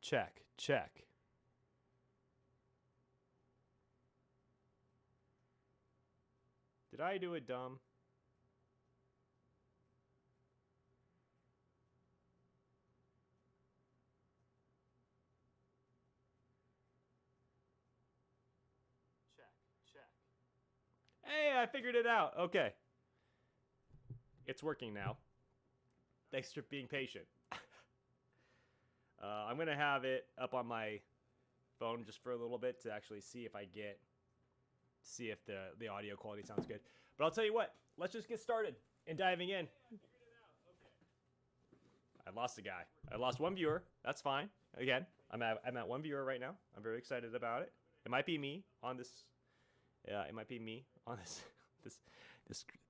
Check, check. Did I do it dumb? Check, check. Hey, I figured it out. Okay. It's working now. Thanks for being patient. I'm going to have it up on my phone just for a little bit to actually see if the audio quality sounds good. But I'll tell you what, let's just get started and diving in. I lost a guy. I lost one viewer. That's fine. Again, I'm at one viewer right now. I'm very excited about it. It might be me on this. It might be me on this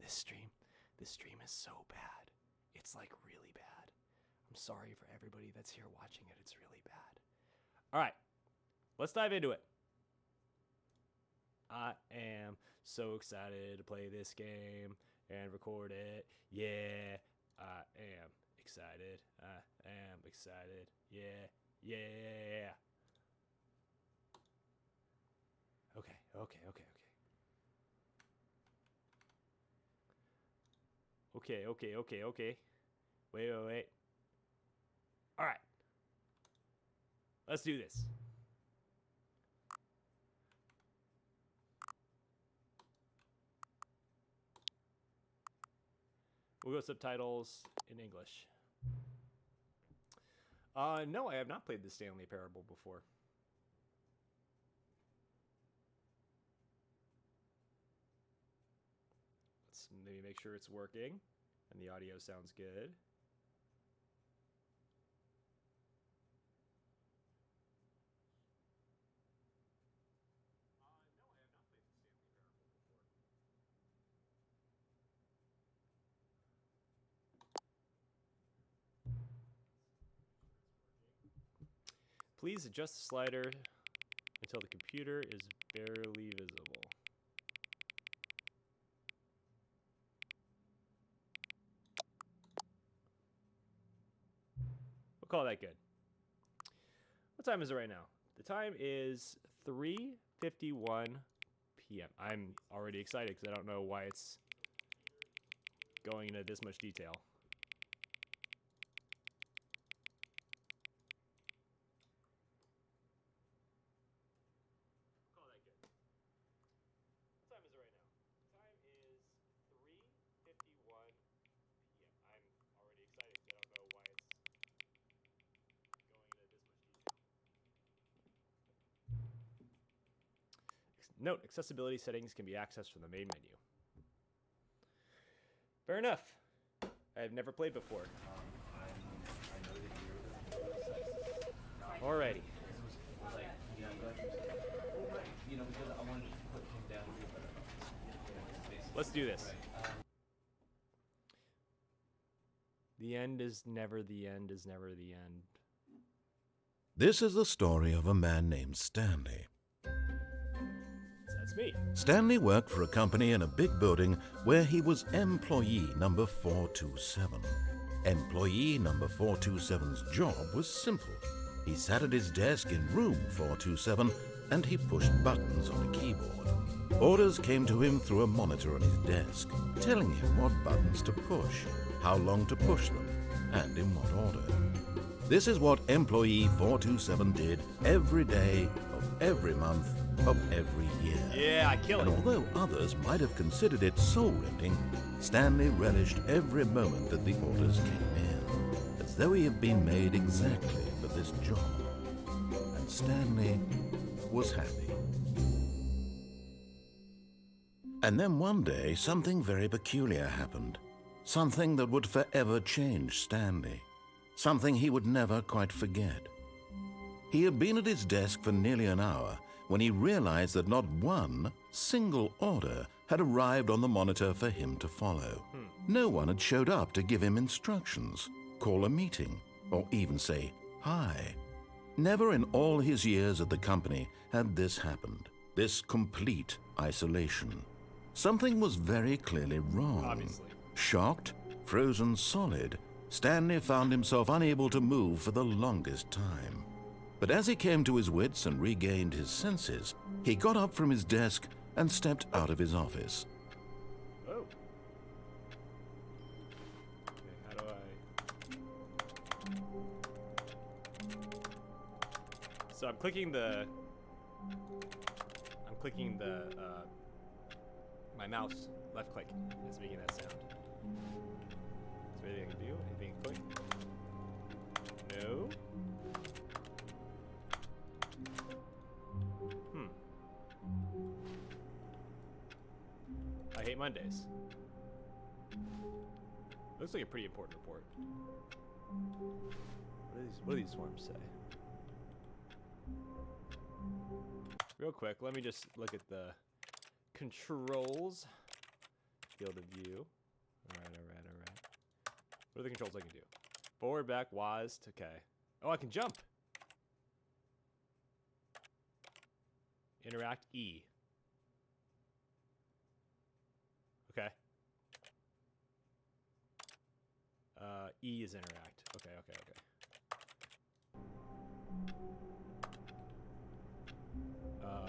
stream. This stream is so bad. It's like really bad. I'm sorry for everybody that's here watching it. It's really bad. All right, let's dive into it. I am so excited to play this game and record it. Yeah, I am excited. I am excited. Yeah, yeah. Okay. Okay. Wait. All right. Let's do this. We'll go subtitles in English. No, I have not played the Stanley Parable before. Let's maybe make sure it's working and the audio sounds good. Please adjust the slider until the computer is barely visible. We'll call that good. What time is it right now? The time is 3:51 p.m. I'm already excited because I don't know why it's going into this much detail. Note, accessibility settings can be accessed from the main menu. Fair enough. I have never played before. Alrighty. Let's do this. The end is never the end is never the end. This is the story of a man named Stanley. That's me. Stanley worked for a company in a big building where he was employee number 427. Employee number 427's job was simple. He sat at his desk in room 427 and he pushed buttons on a keyboard. Orders came to him through a monitor on his desk, telling him what buttons to push, how long to push them, and in what order. This is what employee 427 did every day of every month of every year. Yeah, I kill it. And although others might have considered it soul-rending, Stanley relished every moment that the orders came in, as though he had been made exactly for this job. And Stanley was happy. And then one day, something very peculiar happened. Something that would forever change Stanley. Something he would never quite forget. He had been at his desk for nearly an hour when he realized that not one single order had arrived on the monitor for him to follow. No one had showed up to give him instructions, call a meeting, or even say hi. Never in all his years at the company had this happened, this complete isolation. Something was very clearly wrong. Obviously. Shocked, frozen solid, Stanley found himself unable to move for the longest time. But as he came to his wits and regained his senses, he got up from his desk and stepped out of his office. Oh. Okay, how do I... So I'm clicking the... my mouse left click is making that sound. Is there anything I can do? Anything I can click? No. I hate Mondays. Looks like a pretty important report. What do these forms say? Real quick, let me just look at the controls. Field of view. Alright. What are the controls I can do? Forward, back, WASD. Okay. Oh, I can jump. Interact, E. Okay. E is interact. Okay.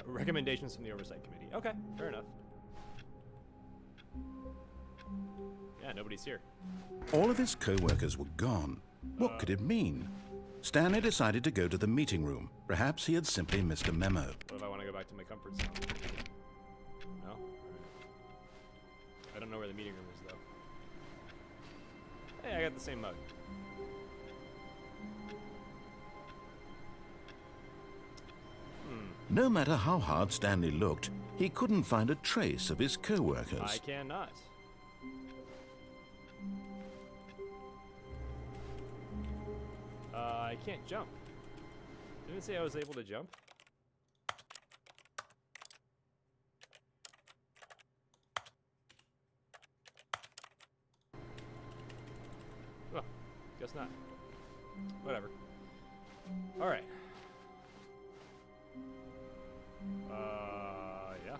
Recommendations from the Oversight Committee. Okay, fair enough. Yeah, nobody's here. All of his co-workers were gone. What could it mean? Stanley decided to go to the meeting room. Perhaps he had simply missed a memo. What if I want to go back to my comfort zone? No? Alright. I don't know where the meeting room is, though. Hey, I got the same mug. No matter how hard Stanley looked, he couldn't find a trace of his co-workers. I cannot. I can't jump. Didn't it say I was able to jump? Well, guess not. Whatever. Alright. Yeah.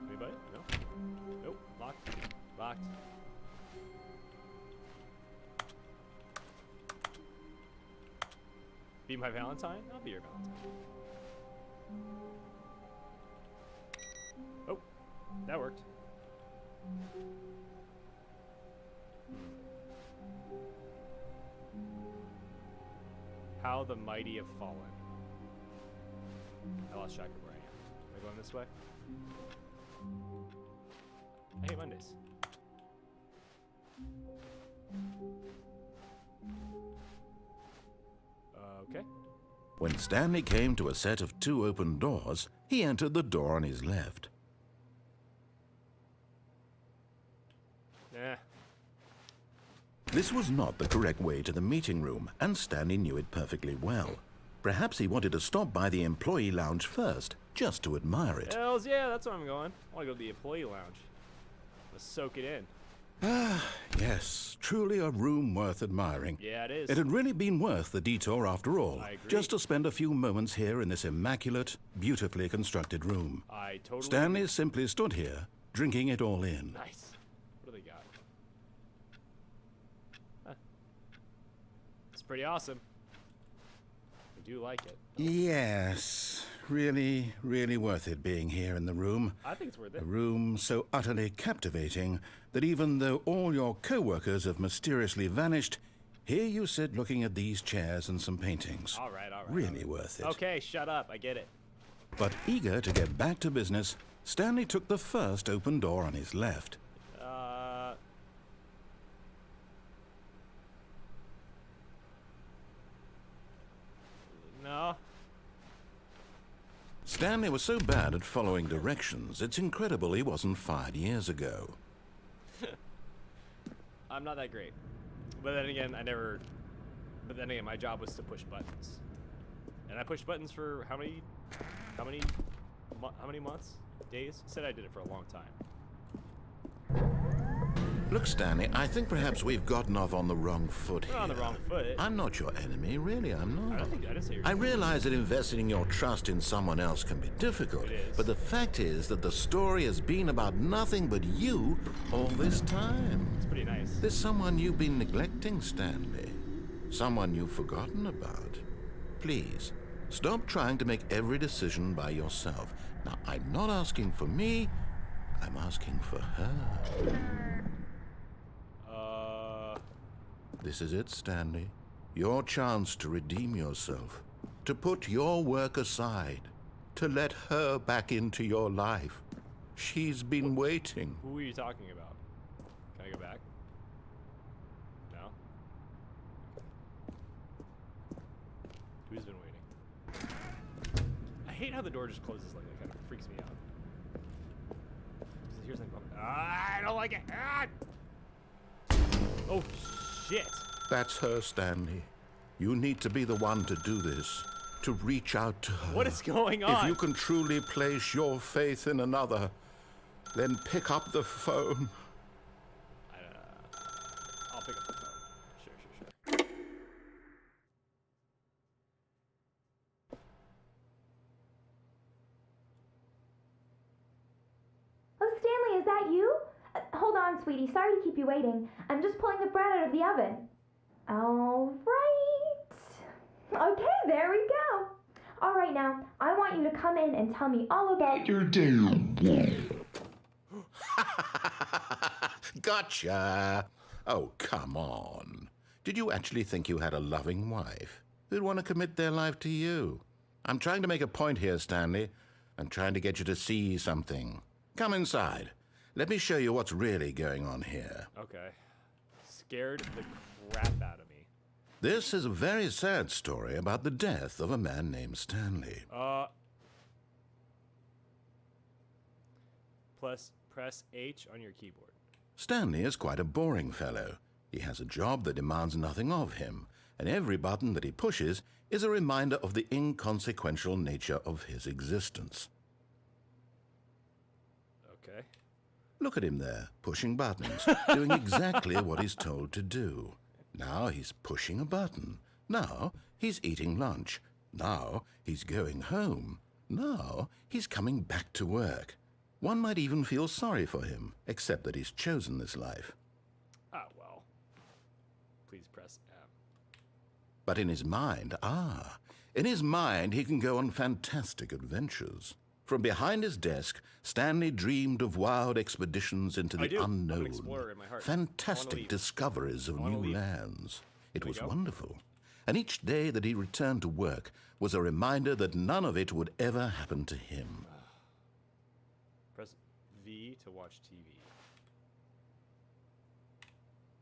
Anybody? No? Nope. Locked. Locked. Be my Valentine? I'll be your Valentine. Oh, that worked. How the mighty have fallen. I lost track of where I am. Am I going this way? I hate Mondays. Okay. When Stanley came to a set of 2 open doors, he entered the door on his left. Nah. This was not the correct way to the meeting room, and Stanley knew it perfectly well. Perhaps he wanted to stop by the employee lounge first, just to admire it. Hells yeah, that's where I'm going. I want to go to the employee lounge. Let's soak it in. Ah, yes, truly a room worth admiring. Yeah, it is. It had really been worth the detour after all, I agree. just to spend a few moments here in this immaculate, beautifully constructed room. I totally Stanley agree. simply stood here, drinking it all in. Nice. What do they got? Huh. It's pretty awesome. I do like it. Yes, really, really worth it being here in the room. I think it's worth A it. room so utterly captivating that even though all your co-workers have mysteriously vanished, here you sit looking at these chairs and some paintings. All right. Really worth it. Okay, shut up. I get it. But eager to get back to business, Stanley took the first open door on his left. No. Stanley was so bad at following directions, it's incredible he wasn't fired years ago. I'm not that great. But then again, my job was to push buttons. And I pushed buttons for how many months? Days? Said I did it for a long time. Look, Stanley, I think perhaps we've gotten off on the wrong foot here. We're on the wrong foot. I'm not your enemy, really, I'm not. I didn't say you're I realize that investing your trust in someone else can be difficult, It is. but the fact is that the story has been about nothing but you all this time. It's pretty nice. There's someone you've been neglecting, Stanley. Someone you've forgotten about. Please, stop trying to make every decision by yourself. Now, I'm not asking for me, I'm asking for her. This is it, Stanley. Your chance to redeem yourself, to put your work aside, to let her back into your life. She's been waiting. Who are you talking about? Can I go back? No? Who's been waiting? I hate how the door just closes like that. Kind of freaks me out. Here's like, I don't like it. Ah! Oh, shit. That's her, Stanley. You need to be the one to do this, to reach out to her. What is going on? If you can truly place your faith in another, then pick up the phone. I'll pick up the phone. Sure. Oh, Stanley, is that you? Hold on, sweetie. Sorry to keep you waiting. I'm just pulling the bread out of the oven. All right. Okay, there we go. All right, now, I want you to come in and tell me all about your day. Gotcha. Oh, come on. Did you actually think you had a loving wife who'd want to commit their life to you? I'm trying to make a point here, Stanley. I'm trying to get you to see something. Come inside. Let me show you what's really going on here. Okay. Scared the crap out of me. This is a very sad story about the death of a man named Stanley. Press H on your keyboard. Stanley is quite a boring fellow. He has a job that demands nothing of him, and every button that he pushes is a reminder of the inconsequential nature of his existence. Okay. Look at him there, pushing buttons, doing exactly what he's told to do. Now he's pushing a button. Now he's eating lunch. Now he's going home. Now he's coming back to work. One might even feel sorry for him, except that he's chosen this life. Ah, well. Please press M. But in his mind, he can go on fantastic adventures. From behind his desk, Stanley dreamed of wild expeditions into the unknown, I'm an explorer in my heart. fantastic discoveries of new lands. It was wonderful. And each day that he returned to work was a reminder that none of it would ever happen to him. Press V to watch TV.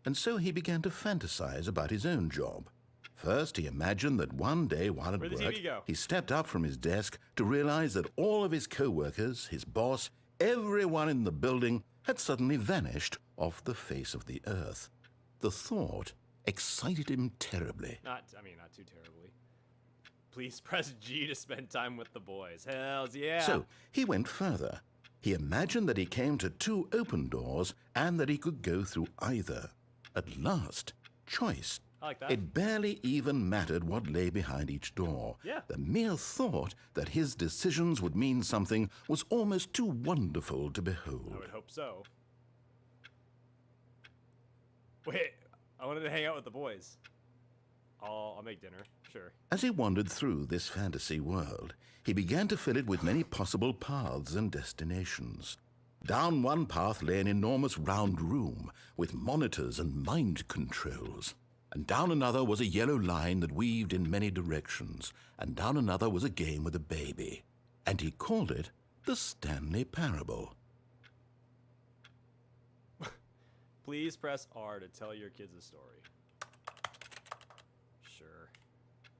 And so he began to fantasize about his own job. First, he imagined that one day while at Where'd the work, TV go? he stepped up from his desk to realize that all of his co-workers, his boss, everyone in the building had suddenly vanished off the face of the earth. The thought excited him terribly. Not too terribly. Please press G to spend time with the boys. Hells yeah. So he went further. He imagined that he came to two open doors and that he could go through either. At last, choice. I like that. It barely even mattered what lay behind each door. Yeah. The mere thought that his decisions would mean something was almost too wonderful to behold. I would hope so. Wait, I wanted to hang out with the boys. I'll make dinner, sure. As he wandered through this fantasy world, he began to fill it with many possible paths and destinations. Down one path lay an enormous round room with monitors and mind controls. And down another was a yellow line that weaved in many directions, and down another was a game with a baby. And he called it the Stanley Parable. Please press R to tell your kids a story. Sure.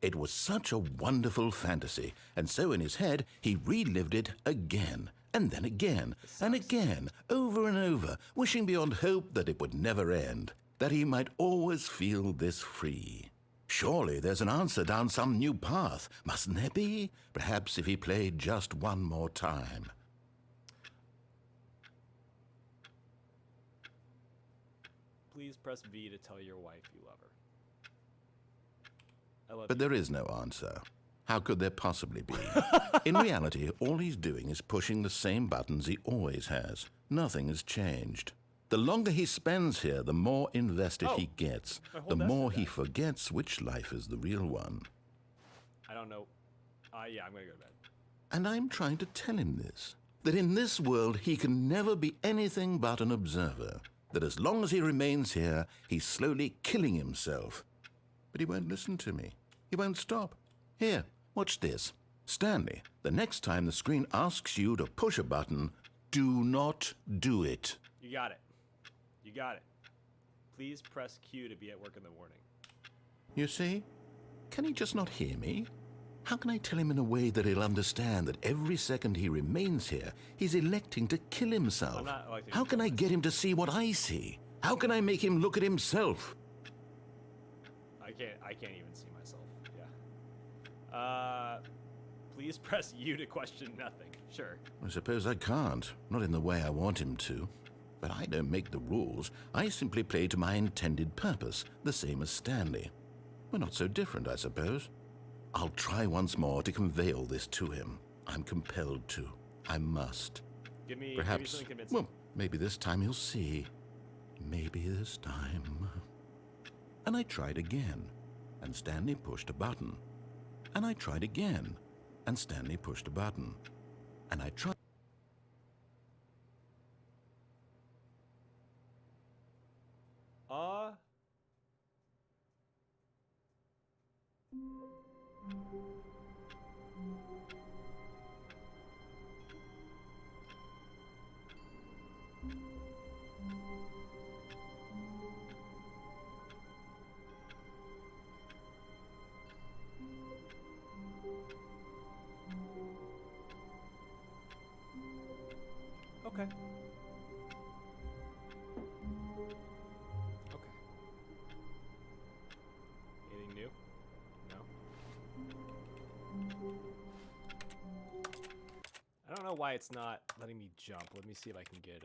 It was such a wonderful fantasy, and so in his head he relived it again, and then again, and again, over and over, wishing beyond hope that it would never end, that he might always feel this free. Surely there's an answer down some new path, mustn't there be? Perhaps if he played just one more time. Please press V to tell your wife you love her. I love But you. there is no answer. How could there possibly be? In reality, all he's doing is pushing the same buttons he always has. Nothing has changed. The longer he spends here, the more invested Oh, he gets, my whole the desk more is he dead. forgets which life is the real one. I don't know. Yeah, I'm gonna go to bed. And I'm trying to tell him this, that in this world he can never be anything but an observer, that as long as he remains here, he's slowly killing himself. But he won't listen to me. He won't stop. Here, watch this. Stanley, the next time the screen asks you to push a button, do not do it. You got it. You got it. Please press Q to be at work in the morning. You see? Can he just not hear me? How can I tell him in a way that he'll understand that every second he remains here, he's electing to kill himself? I'm not electing How to can kill I get him to see what I see? How can I make him look at himself? I can't even see myself. Yeah. Please press U to question nothing. Sure. I suppose I can't. Not in the way I want him to. But I don't make the rules. I simply play to my intended purpose, the same as Stanley. We're not so different, I suppose. I'll try once more to convey all this to him. I'm compelled to. I must. Give me Perhaps, something convincing. well, maybe this time he'll see. Maybe this time. And I tried again, and Stanley pushed a button. And I tried again, and Stanley pushed a button. And I tried. Okay. Okay. Anything new? No. I don't know why it's not letting me jump. Let me see if I can get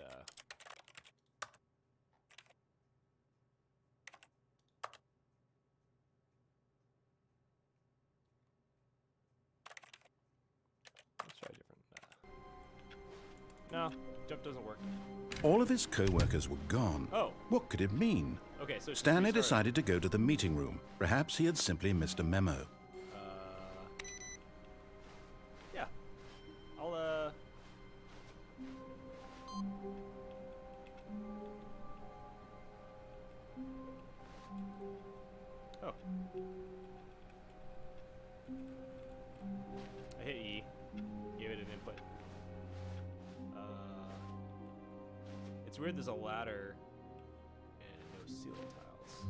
let's try a different. No, jump doesn't work. All of his co-workers were gone. Oh. What could it mean? Okay, so it's Stanley restarted. decided to go to the meeting room. Perhaps he had simply missed a memo. Yeah. I'll Oh. I hit E. Gave it an input. It's weird there's a ladder and no ceiling tiles.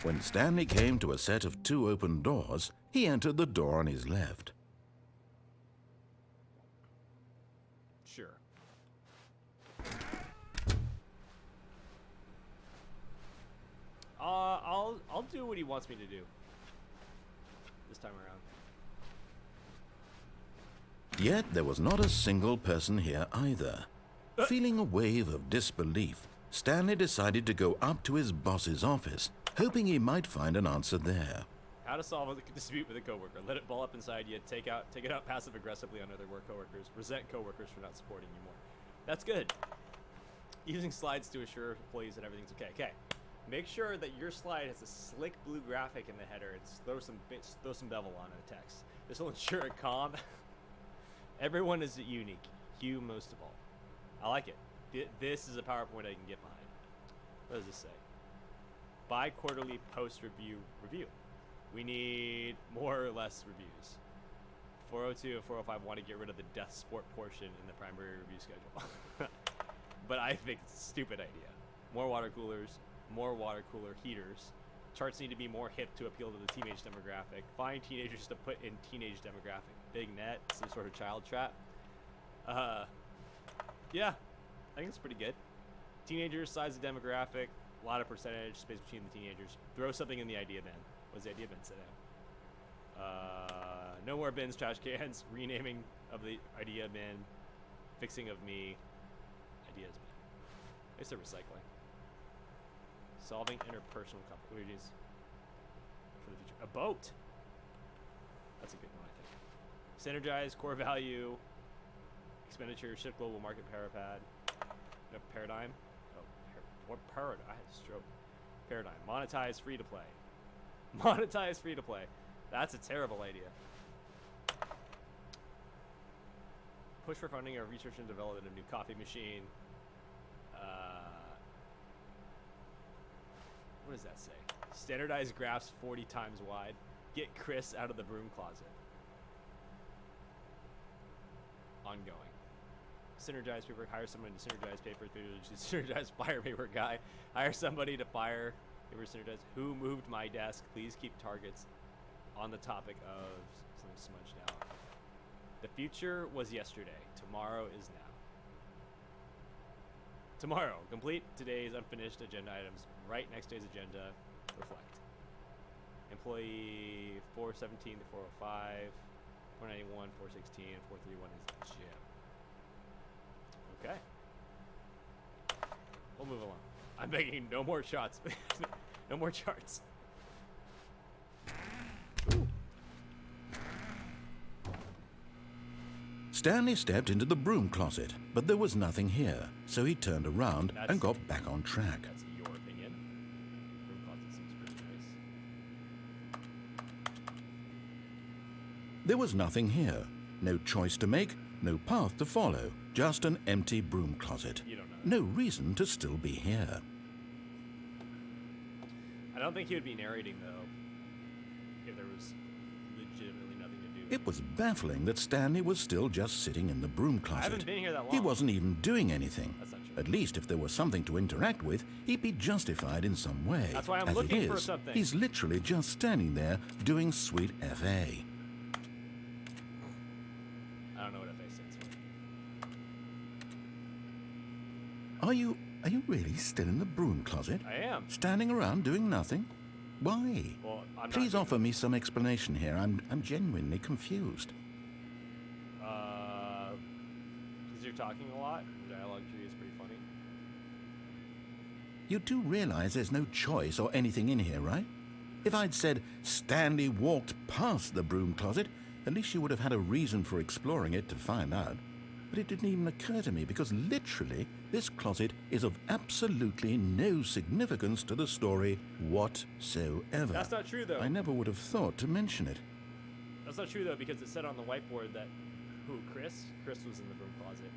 When Stanley came to a set of 2 open doors, he entered the door on his left. Sure. I'll do what he wants me to do this time around. Yet there was not a single person here either. Feeling a wave of disbelief, Stanley decided to go up to his boss's office, hoping he might find an answer there. How to solve a dispute with a coworker. Let it ball up inside you. Take it out passive aggressively on other work coworkers. Resent coworkers for not supporting you more. That's good. Using slides to assure employees that everything's okay. Okay. Make sure that your slide has a slick blue graphic in the header and throw some bevel on the text. This will ensure a calm. Everyone is unique. You most of all. I like it. This is a PowerPoint I can get behind. What does this say? Bi-quarterly post-review review. We need more or less reviews. 402 and 405 want to get rid of the death sport portion in the primary review schedule. But I think it's a stupid idea. More water coolers, more water cooler heaters. Charts need to be more hip to appeal to the teenage demographic. Find teenagers to put in teenage demographic. Big net, some sort of child trap. Yeah, I think it's pretty good. Teenagers, size of demographic, a lot of percentage, space between the teenagers. Throw something in the idea bin. What's the idea bin say down? No more bins, trash cans. Renaming of the idea bin. Fixing of me. Ideas bin. It's a recycling. Solving interpersonal complications for the future. A boat. That's a good one, I think. Synergize, core value, expenditure, shift global market parapad. Paradigm. Oh, what paradigm? I had a stroke. Paradigm. Monetize free to play. Monetize free to play. That's a terrible idea. Push for funding of research and development of new coffee machine. What does that say? Standardize graphs 40 times wide. Get Chris out of the broom closet. Ongoing. Synergize paper. Hire someone to synergize papers. Synergize fire paper guy. Hire somebody to fire paper synergize. Who moved my desk? Please keep targets on the topic of something smudged out. The future was yesterday. Tomorrow is now. Tomorrow. Complete today's unfinished agenda items. Write next day's agenda. Reflect. Employee 417 to 405. 491, 416, and 431 is gym. Okay. We'll move along. I'm begging no more shots. No more charts. Ooh. Stanley stepped into the broom closet, but there was nothing here, so he turned around and got back on track. That's your opinion. Broom closet seems pretty nice. There was nothing here. No choice to make, no path to follow, just an empty broom closet. You don't know. No reason to still be here. I don't think he would be narrating, though, if there was legitimately nothing to do. It was baffling that Stanley was still just sitting in the broom closet. I haven't been here that long. He wasn't even doing anything. That's not true. At least if there was something to interact with, he'd be justified in some way. That's why I'm As looking it for is, something. He's literally just standing there doing sweet FA. I don't know what FA stands for. Are you really still in the broom closet? I am. Standing around doing nothing? Why? Well, I'm Please not offer me some explanation here. I'm genuinely confused. Because you're talking a lot. The dialogue tree is pretty funny. You do realize there's no choice or anything in here, right? If I'd said Stanley walked past the broom closet, at least you would have had a reason for exploring it to find out. But it didn't even occur to me because literally this closet is of absolutely no significance to the story whatsoever. That's not true, though. I never would have thought to mention it. That's not true, though, because it said on the whiteboard that... Who, Chris? Chris was in the broom closet.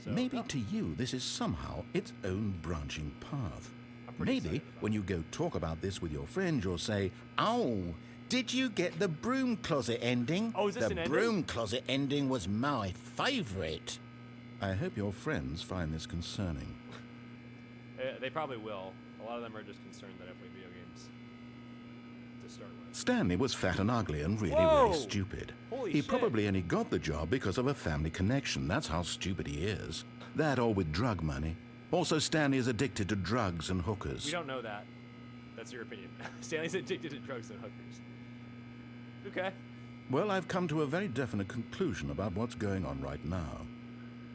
So, Maybe to you this is somehow its own branching path. I'm pretty Maybe excited about when you go talk about this with your friend, you'll say, "Oh, did you get the broom closet ending? Oh, is this the an ending? broom closet ending was my favorite." I hope your friends find this concerning. They probably will. A lot of them are just concerned that I play video games to start with. Stanley was fat and ugly and really, Whoa! really stupid. Holy He shit. probably only got the job because of a family connection. That's how stupid he is. That or with drug money. Also, Stanley is addicted to drugs and hookers. We don't know that. That's your opinion. Stanley's addicted to drugs and hookers. Okay. Well, I've come to a very definite conclusion about what's going on right now.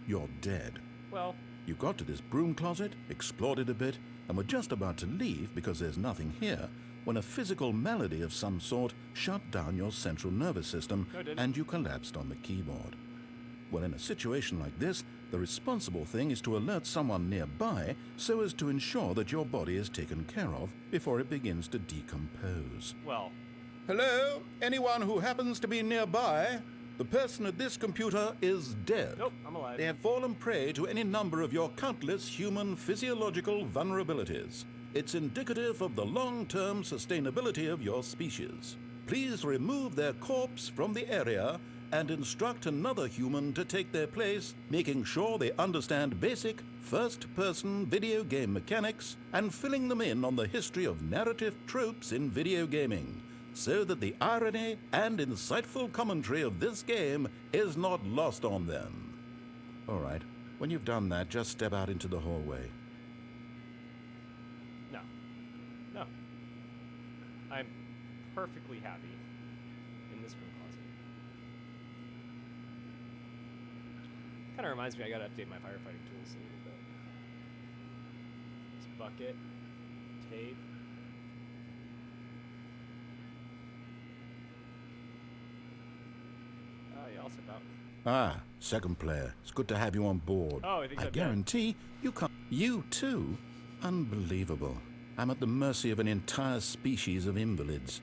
You're dead. Well, You got to this broom closet, explored it a bit, and were just about to leave because there's nothing here when a physical malady of some sort shut down your central nervous system No, it didn't. and you collapsed on the keyboard. Well, in a situation like this, the responsible thing is to alert someone nearby so as to ensure that your body is taken care of before it begins to decompose. well, Hello? Anyone who happens to be nearby? The person at this computer is dead. nope, I'm alive. They have fallen prey to any number of your countless human physiological vulnerabilities. It's indicative of the long-term sustainability of your species. Please remove their corpse from the area and instruct another human to take their place, making sure they understand basic first-person video game mechanics and filling them in on the history of narrative tropes in video gaming, so that the irony and insightful commentary of this game is not lost on them. All right, when you've done that, just step out into the hallway. No. No. I'm perfectly happy in this room closet. Kind of reminds me I gotta update my firefighting tools a little bit. This bucket, tape. Oh, yeah, I'll sip out. Ah, second player. It's good to have you on board. Oh, I think I I'm dead. guarantee you can't. You too? Unbelievable. I'm at the mercy of an entire species of invalids.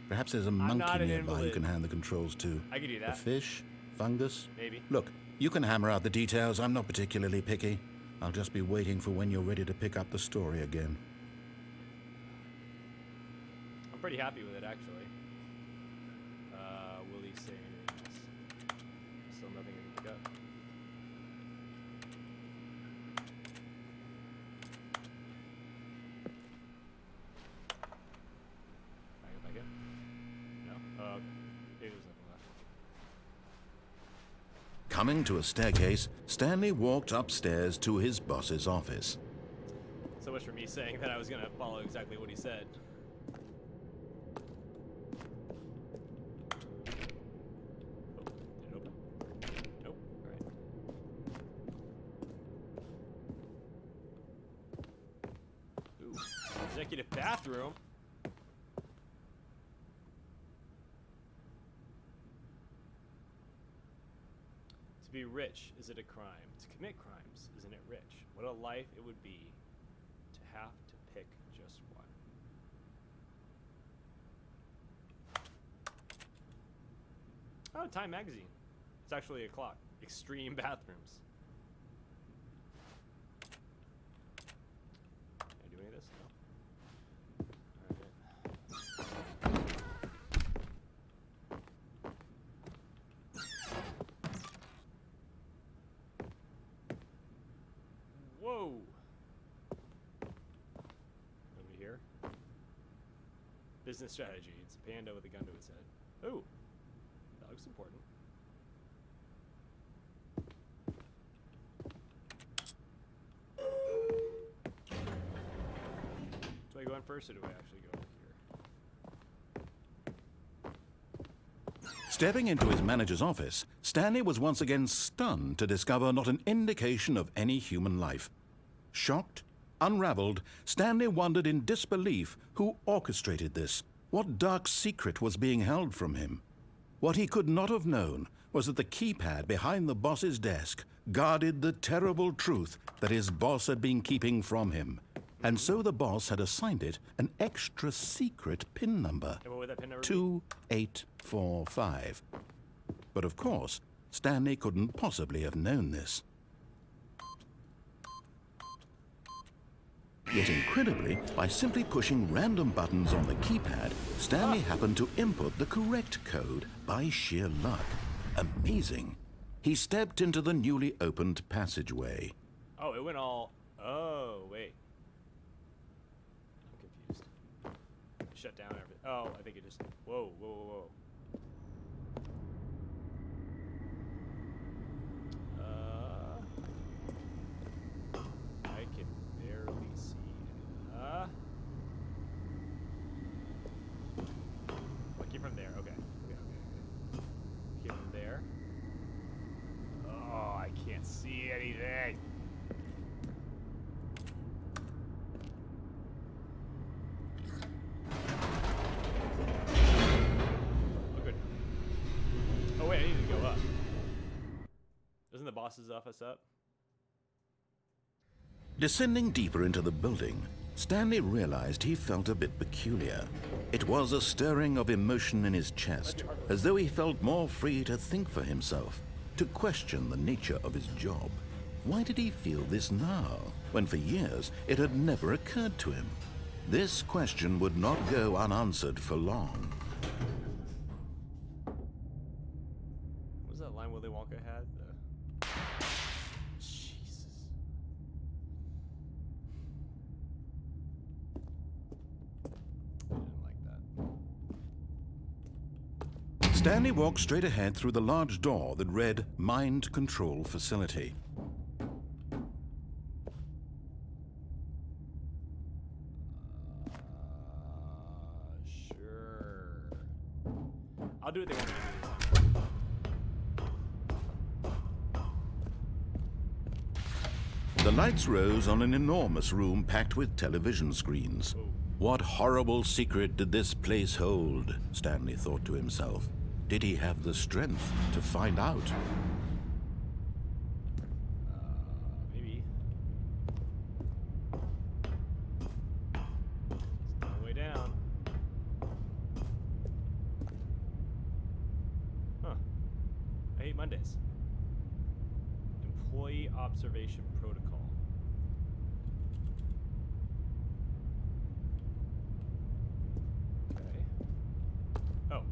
Perhaps there's a not monkey an nearby you invalid. can hand the controls to. I could do A that. fish? Fungus? Maybe. Look, you can hammer out the details. I'm not particularly picky. I'll just be waiting for when you're ready to pick up the story again. I'm pretty happy with it, actually. Will he say anything else? Still nothing I can pick up. Can I go back in? No? Oh, okay. Maybe there's nothing left. Coming to a staircase, Stanley walked upstairs to his boss's office. So much for me saying that I was gonna follow exactly what he said. Oh, did it open? Nope. Alright. Ooh. Executive bathroom. To be rich, is it a crime? To commit crimes, isn't it rich? What a life it would be to have to pick just one. Oh, Time magazine. It's actually a clock. Extreme bathrooms. Can I do any of this? No. Alright. Whoa! Nobody here? Business strategy. It's a panda with a gun to its head. Ooh! That looks important. Do I go in first or do I actually go here? Stepping into his manager's office, Stanley was once again stunned to discover not an indication of any human life. Shocked, unraveled, Stanley wondered in disbelief who orchestrated this. What dark secret was being held from him? What he could not have known was that the keypad behind the boss's desk guarded the terrible truth that his boss had been keeping from him. And so the boss had assigned it an extra secret PIN number. And what would that pin number be? 2845. But of course, Stanley couldn't possibly have known this. Yet incredibly, by simply pushing random buttons on the keypad, Stanley happened to input the correct code by sheer luck. Amazing. He stepped into the newly opened passageway. Oh, it went all... Oh, wait. I'm confused. Shut down everything. Oh, I think it just... Whoa, whoa, whoa, whoa. I can barely see. Oh, I came from there. Okay. Okay. Came from there. Oh, I can't see anything. Oh, good. Oh, wait, I need to go up. Doesn't the boss's office up? Descending deeper into the building, Stanley realized he felt a bit peculiar. It was a stirring of emotion in his chest, as though he felt more free to think for himself, to question the nature of his job. Why did he feel this now, when for years it had never occurred to him? This question would not go unanswered for long. What was that line Willy Wonka had? Jesus. I didn't like that. Stanley walked straight ahead through the large door that read Mind Control Facility. Sure. I'll do what they want me to do. The lights rose on an enormous room packed with television screens. What horrible secret did this place hold? Stanley thought to himself. Did he have the strength to find out? this? Employee observation protocol. Okay. Oh.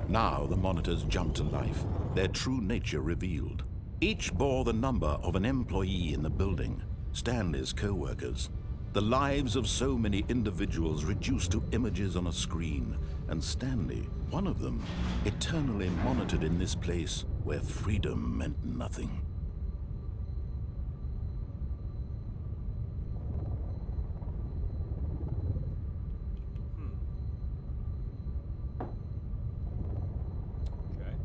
Now the monitors jumped to life, their true nature revealed. Each bore the number of an employee in the building, Stanley's co-workers. The lives of so many individuals reduced to images on a screen, and Stanley, one of them, eternally monitored in this place where freedom meant nothing. Okay.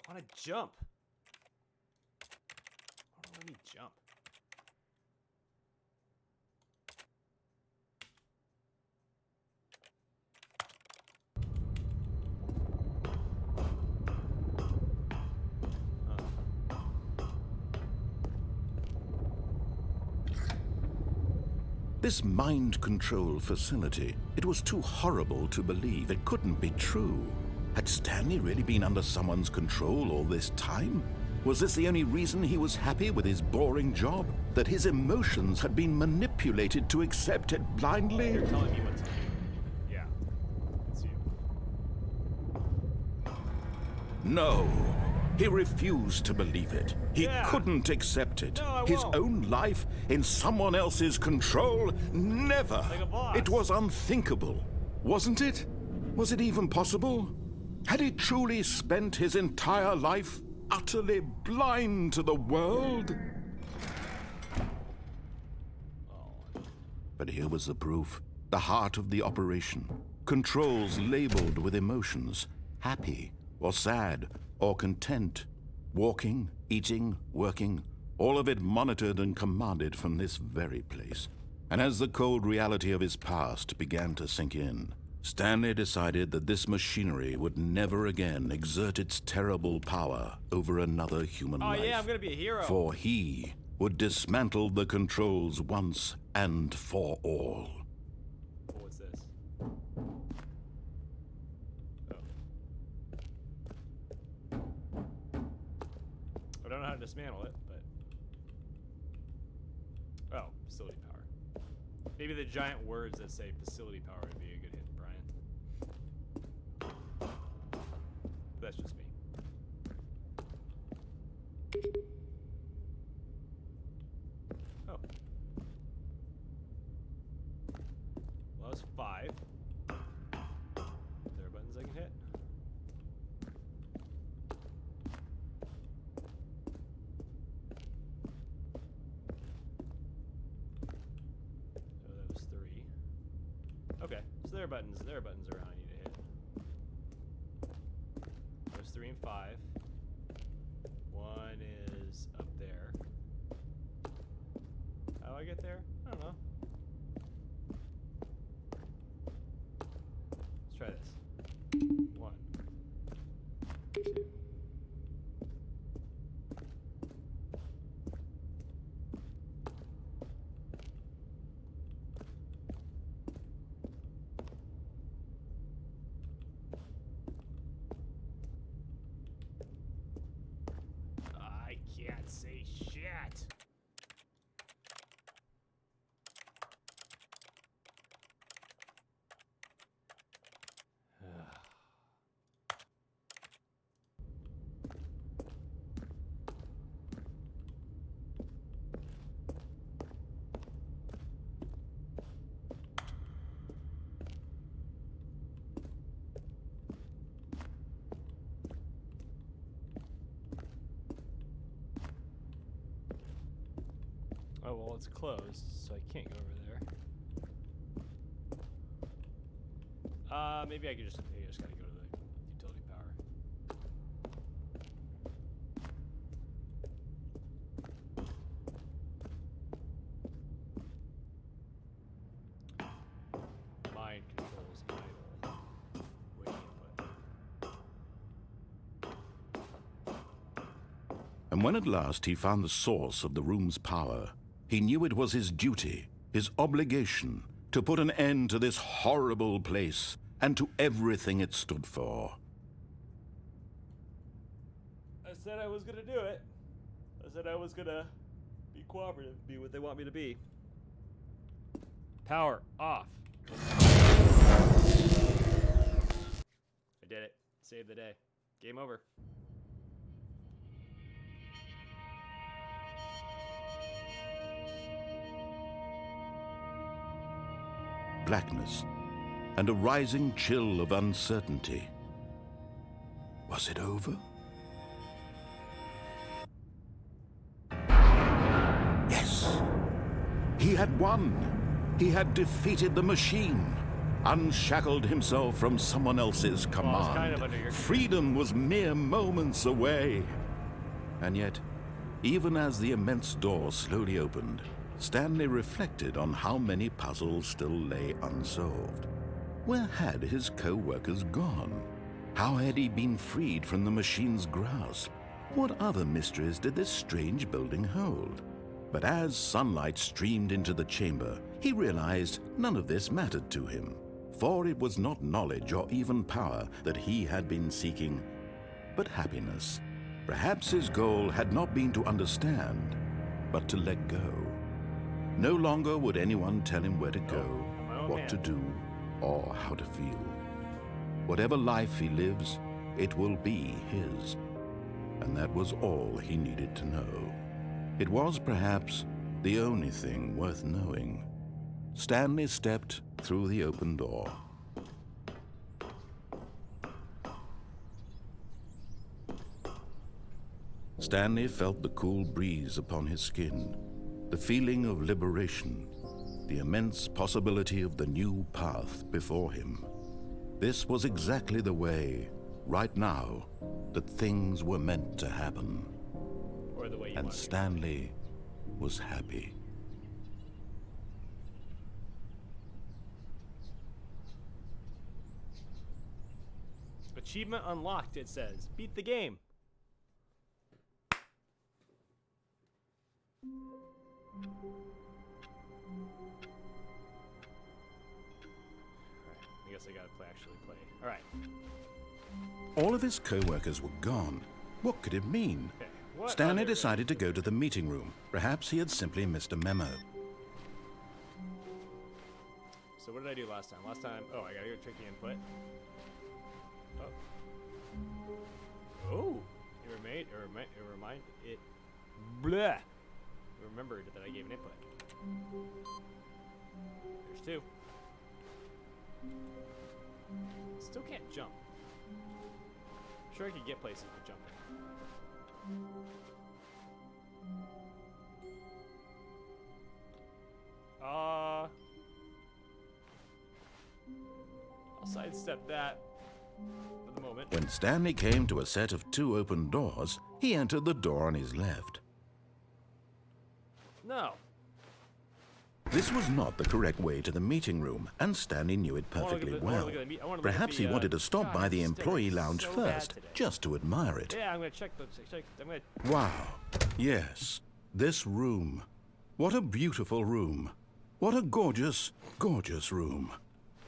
I want to jump. Let me jump. This mind control facility, it was too horrible to believe. It couldn't be true. Had Stanley really been under someone's control all this time? Was this the only reason he was happy with his boring job? That his emotions had been manipulated to accept it blindly? You're telling me what to do. Yeah. It's you. No. He refused to believe it. He couldn't accept it. No, I His won't. own life in someone else's control? Never. Like a boss. It was unthinkable, wasn't it? Was it even possible? Had he truly spent his entire life utterly blind to the world? But here was the proof. The heart of the operation. Controls labeled with emotions. Happy, or sad, or content. Walking, eating, working. All of it monitored and commanded from this very place. And as the cold reality of his past began to sink in, Stanley decided that this machinery would never again exert its terrible power over another human life. Oh yeah, I'm gonna be a hero. For he would dismantle the controls once and for all. What's this? Oh. I don't know how to dismantle it, but... Oh, facility power. Maybe the giant words that say facility power would be a good hit, Brian. That's just me. Oh. Well, that was 5. Is there buttons I can hit? Oh, that was 3. Okay, so there are buttons around I need to hit. That was 3 and 5. 1 is up there. How do I get there? I don't know. Let's try this. 1, 2. I can't say shit. Oh, well, it's closed, so I can't go over there. Maybe I just gotta go to the utility power. Mind controls idle. Wait input. And when at last he found the source of the room's power, he knew it was his duty, his obligation, to put an end to this horrible place and to everything it stood for. I said I was gonna do it. I said I was gonna be cooperative, be what they want me to be. Power off. I did it. Saved the day. Game over. Blackness and a rising chill of uncertainty. Was it over? Yes! He had won! He had defeated the machine, unshackled himself from someone else's command. kind of under your Freedom was mere moments away. And yet, even as the immense door slowly opened, Stanley reflected on how many puzzles still lay unsolved. Where had his co-workers gone? How had he been freed from the machine's grasp? What other mysteries did this strange building hold? But as sunlight streamed into the chamber, he realized none of this mattered to him, for it was not knowledge or even power that he had been seeking, but happiness. Perhaps his goal had not been to understand, but to let go. No longer would anyone tell him where to go, what to do, or how to feel. Whatever life he lives, it will be his. And that was all he needed to know. It was perhaps the only thing worth knowing. Stanley stepped through the open door. Stanley felt the cool breeze upon his skin, the feeling of liberation, the immense possibility of the new path before him. This was exactly the way, right now, that things were meant to happen. Or the way you And want it. Stanley was happy. Achievement unlocked, it says. Beat the game. Alright, I guess I gotta actually play. Alright. All of his co-workers were gone. What could it mean? Okay. What Stanley other- decided to go to the meeting room. Perhaps he had simply missed a memo. So what did I do last time? Last time, oh, I gotta go check the input. Oh. Oh! It bleh! It remembered that I gave an input. There's two. Still can't jump. I'm sure I could get places with jumping. I'll sidestep that for the moment. When Stanley came to a set of two open doors, he entered the door on his left. No. This was not the correct way to the meeting room, and Stanley knew it I wanna look at perfectly the- I wanna well. look at the meet- I wanna look at Perhaps the, he wanted to stop God, by the this employee is lounge so bad first, today. just to admire it. Yeah, I'm gonna check the. I'm gonna. Wow. Yes, this room. What a beautiful room. What a gorgeous, gorgeous room.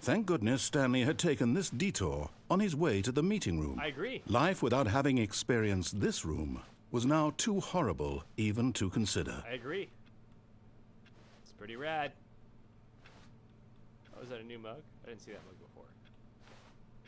Thank goodness Stanley had taken this detour on his way to the meeting room. I agree. Life without having experienced this room was now too horrible even to consider. I agree. It's pretty rad. Oh, is that a new mug? I didn't see that mug before.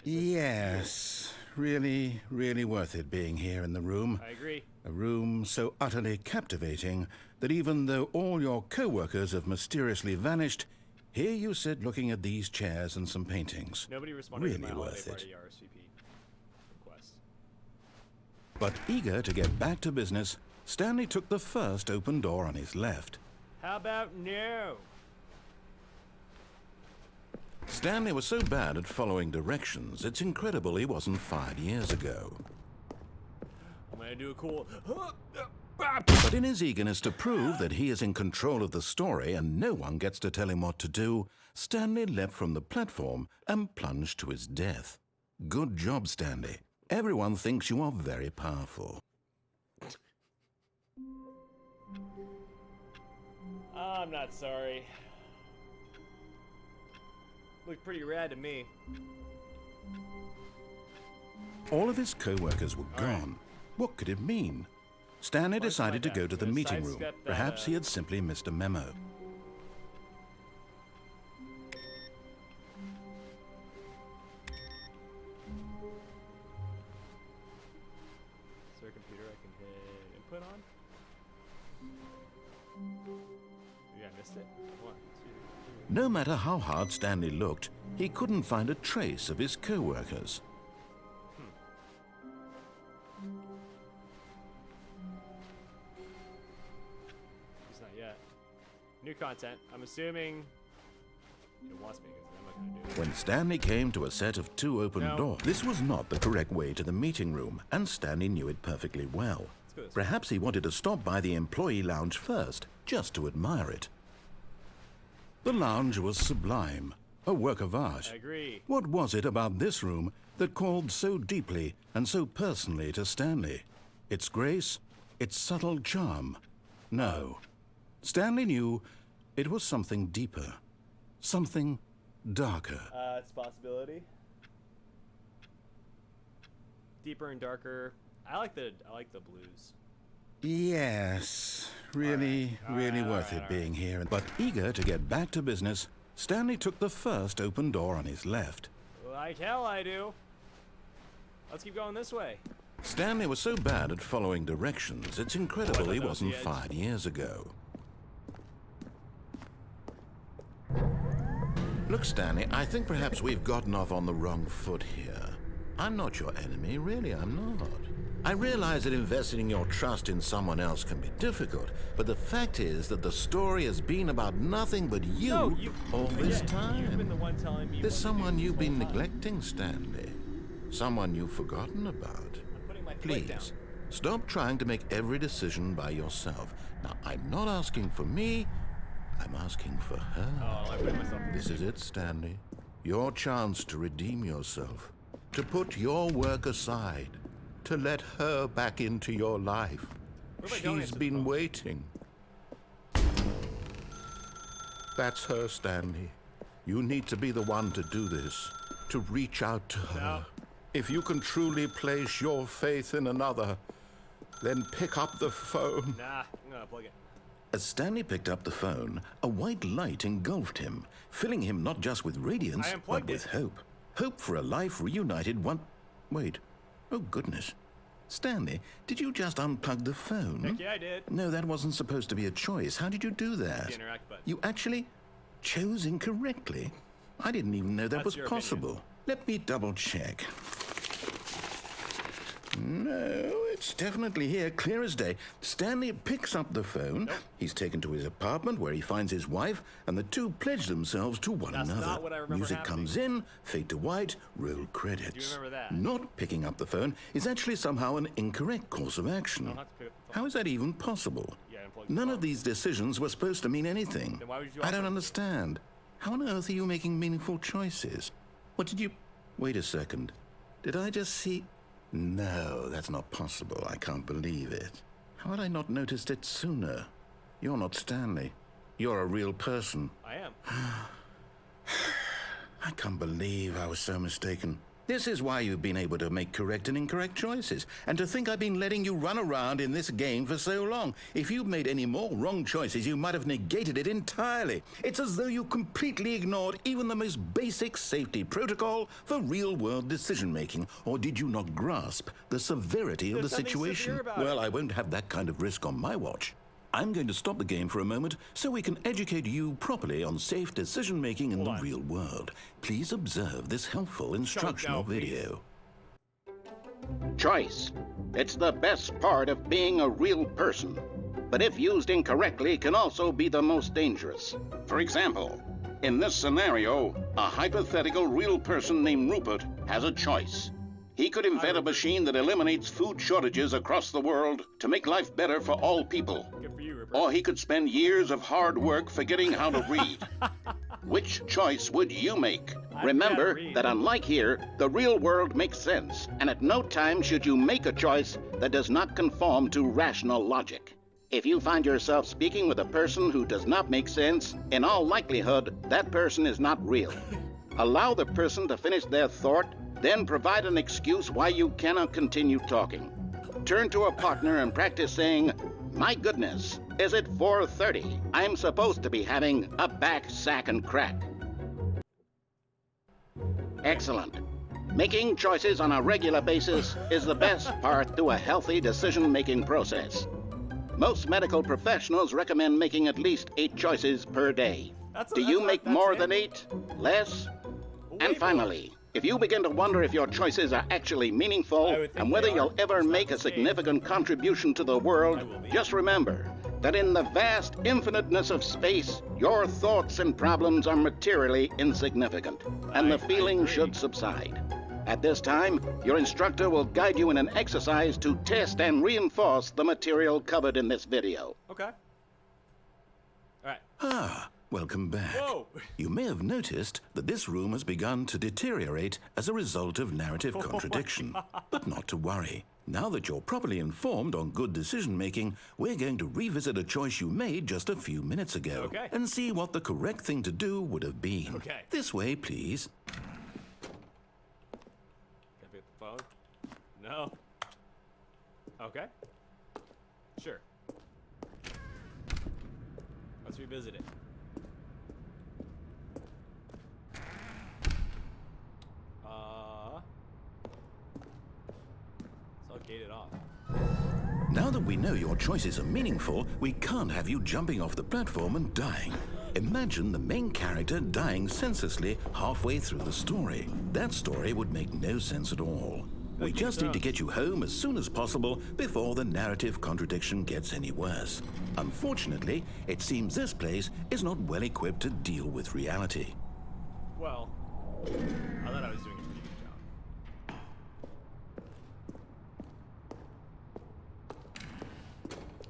Yes, really, really worth it being here in the room. I agree. A room so utterly captivating that even though all your co-workers have mysteriously vanished, here you sit looking at these chairs and some paintings. Nobody responded to Really my holiday worth it. party RSVP request. But eager to get back to business, Stanley took the first open door on his left. How about no? Stanley was so bad at following directions, it's incredible he wasn't fired years ago. I'm gonna do a cool. But in his eagerness to prove that he is in control of the story and no one gets to tell him what to do, Stanley leapt from the platform and plunged to his death. Good job, Stanley. Everyone thinks you are very powerful. I'm not sorry. Looked pretty rad to me. All of his co-workers were gone. What could it mean? Stanley decided to go to the meeting room. Perhaps he had simply missed a memo. Is there a computer I can hit input on? Maybe I missed it? 1, 2, 3. No matter how hard Stanley looked, he couldn't find a trace of his co-workers. It's not yet. New content. I'm assuming it wants me because I'm not going to do it. When Stanley came to a set of 2 open doors, this was not the correct way to the meeting room, and Stanley knew it perfectly well. Let's go this way. Perhaps he wanted to stop by the employee lounge first, just to admire it. The lounge was sublime, a work of art. I agree. What was it about this room that called so deeply and so personally to Stanley? Its grace? Its subtle charm? No. Stanley knew it was something deeper. Something darker. It's a possibility. Deeper and darker. I like the blues. Yes, really worth it being here. But eager to get back to business, Stanley took the first open door on his left. Like hell I do. Let's keep going this way. Stanley was so bad at following directions, it's incredible he wasn't fired years ago. Look, Stanley, I think perhaps we've gotten off on the wrong foot here. I'm not your enemy, really, I'm not. I realize that investing your trust in someone else can be difficult, but the fact is that the story has been about nothing but you all this time. You've been the one telling me. There's someone you've been neglecting, Stanley. Someone you've forgotten about. I'm putting my foot down. Please, stop trying to make every decision by yourself. Now, I'm not asking for me, I'm asking for her. Oh, I put myself in This is it, Stanley. Your chance to redeem yourself. To put your work aside. To let her back into your life. What if I don't She's answer the been phone? waiting. That's her, Stanley. You need to be the one to do this. To reach out to her. No. If you can truly place your faith in another, then pick up the phone. Nah, I'm gonna plug it. As Stanley picked up the phone, a white light engulfed him, filling him not just with radiance, I but unplugged with it. hope. Hope for a life reunited one... Wait. Oh, goodness. Stanley, did you just unplug the phone? Heck yeah, I did. No, that wasn't supposed to be a choice. How did you do that? The interact button. You actually chose incorrectly? I didn't even know that That's was your possible. opinion. Let me double check. No, it's definitely here, clear as day. Stanley picks up the phone. Nope. He's taken to his apartment where he finds his wife, and the two pledge themselves to one That's another. not what I remember Music happening. comes in, fade to white, roll credits. remember that? Not picking up the phone is actually somehow an incorrect course of action. I'll have to pick up the phone. How is that even possible? Yeah, unplug the None phone. of these decisions were supposed to mean anything. Then why would you I offer don't it? understand. How on earth are you making meaningful choices? What did you... Wait a second. Did I just see... No, that's not possible. I can't believe it. How had I not noticed it sooner? You're not Stanley. You're a real person. I am. I can't believe I was so mistaken. This is why you've been able to make correct and incorrect choices. And to think I've been letting you run around in this game for so long. If you'd made any more wrong choices, you might have negated it entirely. It's as though you completely ignored even the most basic safety protocol for real-world decision-making. Or did you not grasp the severity of There's the nothing situation? severe about Well, it. I won't have that kind of risk on my watch. I'm going to stop the game for a moment so we can educate you properly on safe decision-making in Hold the on. real world. Please observe this helpful instructional please. video. Choice. It's the best part of being a real person. But if used incorrectly, can also be the most dangerous. For example, in this scenario, a hypothetical real person named Rupert has a choice. He could invent a machine that eliminates food shortages across the world to make life better for all people. Good for you, Rupert. Or he could spend years of hard work forgetting how to read. Which choice would you make? I've Remember gotta read. that unlike here, the real world makes sense, and at no time should you make a choice that does not conform to rational logic. If you find yourself speaking with a person who does not make sense, in all likelihood, that person is not real. Allow the person to finish their thought Then provide an excuse why you cannot continue talking. Turn to a partner and practice saying, "My goodness, is it 4:30? I'm supposed to be having a back, sack, and crack." Excellent. Making choices on a regular basis is the best part to a healthy decision-making process. Most medical professionals recommend making at least 8 choices per day. Do you make more than 8? Less? And finally, if you begin to wonder if your choices are actually meaningful and whether you'll ever make a significant contribution to the world, just remember that in the vast infiniteness of space, your thoughts and problems are materially insignificant, and the feeling should subside. At this time, your instructor will guide you in an exercise to test and reinforce the material covered in this video. Okay. All right. Ah, welcome back. Whoa. You may have noticed that this room has begun to deteriorate as a result of narrative contradiction. But not to worry. Now that you're properly informed on good decision-making, we're going to revisit a choice you made just a few minutes ago and see what the correct thing to do would have been. Okay. This way, please. Can I pick up the phone? No. Okay. Sure. Let's revisit it. So I'll gate it off. Now that we know your choices are meaningful, we can't have you jumping off the platform and dying. Imagine the main character dying senselessly halfway through the story. That story would make no sense at all. We just need to get you home as soon as possible before the narrative contradiction gets any worse. Unfortunately, it seems this place is not well equipped to deal with reality. Well, I thought I was doing a pretty good job.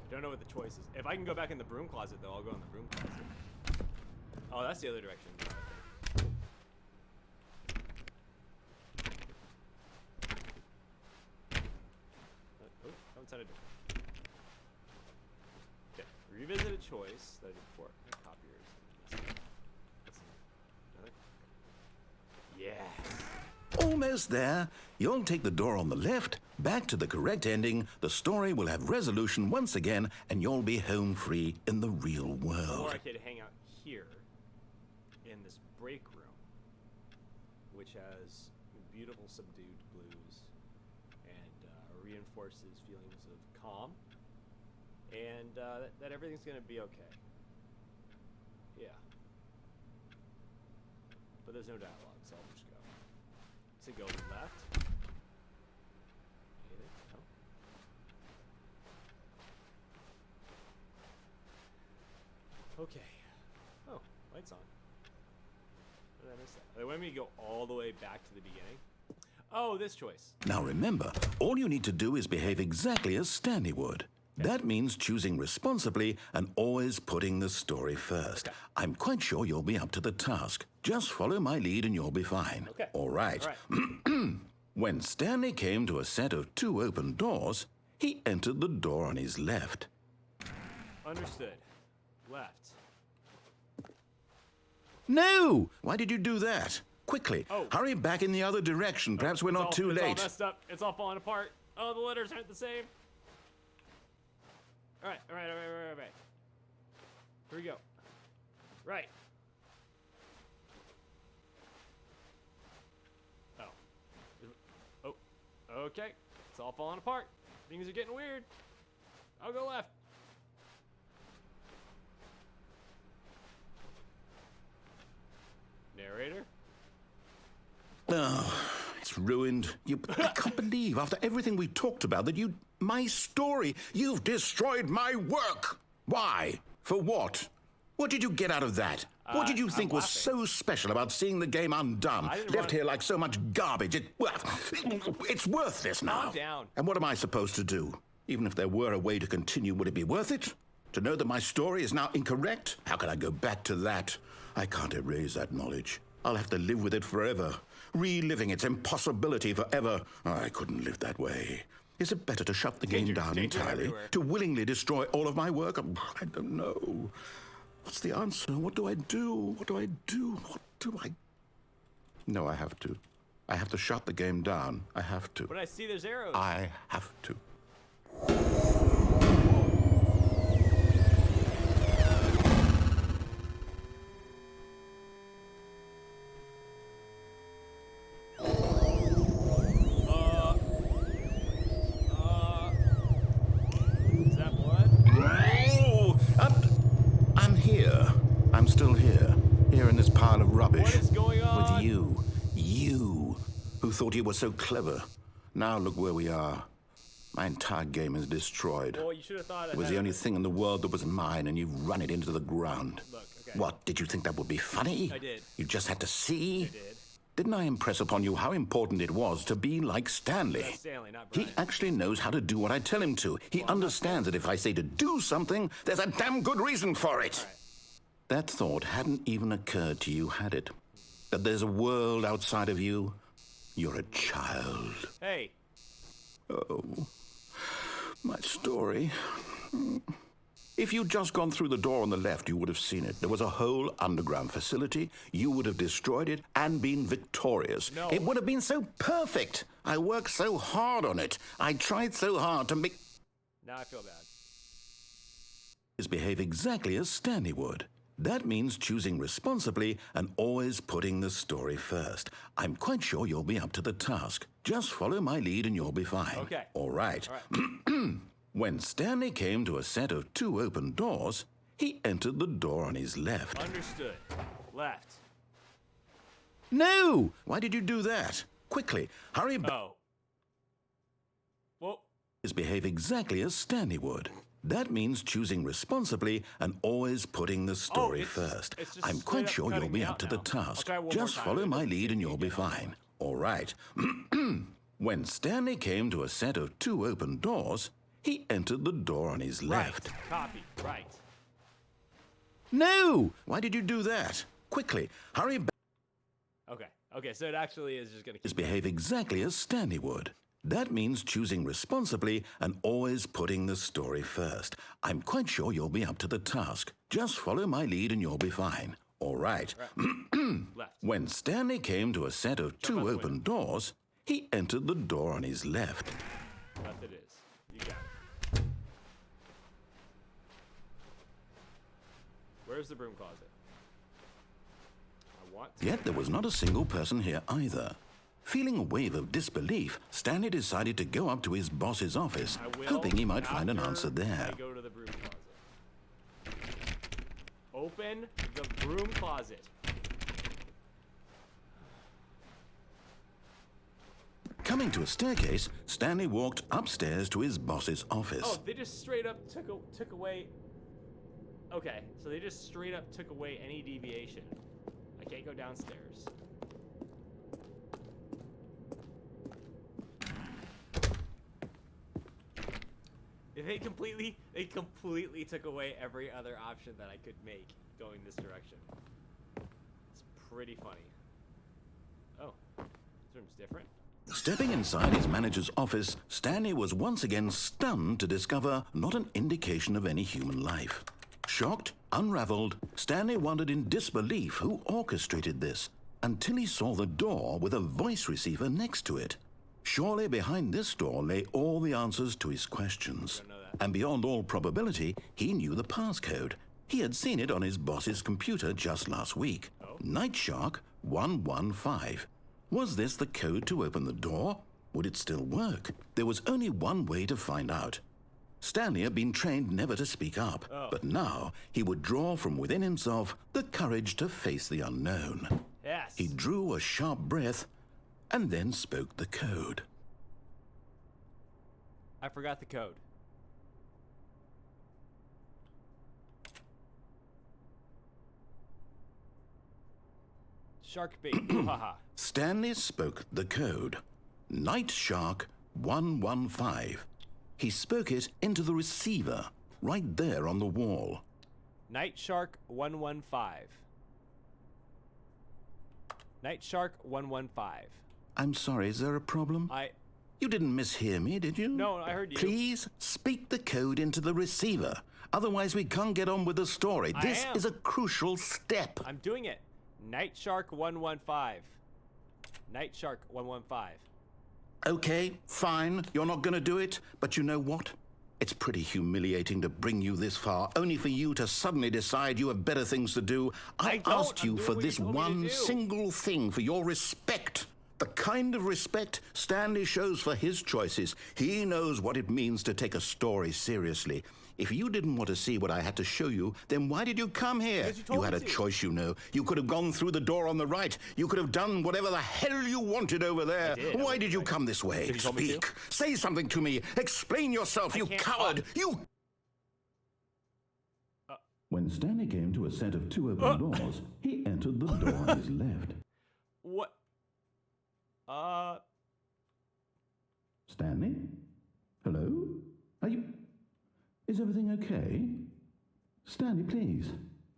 Don't know what the choice is. If I can go back in the broom closet, though, I'll go in the broom closet. Oh, that's the other direction. Oh, outside a door. Okay, revisit a choice that I did before. Copiers. Yes. Almost there. You'll take the door on the left, back to the correct ending, the story will have resolution once again, and you'll be home free in the real world. Or I could hang out here in this break room, which has beautiful subdued blues and reinforces feelings of calm and that everything's going to be okay. Yeah. But there's no dialogue, so I'll just go. So go left. Anything? No. Okay. Oh, lights on. What did I miss that? They want me to go all the way back to the beginning. Oh, this choice. Now remember, all you need to do is behave exactly as Stanley would. That means choosing responsibly and always putting the story first. I'm quite sure you'll be up to the task. Just follow my lead and you'll be fine. Okay. All right. All right. When Stanley came to a set of 2 open doors, he entered the door on his left. Understood. Left. No! Why did you do that? Quickly, Oh. hurry back in the other direction. Perhaps we're not too It's late. all messed up. It's all falling apart. Oh, the letters aren't the same. All right. Here we go. Right. Oh. Oh. Okay. It's all falling apart. Things are getting weird. I'll go left. Narrator. Oh, it's ruined. I can't believe, after everything we talked about, that my story, you've destroyed my work. Why? For what? What did you get out of that? What did you think was so special about seeing the game undone, left here like so much garbage? It's worthless now. Calm down. And what am I supposed to do? Even if there were a way to continue, would it be worth it? To know that my story is now incorrect? How can I go back to that? I can't erase that knowledge. I'll have to live with it forever, reliving its impossibility forever. I couldn't live that way. Is it better to shut the game down entirely? To willingly destroy all of my work? I don't know. What's the answer? What do I do? What do I do? What do I... No, I have to. I have to shut the game down. I have to. But I see there's arrows. I have to. Is that blood? Oh, I'm here. I'm still here. Here in this pile of rubbish. What is going on? With you. You, who thought you were so clever. Now look where we are. My entire game is destroyed. Well, you should have thought It was the only thing in the world that was mine, and you've run it into the ground. Look, okay. What, did you think that would be funny? I did. You just had to see? I did. Didn't I impress upon you how important it was to be like Stanley? That's Stanley, not He Brian. actually knows how to do what I tell him to. He understands that if I say to do something, there's a damn good reason for it. All right. That thought hadn't even occurred to you, had it? That there's a world outside of you? You're a child. Hey. Oh, my story. If you'd just gone through the door on the left, you would have seen it. There was a whole underground facility. You would have destroyed it and been victorious. No. It would have been so perfect. I worked so hard on it. I tried so hard to make Now I feel bad. is behave exactly as Stanley would. That means choosing responsibly and always putting the story first. I'm quite sure you'll be up to the task. Just follow my lead and you'll be fine. Okay. All right. All right. When Stanley came to a set of 2 open doors, he entered the door on his left. Understood. Left. No! Why did you do that? Quickly, hurry back. Oh. Well, Behave exactly as Stanley would. That means choosing responsibly and always putting the story it's- first. it's just I'm straight quite up sure you'll cutting be me up out to the now. I'll task. try one more Just time. follow It my doesn't lead and seem you'll to be get it. fine. All right. When Stanley came to a set of 2 open doors, he entered the door on his left. right. Copy. Right. No! Why did you do that? Quickly, hurry back. Okay. Okay, so it actually is just going to keep... Behave exactly as Stanley would. That means choosing responsibly and always putting the story first. I'm quite sure you'll be up to the task. Just follow my lead and you'll be fine. All right. Left. When Stanley came to a set of Jump out 2 the open doors, he entered the door on his left. Left it is. You got it. Where's the broom closet? I want to... Yet there was not a single person here either. Feeling a wave of disbelief, Stanley decided to go up to his boss's office, I will hoping he might find an after answer there. I go to the broom closet. Open the broom closet. Coming to a staircase, Stanley walked upstairs to his boss's office. Oh, they just straight up took away... Okay, so they just straight up took away any deviation. I can't go downstairs. They completely took away every other option that I could make going this direction. It's pretty funny. Oh, this room's different. Stepping inside his manager's office, Stanley was once again stunned to discover not an indication of any human life. Shocked, unraveled, Stanley wondered in disbelief who orchestrated this, until he saw the door with a voice receiver next to it. Surely behind this door lay all the answers to his questions. And beyond all probability, he knew the passcode. He had seen it on his boss's computer just last week. Night Shark 115. Was this the code to open the door? Would it still work? There was only one way to find out. Stanley had been trained never to speak up, but now he would draw from within himself the courage to face the unknown. Yes. He drew a sharp breath and then spoke the code. I forgot the code. Shark bait. Haha. Stanley spoke the code. Night Shark 115. He spoke it into the receiver, right there on the wall. Night Shark 115. Night Shark 115. I'm sorry, is there a problem? You didn't mishear me, did you? No, I heard you. Please speak the code into the receiver. Otherwise, we can't get on with the story. This am. is a crucial step. I'm doing it. Night Shark 115. Night Shark 115. Okay, fine, you're not gonna do it, but you know what? It's pretty humiliating to bring you this far, only for you to suddenly decide you have better things to do. I asked you for this one single thing, for your respect. The kind of respect Stanley shows for his choices. He knows what it means to take a story seriously. If you didn't want to see what I had to show you, then why did you come here? You had a choice, you know. You could have gone through the door on the right. You could have done whatever the hell you wanted over there. Why did you come this way? Speak. Say something to me. Explain yourself, you coward. You... When Stanley came to a set of 2 open doors, he entered the door on his left. What? Stanley? Hello? Are you... Is everything okay? Stanley, please.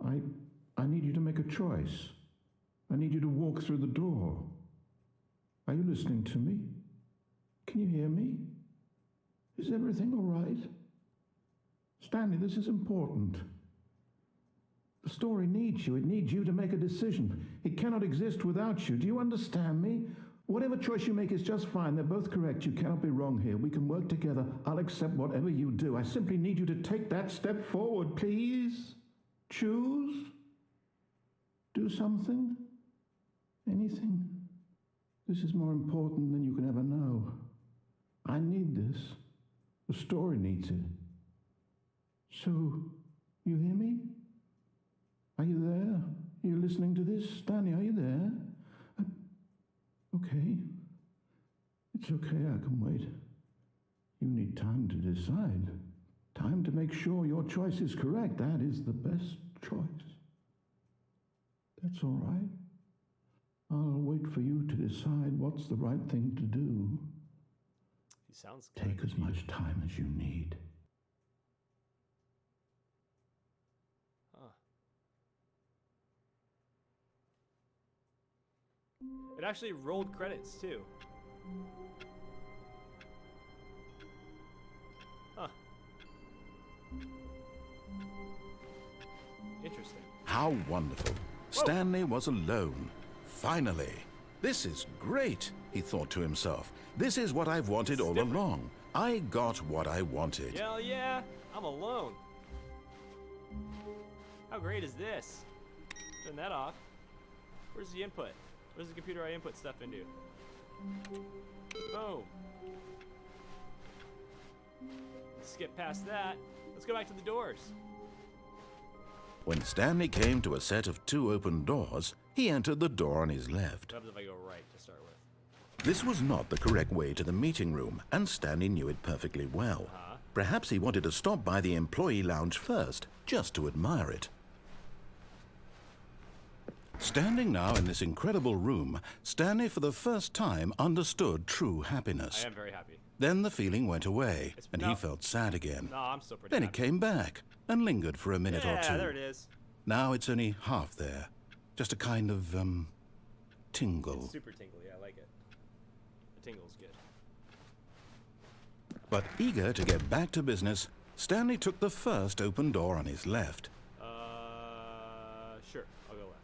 I need you to make a choice. I need you to walk through the door. Are you listening to me? Can you hear me? Is everything all right? Stanley, this is important. The story needs you. It needs you to make a decision. It cannot exist without you. Do you understand me? Whatever choice you make is just fine. They're both correct. You cannot be wrong here. We can work together. I'll accept whatever you do. I simply need you to take that step forward, please. Choose. Do something. Anything. This is more important than you can ever know. I need this. The story needs it. So, you hear me? Are you there? Are you listening to this? Stanley, are you there? Okay. It's okay, I can wait. You need time to decide. Time to make sure your choice is correct. That is the best choice. That's all right. I'll wait for you to decide what's the right thing to do. He sounds Take as much time as you need. It actually rolled credits too. Huh. Interesting. How wonderful. Stanley was alone. Finally. This is great, he thought to himself. This is what I've wanted all along. I got what I wanted. Hell yeah, I'm alone. How great is this? Turn that off. Where's the input? Where's the computer I input stuff into? Boom. Let's skip past that. Let's go back to the doors. When Stanley came to a set of 2 open doors, he entered the door on his left. What happens if I go right to start with? This was not the correct way to the meeting room, and Stanley knew it perfectly well. Perhaps he wanted to stop by the employee lounge first, just to admire it. Standing now in this incredible room, Stanley for the first time understood true happiness. I am very happy. Then the feeling went away, and he felt sad again. No, I'm still pretty Then happy. it came back, and lingered for a minute or two. Yeah, there it is. Now it's only half there. Just a kind of, tingle. It's super tingly, I like it. The tingle's good. But eager to get back to business, Stanley took the first open door on his left. Sure, I'll go left.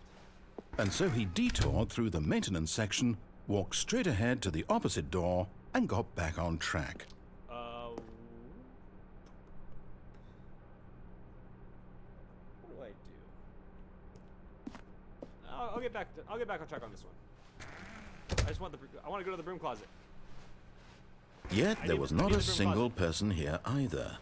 And so he detoured through the maintenance section, walked straight ahead to the opposite door, and got back on track. What do I do? I'll get back. I'll get back on track on this one. I want to go to the broom closet. Yet there was not a single person here either.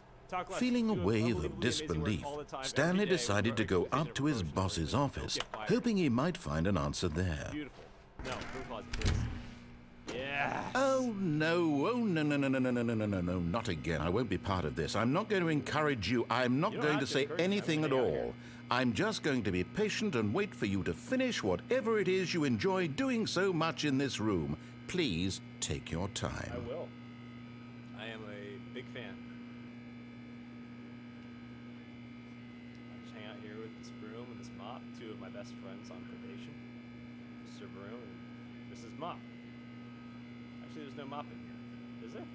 Feeling a wave of disbelief, Stanley decided to go up to his boss's office, hoping he might find an answer there. Beautiful. No, broom closet, please. Yeah. Oh no, no, not again. I won't be part of this. I'm not going to encourage you. I'm not going to say anything at all. I'm just going to be patient and wait for you to finish whatever it is you enjoy doing so much in this room. Please take your time. I will. I am a big fan. I just hang out here with this broom and this mop, 2 of my best friends on probation. Mr. Broom and Mrs. Mop. Actually, there's no mop in here. Is there?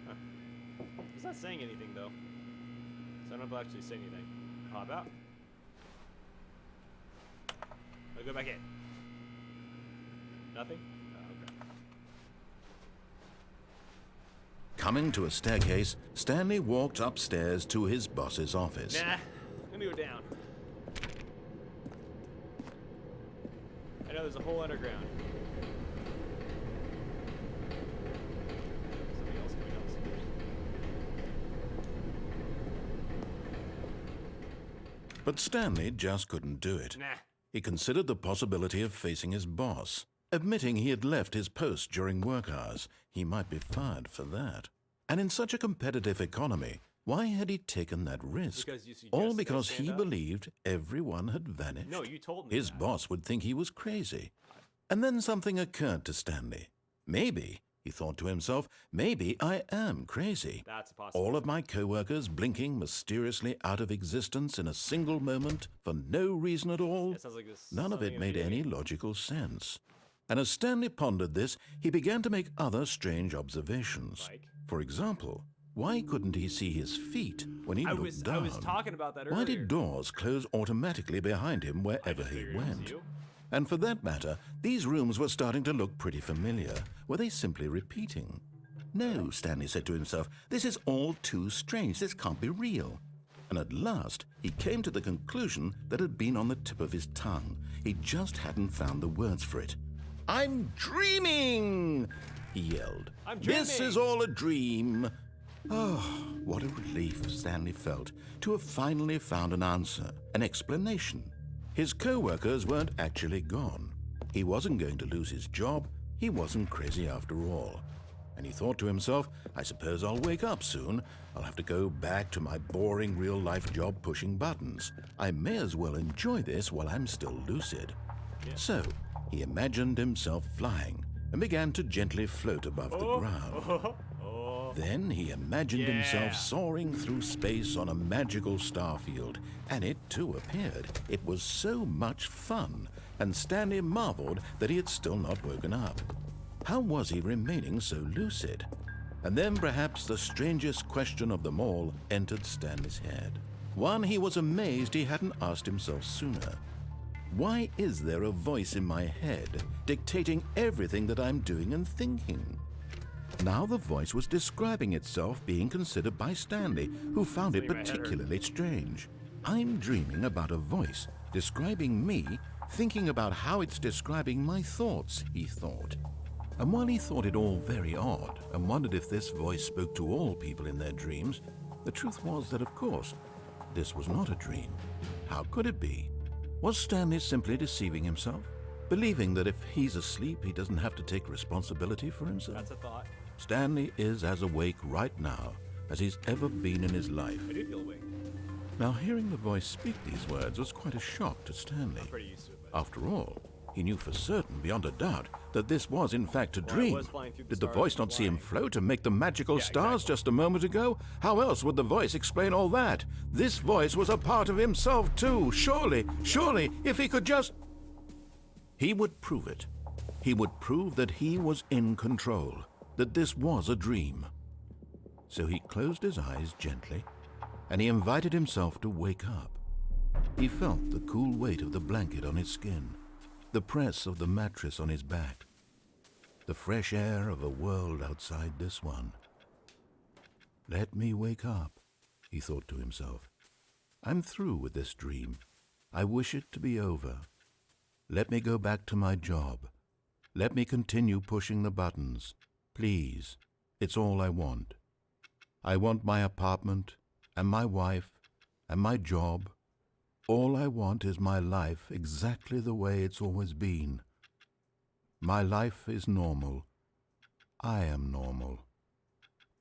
Huh. He's not saying anything, though. So I don't know if I'll actually say anything. Hop out. I'll go back in. Nothing? Oh, okay. Coming to a staircase, Stanley walked upstairs to his boss's office. Nah, let me go down. I know there's a hole underground. Something else coming upstairs. But Stanley just couldn't do it. Nah. He considered the possibility of facing his boss. Admitting he had left his post during work hours, he might be fired for that. And in such a competitive economy, why had he taken that risk? Because you suggested All I because stand he up? believed everyone had vanished. No, you told me His that. boss would think he was crazy. And then something occurred to Stanley. Maybe, he thought to himself, maybe I am crazy. That's a possibility. All of my co-workers blinking mysteriously out of existence in a single moment for no reason at all. It sounds like this. None of something it in made the any logical sense. And as Stanley pondered this, he began to make other strange observations. Like? For example, why couldn't he see his feet when he looked down? I was talking about that earlier. Why did doors close automatically behind him wherever he figured it was went? you. And for that matter, these rooms were starting to look pretty familiar. Were they simply repeating? No, Stanley said to himself, this is all too strange. This can't be real. And at last, he came to the conclusion that had been on the tip of his tongue. He just hadn't found the words for it. I'm dreaming, he yelled. I'm This dreaming." is all a dream. Oh, what a relief Stanley felt to have finally found an answer, an explanation. His co-workers weren't actually gone. He wasn't going to lose his job. He wasn't crazy after all. And he thought to himself, I suppose I'll wake up soon. I'll have to go back to my boring real-life job pushing buttons. I may as well enjoy this while I'm still lucid. So, he imagined himself flying and began to gently float above the ground. Then he imagined himself soaring through space on a magical starfield, and it too appeared. It was so much fun, and Stanley marveled that he had still not woken up. How was he remaining so lucid? And then perhaps the strangest question of them all entered Stanley's head. One he was amazed he hadn't asked himself sooner. Why is there a voice in my head dictating everything that I'm doing and thinking? Now the voice was describing itself being considered by Stanley, who found it Something in my head hurt. particularly strange. I'm dreaming about a voice describing me, thinking about how it's describing my thoughts, he thought. And while he thought it all very odd and wondered if this voice spoke to all people in their dreams, the truth was that, of course, this was not a dream. How could it be? Was Stanley simply deceiving himself? Believing that if he's asleep, he doesn't have to take responsibility for himself? That's a thought. Stanley is as awake right now as he's ever been in his life. I do feel awake. Now, hearing the voice speak these words was quite a shock to Stanley. I'm pretty used to it. But After all, he knew for certain, beyond a doubt, that this was in fact a Well, I dream. was flying through the Did the stars voice and not see him flying. float and make the magical Yeah, stars exactly. just a moment ago? How else would the voice explain all that? This voice was a part of himself too. Surely, if he could just... He would prove it. He would prove that he was in control, that this was a dream. So he closed his eyes gently, and he invited himself to wake up. He felt the cool weight of the blanket on his skin, the press of the mattress on his back, the fresh air of a world outside this one. Let me wake up, he thought to himself. I'm through with this dream. I wish it to be over. Let me go back to my job. Let me continue pushing the buttons. Please, it's all I want. I want my apartment, and my wife, and my job. All I want is my life exactly the way it's always been. My life is normal. I am normal.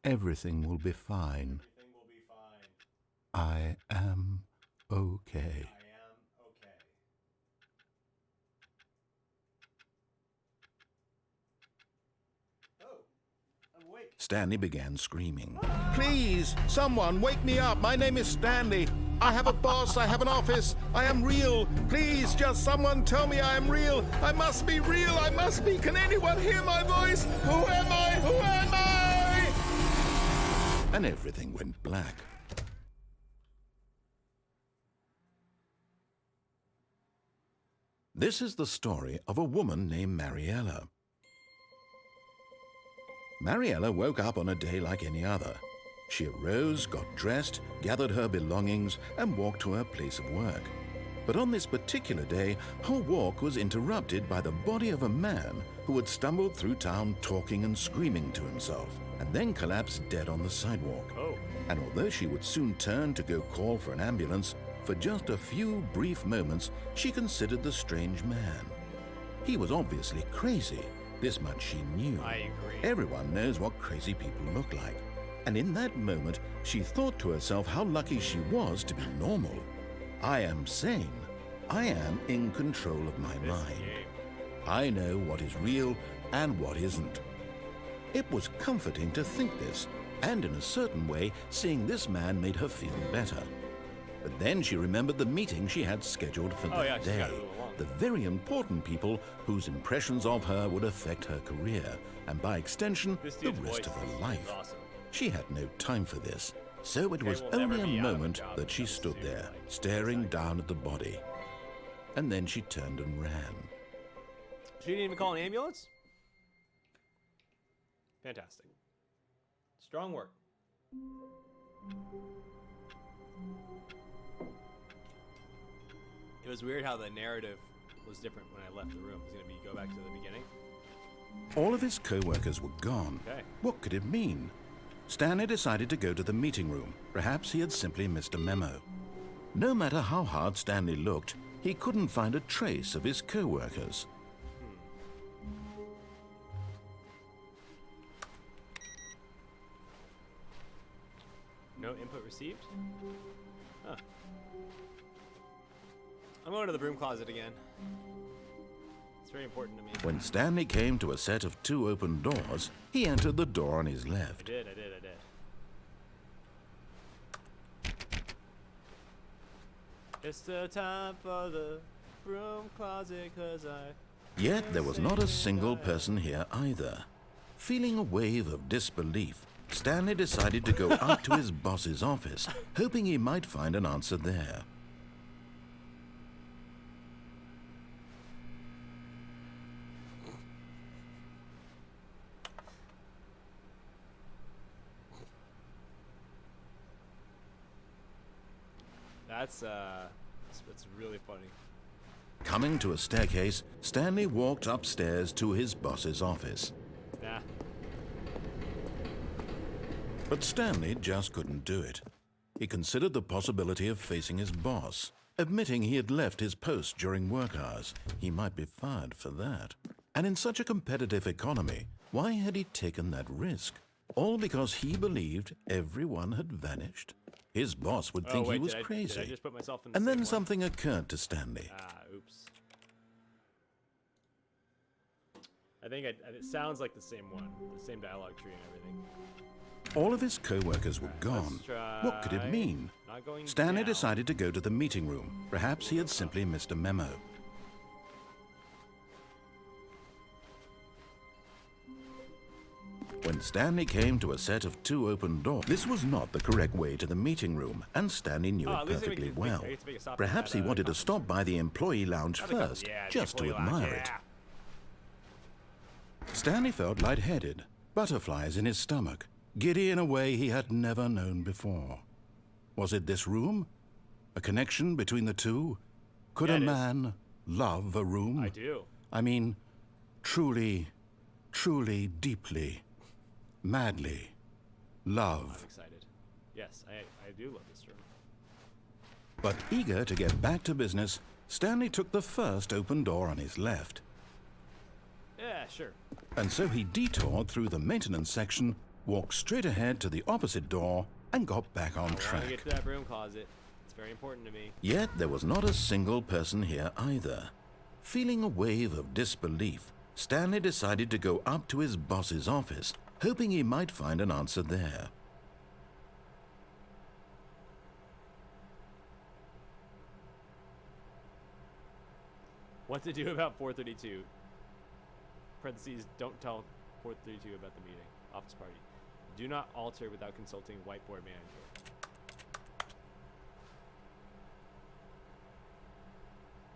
Everything will be fine. everything will be fine. I am okay. I am okay. Oh, I'm awake. Stanley began screaming. Please, someone, wake me up. My name is Stanley. I have a boss. I have an office. I am real. Please, just someone tell me I am real. I must be real. I must be. Can anyone hear my voice? Who am I? Who am I? And everything went black. This is the story of a woman named Mariella. Mariella woke up on a day like any other. She arose, got dressed, gathered her belongings, and walked to her place of work. But on this particular day, her walk was interrupted by the body of a man who had stumbled through town talking and screaming to himself, and then collapsed dead on the sidewalk. Oh. And although she would soon turn to go call for an ambulance, for just a few brief moments she considered the strange man. He was obviously crazy. This much she knew. I agree. Everyone knows what crazy people look like. And in that moment, she thought to herself how lucky she was to be normal. I am sane. I am in control of my mind. I know what is real and what isn't. It was comforting to think this, and in a certain way, seeing this man made her feel better. But then she remembered the meeting she had scheduled for that day. The very important people whose impressions of her would affect her career, and by extension, the rest of her life. Awesome. She had no time for this, so it was only a moment that she stood there, staring down at the body. And then she turned and ran. She didn't even call an ambulance? Fantastic. Strong work. It was weird how the narrative was different when I left the room. It was going to go back to the beginning. All of his co-workers were gone. Okay. What could it mean? Stanley decided to go to the meeting room. Perhaps he had simply missed a memo. No matter how hard Stanley looked, he couldn't find a trace of his co-workers. No input received? Huh. I'm going to the broom closet again. It's very important to me. When Stanley came to a set of 2 open doors, he entered the door on his left. I did. It's the time for the broom closet, 'cause I... Yet there was not a single person here either. Feeling a wave of disbelief, Stanley decided to go up to his boss's office, hoping he might find an answer there. That's really funny. Coming to a staircase, Stanley walked upstairs to his boss's office. Nah. But Stanley just couldn't do it. He considered the possibility of facing his boss, admitting he had left his post during work hours. He might be fired for that. And in such a competitive economy, why had he taken that risk? All because he believed everyone had vanished? His boss would think he was crazy. Did I just put myself in the And same then one? something occurred to Stanley. Oops. I think it sounds like the same one. The same dialogue tree and everything. All of his co-workers were gone. What could it mean? Stanley decided to go to the meeting room. Perhaps he had simply missed a memo. When Stanley came to a set of 2 open doors, this was not the correct way to the meeting room, and Stanley knew it perfectly well. Perhaps he wanted to stop by the employee lounge first, just to admire it. Stanley felt lightheaded, butterflies in his stomach, giddy in a way he had never known before. Was it this room? A connection between the two? Could a man love a room? I do. I mean, truly, truly, deeply, madly love. I'm excited. Yes, I do love this room. But eager to get back to business, Stanley took the first open door on his left. Yeah, sure. And so he detoured through the maintenance section, walked straight ahead to the opposite door, and got back on I want to track. get to that broom closet. It's very important to me. Yet there was not a single person here either. Feeling a wave of disbelief, Stanley decided to go up to his boss's office, hoping he might find an answer there. What to do about 432? Parentheses, don't tell 432 about the meeting. Office party. Do not alter without consulting whiteboard manager.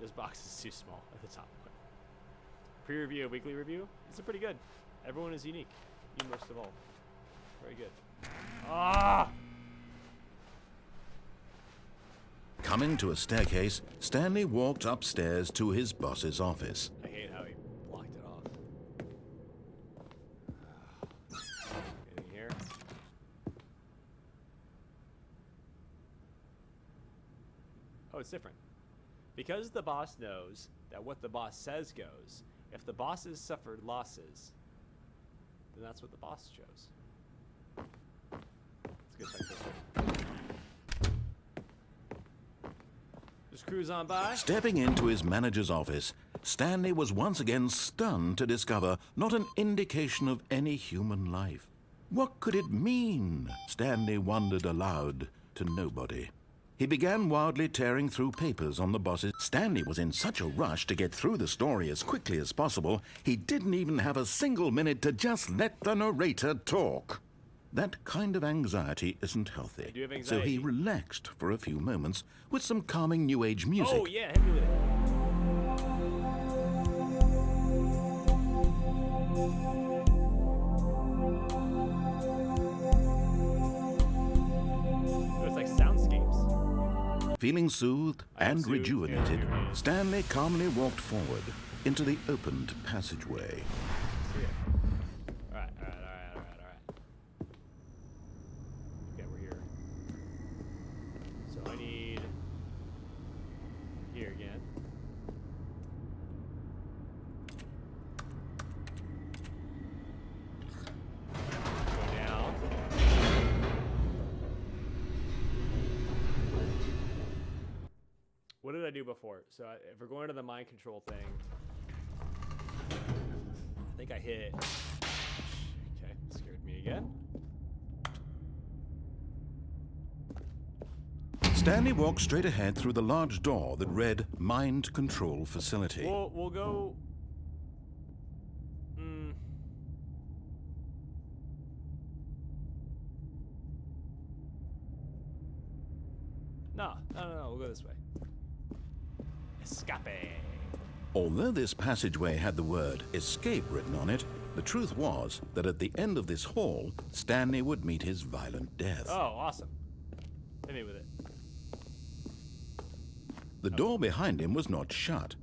This box is too small at the top one. Pre-review, weekly review. It's pretty good. Everyone is unique. You most of all. Very good. Ah! Coming to a staircase, Stanley walked upstairs to his boss's office. I hate how he blocked it off. Anything here? Oh, it's different. Because the boss knows that what the boss says goes, if the bosses suffered losses, then that's what the boss chose. Let's get back this way. Just cruise on by. Stepping into his manager's office, Stanley was once again stunned to discover not an indication of any human life. What could it mean? Stanley wondered aloud to nobody. He began wildly tearing through papers on the bosses. Stanley was in such a rush to get through the story as quickly as possible, he didn't even have a single minute to just let the narrator talk. That kind of anxiety isn't healthy. I do have So anxiety. he relaxed for a few moments with some calming New Age music. Oh yeah, hit me with it. Oh, it's like soundscapes. Feeling soothed I am and soothed and rejuvenated, rejuvenated. Stanley calmly walked forward into the opened passageway. See ya. Alright. Okay, we're here. So I need here again. Go down. What did I do before? So if we're going to the mind control thing, I think I hit. Okay, scared me again. Stanley walked straight ahead through the large door that read Mind Control Facility. We'll go. No. We'll go this way. Escape. Although this passageway had the word escape written on it, the truth was that at the end of this hall, Stanley would meet his violent death. Oh, awesome. Hit me with it. The door behind him was not shut.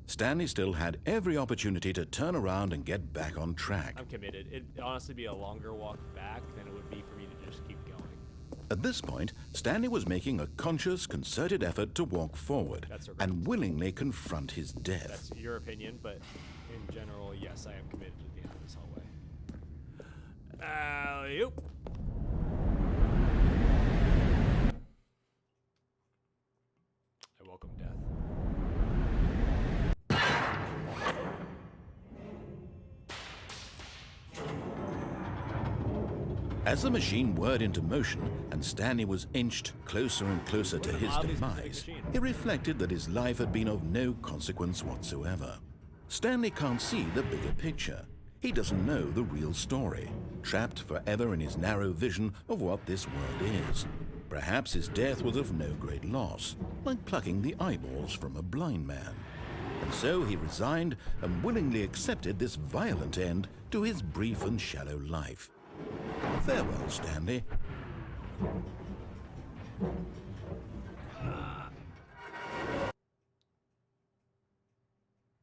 Stanley still had every opportunity to turn around and get back on track. I'm committed. It'd honestly be a longer walk back than it would be for me to just keep going. At this point, Stanley was making a conscious, concerted effort to walk forward That's okay. and willingly confront his death. That's your opinion, but in general, yes, I am committed to the end of this hallway. Alley-oop. I welcome death. As the machine whirred into motion and Stanley was inched closer and closer to his oddly specific demise, machine. it reflected that his life had been of no consequence whatsoever. Stanley can't see the bigger picture. He doesn't know the real story, trapped forever in his narrow vision of what this world is. Perhaps his death was of no great loss, like plucking the eyeballs from a blind man. And so he resigned and willingly accepted this violent end to his brief and shallow life. Farewell, Stanley.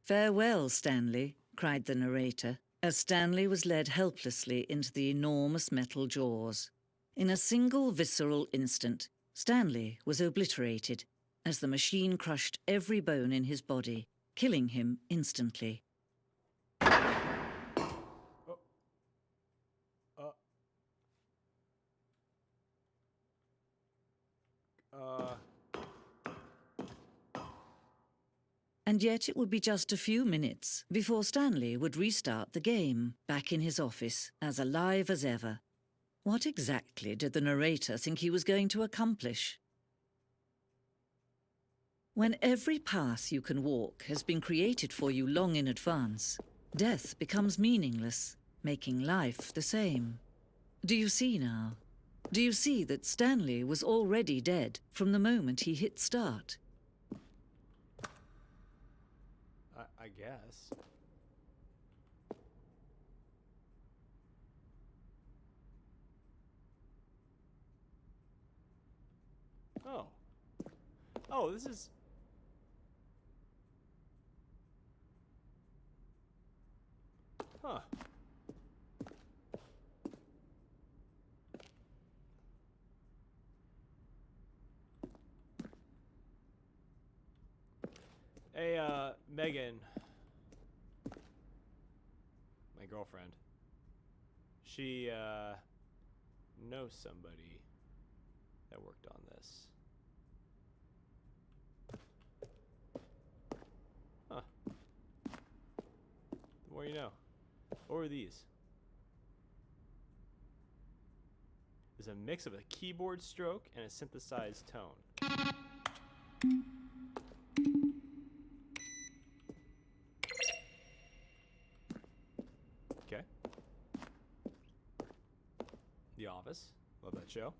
"Farewell, Stanley," cried the narrator, as Stanley was led helplessly into the enormous metal jaws. In a single visceral instant, Stanley was obliterated as the machine crushed every bone in his body, killing him instantly. And yet it would be just a few minutes before Stanley would restart the game, back in his office, as alive as ever. What exactly did the narrator think he was going to accomplish? When every path you can walk has been created for you long in advance, death becomes meaningless, making life the same. Do you see now? Do you see that Stanley was already dead from the moment he hit start? guess. Oh. Oh, this is... Huh. Hey, Megan. My girlfriend. She, knows somebody that worked on this. Huh. The more you know. What were these? There's a mix of a keyboard stroke and a synthesized tone. Okay. The Office. Love that show.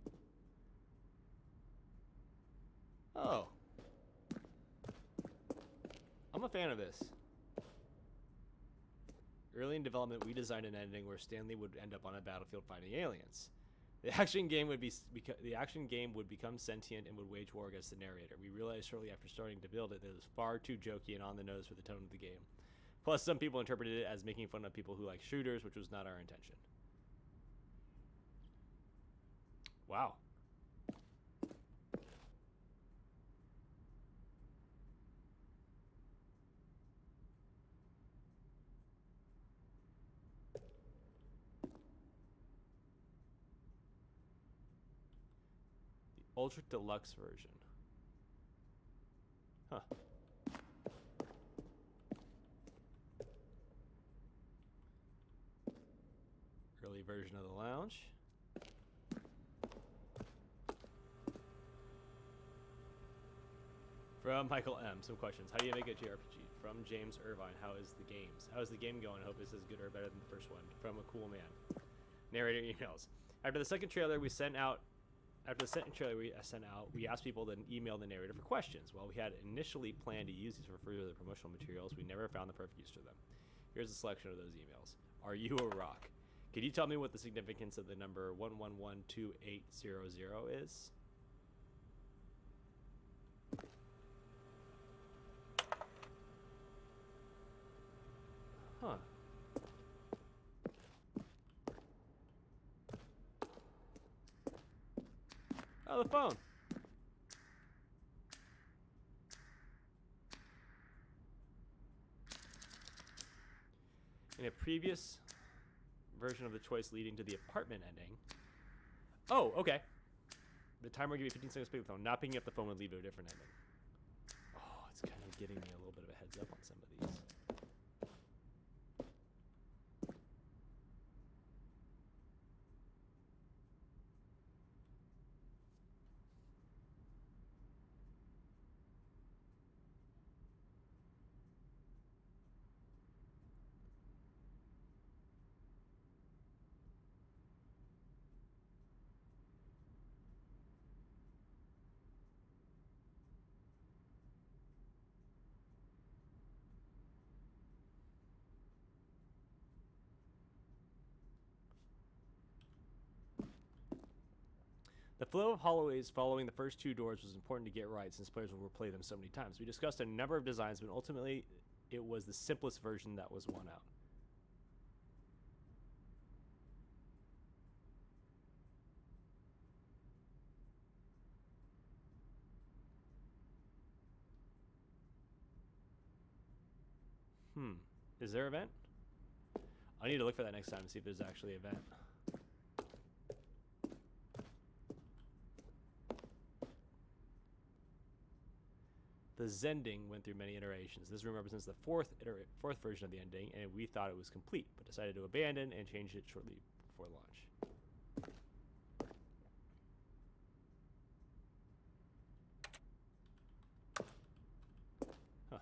Oh. I'm a fan of this. Early in development, we designed an ending where Stanley would end up on a battlefield fighting aliens. The action game would become sentient and would wage war against the narrator. We realized shortly after starting to build it that it was far too jokey and on the nose for the tone of the game. Plus, some people interpreted it as making fun of people who like shooters, which was not our intention. Wow. The Ultra Deluxe version. Huh. Early version of the lounge. From Michael M. Some questions. How do you make a JRPG? From James Irvine. How is the games? How is the game going? Hope it's as good or better than the first one. From a cool man. Narrator emails. After the second trailer we sent out, we asked people to email the narrator for questions. While we had initially planned to use these for further promotional materials, we never found the perfect use for them. Here's a selection of those emails. Are you a rock? Could you tell me what the significance of the number 1112800 is? Huh. Oh, the phone. In a previous version of the choice leading to the apartment ending. Oh, okay. The timer will give you 15 seconds to pick up the phone. Not picking up the phone would lead to a different ending. Oh, it's kind of giving me a little bit of a heads up on some of these. The flow of hallways following the first two doors was important to get right since players will replay them so many times. We discussed a number of designs, but ultimately it was the simplest version that was won out. Is there an event? I need to look for that next time and see if there's actually an event. The Zending went through many iterations. This room represents the fourth version of the ending, and we thought it was complete, but decided to abandon and change it shortly before launch. Huh.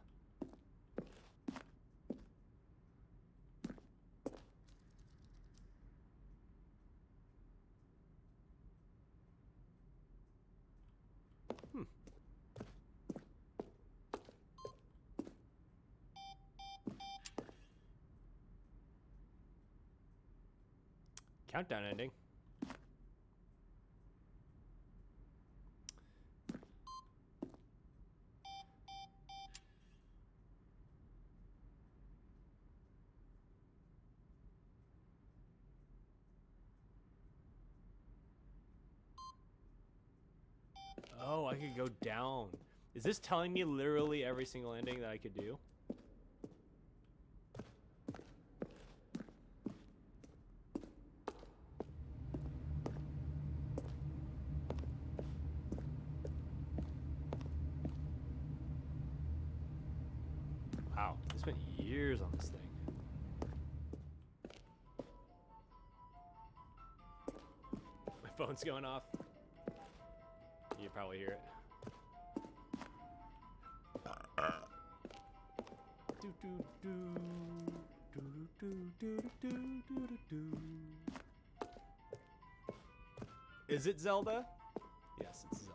Countdown ending. Oh, I could go down. Is this telling me literally every single ending that I could do? Wow, I spent years on this thing. My phone's going off. You can probably hear it. Do, do, do, do, do, do, do, do, do, do. Is it Zelda? Yes, it's Zelda.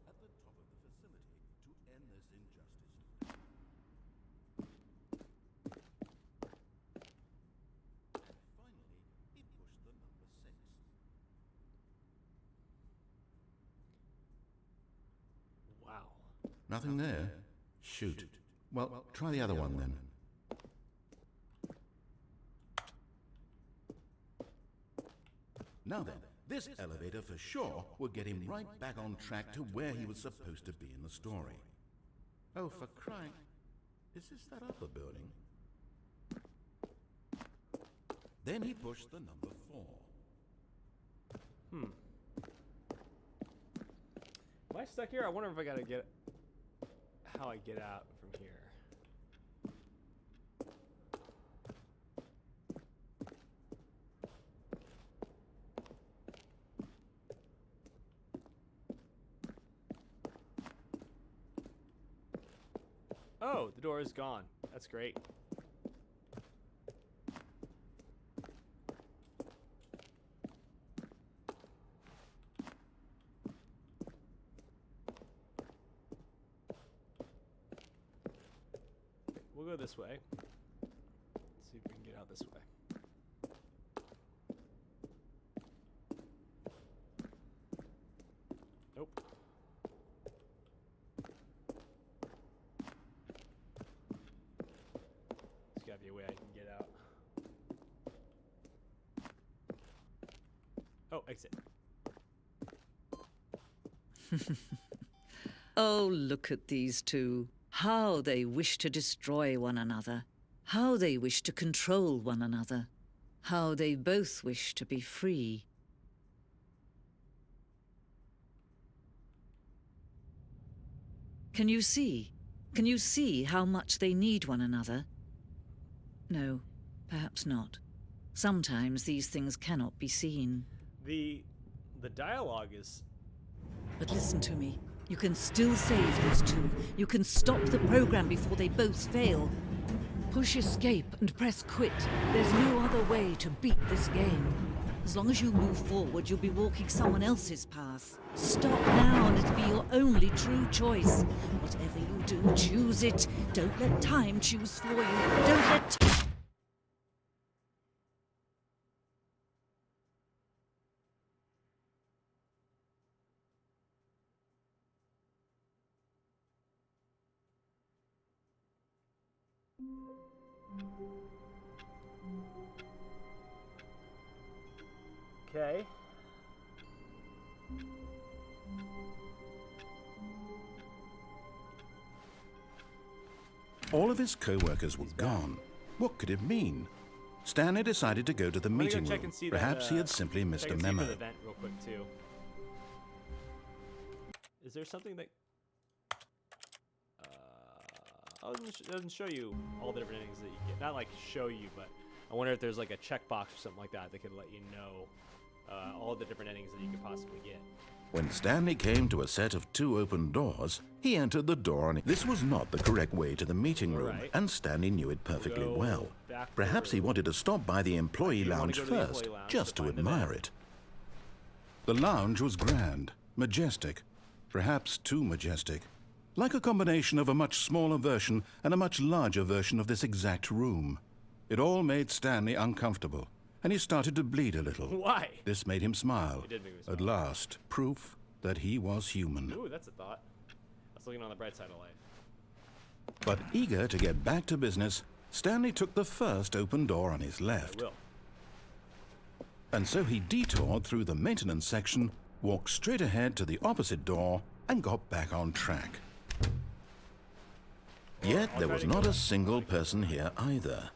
At the top of the facility to end this injustice. And finally, he pushed the number 6. Wow. Nothing there? Shoot. Well, try the other one then. Now then, this elevator for sure would get him right back on track to where he was supposed to be in the story. Oh, for crying... Is this that other building? Then he pushed the number 4. Am I stuck here? I wonder if I gotta get... how I get out from here. Oh, the door is gone. That's great. We'll go this way. Let's see if we can get out this way. Nope. There's gotta be a way I can get out. Oh, exit. Oh, look at these two. How they wish to destroy one another. How they wish to control one another. How they both wish to be free. Can you see? Can you see how much they need one another? No, perhaps not. Sometimes these things cannot be seen. The dialogue is... But listen to me. You can still save these two. You can stop the program before they both fail. Push escape and press quit. There's no other way to beat this game. As long as you move forward, you'll be walking someone else's path. Stop now and it'll be your only true choice. Whatever you do, choose it. Don't let time choose for you. Don't let... Okay. All of his co-workers were gone. What could it mean? Stanley decided to go to the I'm gonna meeting go check room. and see Perhaps that, he had simply missed check a and see memo. for the vent real quick too. Is there something that... oh, it doesn't show you all the different endings that you get. Not like show you, but I wonder if there's like a checkbox or something like that that could let you know all the different endings that you could possibly get. When Stanley came to a set of 2 open doors, he entered the door and this was not the correct way to the meeting room, Right. and Stanley knew it perfectly Go well. back Perhaps he through. wanted to stop by the employee You wanna lounge go to the first, employee lounge just to to find the admire vent. it. The lounge was grand, majestic, perhaps too majestic, like a combination of a much smaller version and a much larger version of this exact room. It all made Stanley uncomfortable, and he started to bleed a little. Why? This made him smile. It did make me smile. At last, proof that he was human. Ooh, that's a thought. That's looking on the bright side of life. But eager to get back to business, Stanley took the first open door on his I left. will. And so he detoured through the maintenance section, walked straight ahead to the opposite door, and got back on track. Yet there was not a single person here either.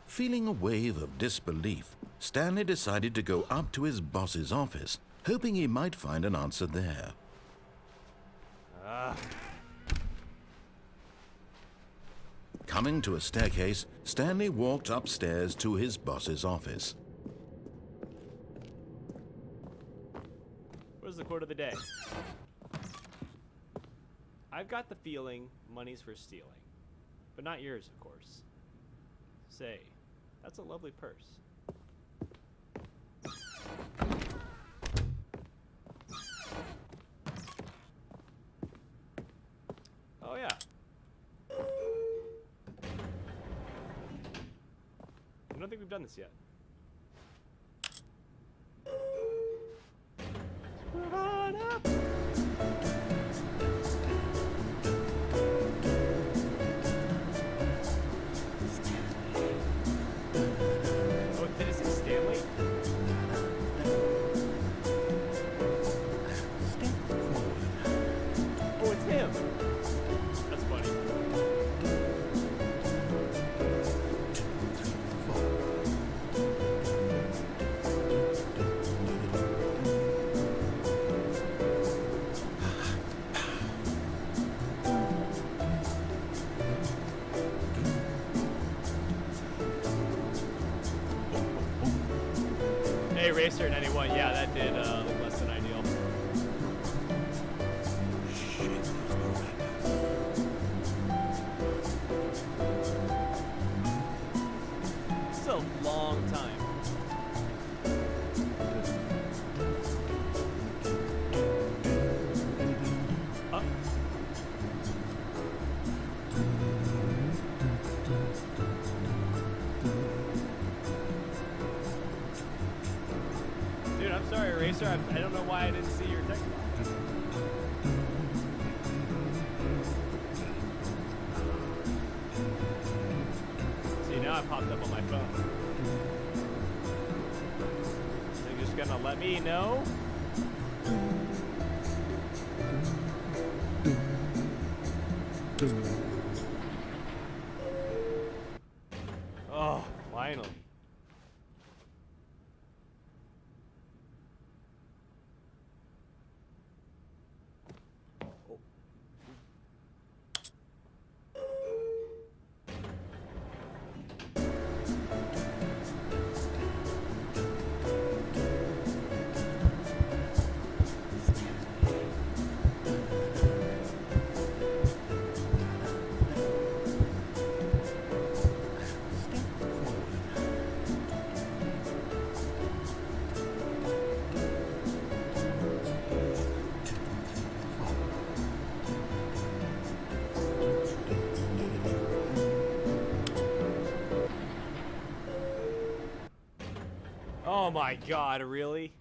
Feeling a wave of disbelief, Stanley decided to go up to his boss's office, hoping he might find an answer there. Coming to a staircase, Stanley walked upstairs to his boss's office. What is the quote of the day? I've got the feeling money's for stealing. But not yours, of course. Say, that's a lovely purse. Oh, yeah. I don't think we've done this yet. Move on up. Oh, did it say Stanley? Oh, it's him. That's funny. Hey, Racer 91. Yeah, that did look less than ideal. It's a long time. Huh? Dude, I'm sorry, Eraser. I don't know why I didn't see your text box. See, now it popped up on my phone. So you're just gonna let me know? Oh, finally. Oh my god, really?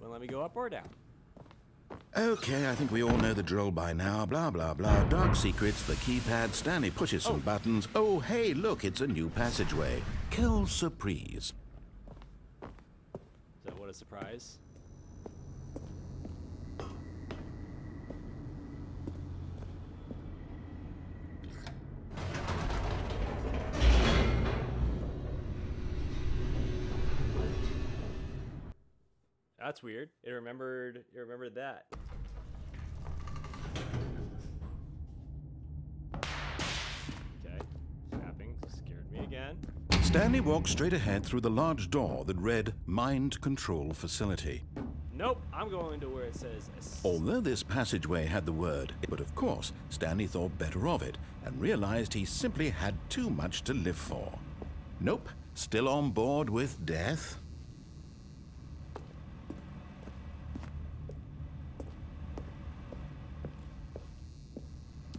Well, let me go up or down. Okay, I think we all know the drill by now. Blah, blah, blah. Dark secrets, the keypad. Stanley pushes some buttons. Oh, hey, look, it's a new passageway. Quelle surprise. Is that what a surprise? That's weird. It remembered that. Okay. Snapping scared me again. Stanley walked straight ahead through the large door that read Mind Control Facility. Nope, I'm going to where it says Although this passageway had the word, but of course, Stanley thought better of it and realized he simply had too much to live for. Nope, still on board with death.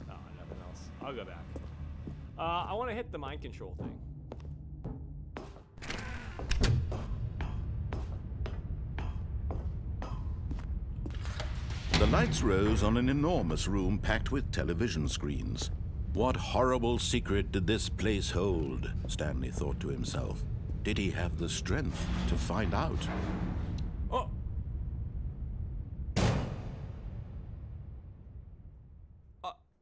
Oh, nothing else. I'll go back. I want to hit the mind control thing. The lights rose on an enormous room packed with television screens. What horrible secret did this place hold? Stanley thought to himself. Did he have the strength to find out? Oh!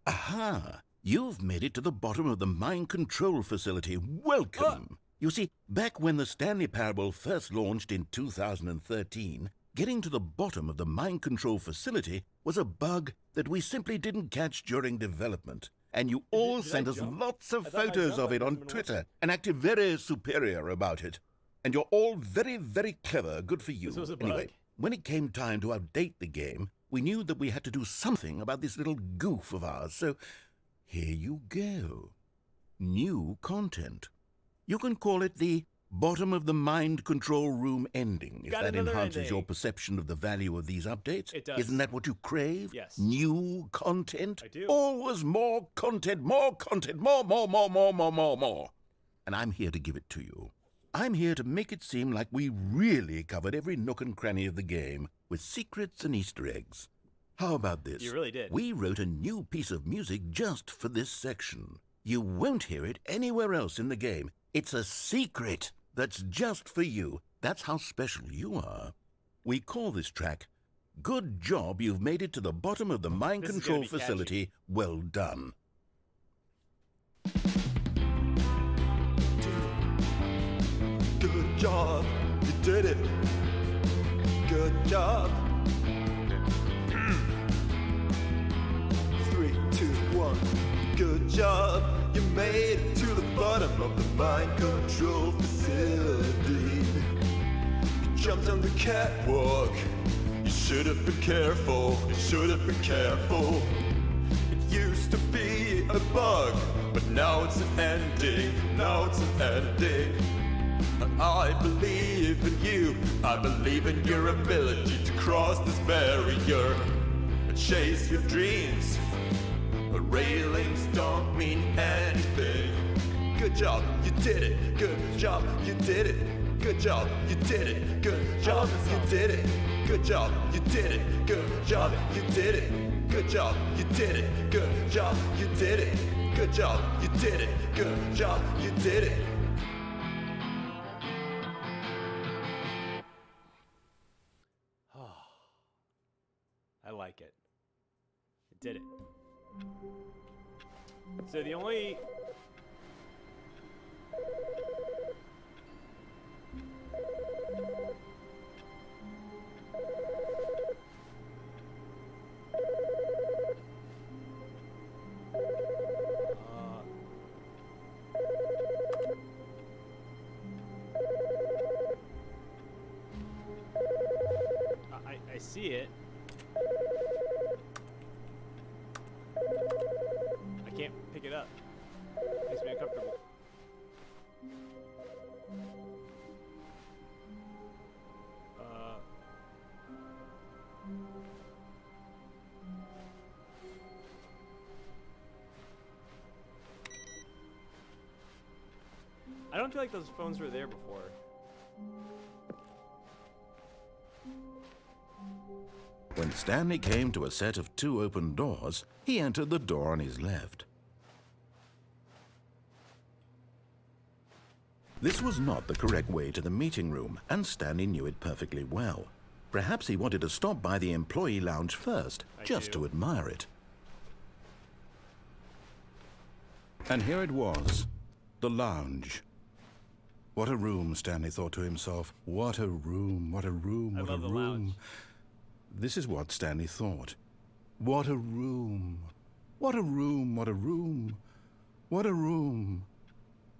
Aha! You've made it to the bottom of the mind control facility. Welcome! You see, back when the Stanley Parable first launched in 2013, getting to the bottom of the mind control facility was a bug that we simply didn't catch during development. And you all sent us lots of photos of it on Twitter and acted very superior about it. And you're all very, very clever. Good for you. This was a bug. Anyway, when it came time to update the game, we knew that we had to do something about this little goof of ours. So here you go. New content. You can call it the bottom of the mind control room ending, if Got that another enhances ending. your perception of the value of these updates. It does. Isn't that what you crave? Yes. New content? I do. Always more content, more content, more. And I'm here to give it to you. I'm here to make it seem like we really covered every nook and cranny of the game with secrets and Easter eggs. How about this? You really did. We wrote a new piece of music just for this section. You won't hear it anywhere else in the game. It's a secret that's just for you. That's how special you are. We call this track, Good Job You've Made It to the Bottom of the Mind This is Control gonna be Facility. Well done. Good job, you did it. Good job. 3, 2, 1. Good job, you made it to the bottom of the mind control facility. You jumped on the catwalk. You should have been careful. You should have been careful. It used to be a bug, but now it's an ending. Now it's an ending. I believe in you. I believe in your ability to cross this barrier and chase your dreams. But railings don't mean anything. Good job, you did it. Good job, you did it. Good job, you did it. Good job, you did it. Good job, you did it. Good job, you did it. Good job, you did it. Good job, you did it. Good job, you did it. Good job, you did it. I like it. It did it. So the only... I see it. I can't pick it up. Makes me uncomfortable. I don't feel like those phones were there before. When Stanley came to a set of 2 open doors, he entered the door on his left. This was not the correct way to the meeting room, and Stanley knew it perfectly well. Perhaps he wanted to stop by the employee lounge first, just to admire it. And here it was, the lounge. What a room, Stanley thought to himself. What a room, what a room, what a love the room. lounge. This is what Stanley thought. What a room. What a room, what a room. What a room.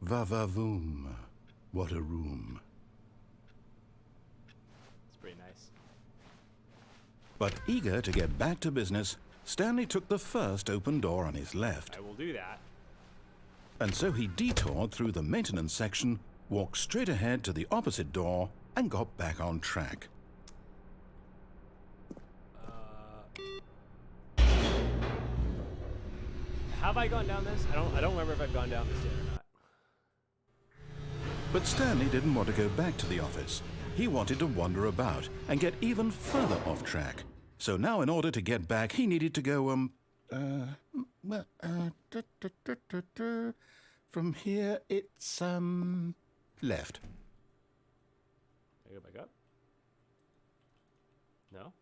Va-va-voom. What a room. It's pretty nice. But eager to get back to business, Stanley took the first open door on his left. I will do that. And so he detoured through the maintenance section walked straight ahead to the opposite door, and got back on track. Have I gone down this? I don't remember if I've gone down this yet or not. But Stanley didn't want to go back to the office. He wanted to wander about and get even further off track. So now in order to get back, he needed to go, from here, it's, left. Can I go back up? No?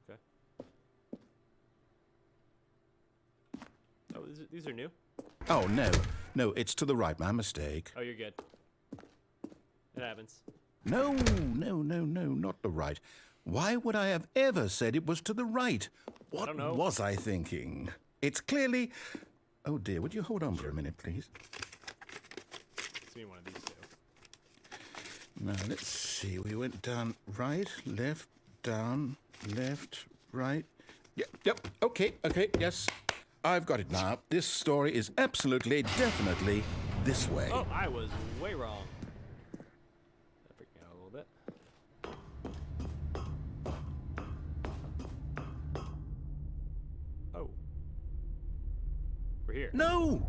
Okay. Oh, these are new? Oh, no. No, it's to the right. My mistake. Oh, you're good. It happens. No, not the right. Why would I have ever said it was to the right? What don't know. was I thinking? It's clearly... Oh, dear. Would you hold on for a minute, please? It's me one of these two. Now, let's see. We went down right, left, down, left, right. Yep. Okay, yes. I've got it now. This story is absolutely, definitely this way. Oh, I was way wrong. That freaked me out a little bit. Oh. We're here. No.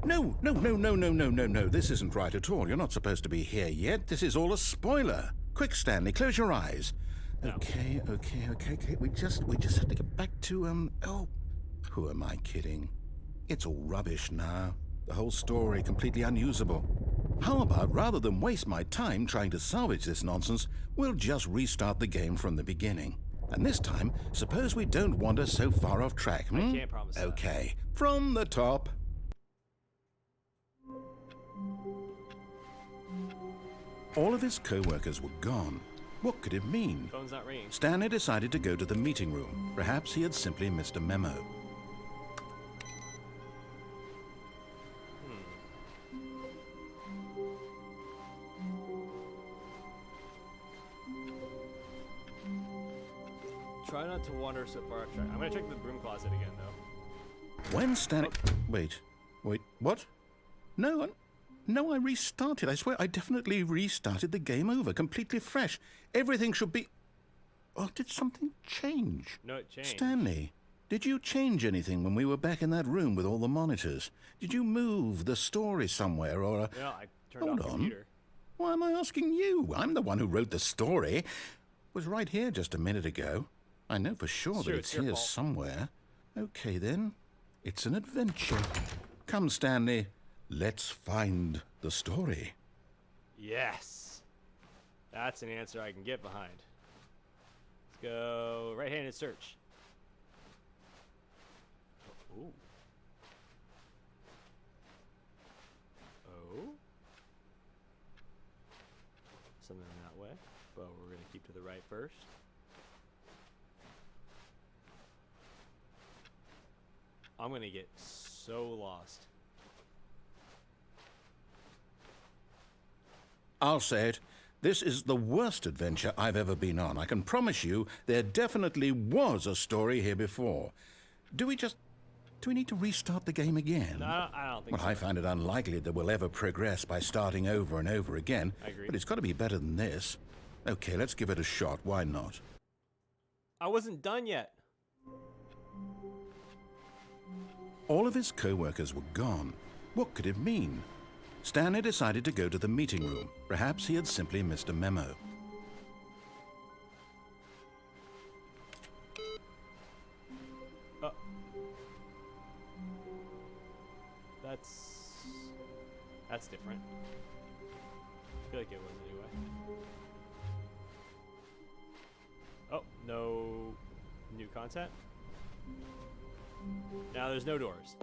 This isn't right at all. You're not supposed to be here yet. This is all a spoiler. Quick, Stanley, close your eyes. No. Okay. We just have to get back to, oh, who am I kidding? It's all rubbish now. The whole story completely unusable. How about, rather than waste my time trying to salvage this nonsense, we'll just restart the game from the beginning. And this time, suppose we don't wander so far off track, I can't promise that. Okay, from the top. All of his co-workers were gone. What could it mean? Phone's not ringing. Stanley decided to go to the meeting room. Perhaps he had simply missed a memo. Try not to wander so far off track. I'm gonna check the broom closet again, though. When Stanley... Wait, what? No, I restarted. I swear I definitely restarted the game over, completely fresh. Everything should be... Oh, did something change? No, it changed. Stanley, did you change anything when we were back in that room with all the monitors? Did you move the story somewhere or... No, I turned Hold off the on. computer. Why am I asking you? I'm the one who wrote the story. It was right here just a minute ago. I know for sure that it's your here fault. somewhere. Okay, then. It's an adventure. Come, Stanley. Let's find the story. Yes. That's an answer I can get behind. Let's go right-handed search. Ooh. Oh. Something that way. But we're going to keep to the right first. I'm going to get so lost. I'll say it. This is the worst adventure I've ever been on. I can promise you there definitely was a story here before. Do we need to restart the game again? No, I don't think Well, so. I find it unlikely that we'll ever progress by starting over and over again. I agree. But it's got to be better than this. Okay, let's give it a shot. Why not? I wasn't done yet. All of his co-workers were gone. What could it mean? Stanley decided to go to the meeting room. Perhaps he had simply missed a memo. That's different. I feel like it was anyway. Oh, no new content? Now there's no doors.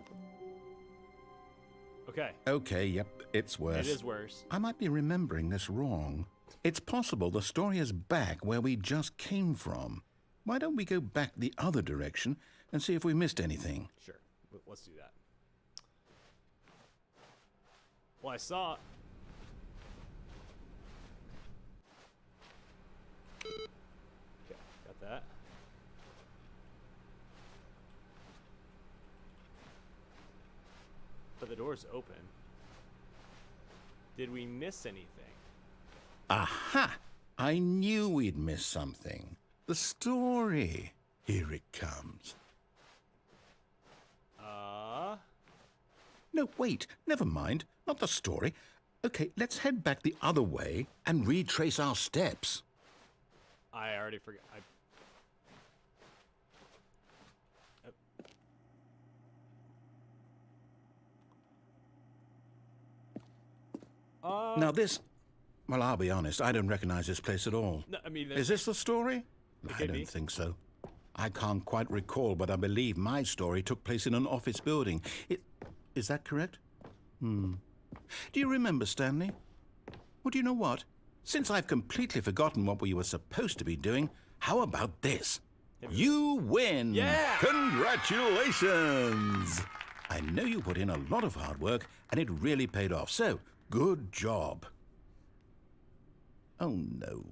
Okay. Okay, yep, it's worse. It is worse. I might be remembering this wrong. It's possible the story is back where we just came from. Why don't we go back the other direction and see if we missed anything? Sure. Let's do that. Well, I saw... Okay, got that. But the door's open. Did we miss anything? Aha! I knew we'd miss something. The story. Here it comes. No, wait. Never mind. Not the story. Okay, let's head back the other way and retrace our steps. I already forgot. Now this... Well, I'll be honest. I don't recognize this place at all. No, I mean, Is this the story? I could don't be. think so. I can't quite recall, but I believe my story took place in an office building. Is that correct? Do you remember, Stanley? Well, do you know what? Since I've completely forgotten what we were supposed to be doing, how about this? You win! Yeah! Congratulations! I know you put in a lot of hard work, and it really paid off, so good job. Oh, no.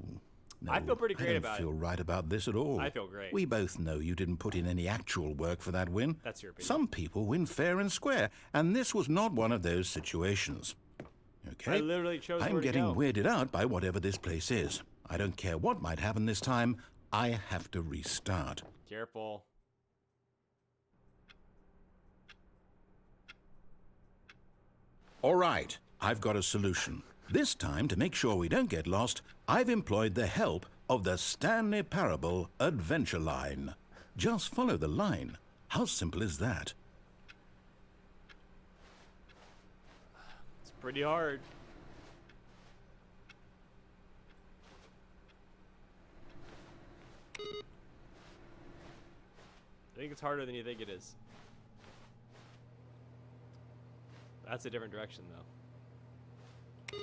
No, I feel pretty great about I don't feel right about this at all. I feel great. We both know you didn't put in any actual work for that win. That's your opinion. Some people win fair and square, and this was not one of those situations. Okay? I literally chose I'm where to getting go. weirded out by whatever this place is. I don't care what might happen this time. I have to restart. Careful. All right, I've got a solution. This time, to make sure we don't get lost, I've employed the help of the Stanley Parable Adventure Line. Just follow the line. How simple is that? It's pretty hard. I think it's harder than you think it is. That's a different direction, though.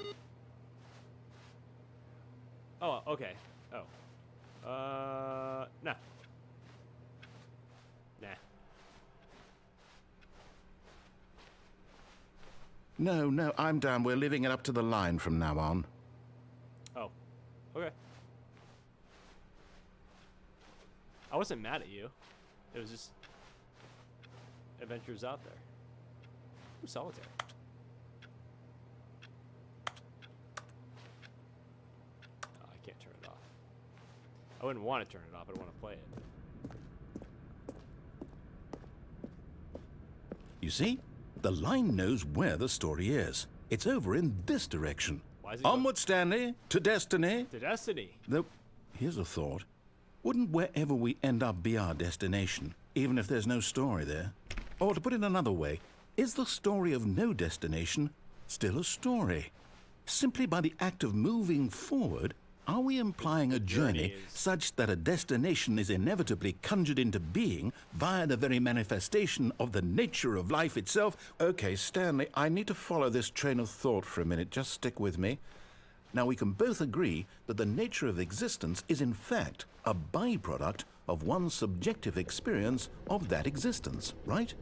Oh, okay. Oh. Nah. Nah. No, I'm down. We're leaving it up to the line from now on. Oh. Okay. I wasn't mad at you. It was just adventures out there. Ooh, solitaire. Oh, I can't turn it off. I wouldn't want to turn it off. I don't want to play it. You see? The line knows where the story is. It's over in this direction. Why is it going Onward, Stanley, to destiny. to Destiny? Though, here's a thought. Wouldn't wherever we end up be our destination, even if there's no story there? Or to put it another way, is the story of no destination still a story? Simply by the act of moving forward, are we implying a journey is- such that a destination is inevitably conjured into being via the very manifestation of the nature of life itself? Okay, Stanley, I need to follow this train of thought for a minute. Just stick with me. Now, we can both agree that the nature of existence is in fact a byproduct of one's subjective experience of that existence, right?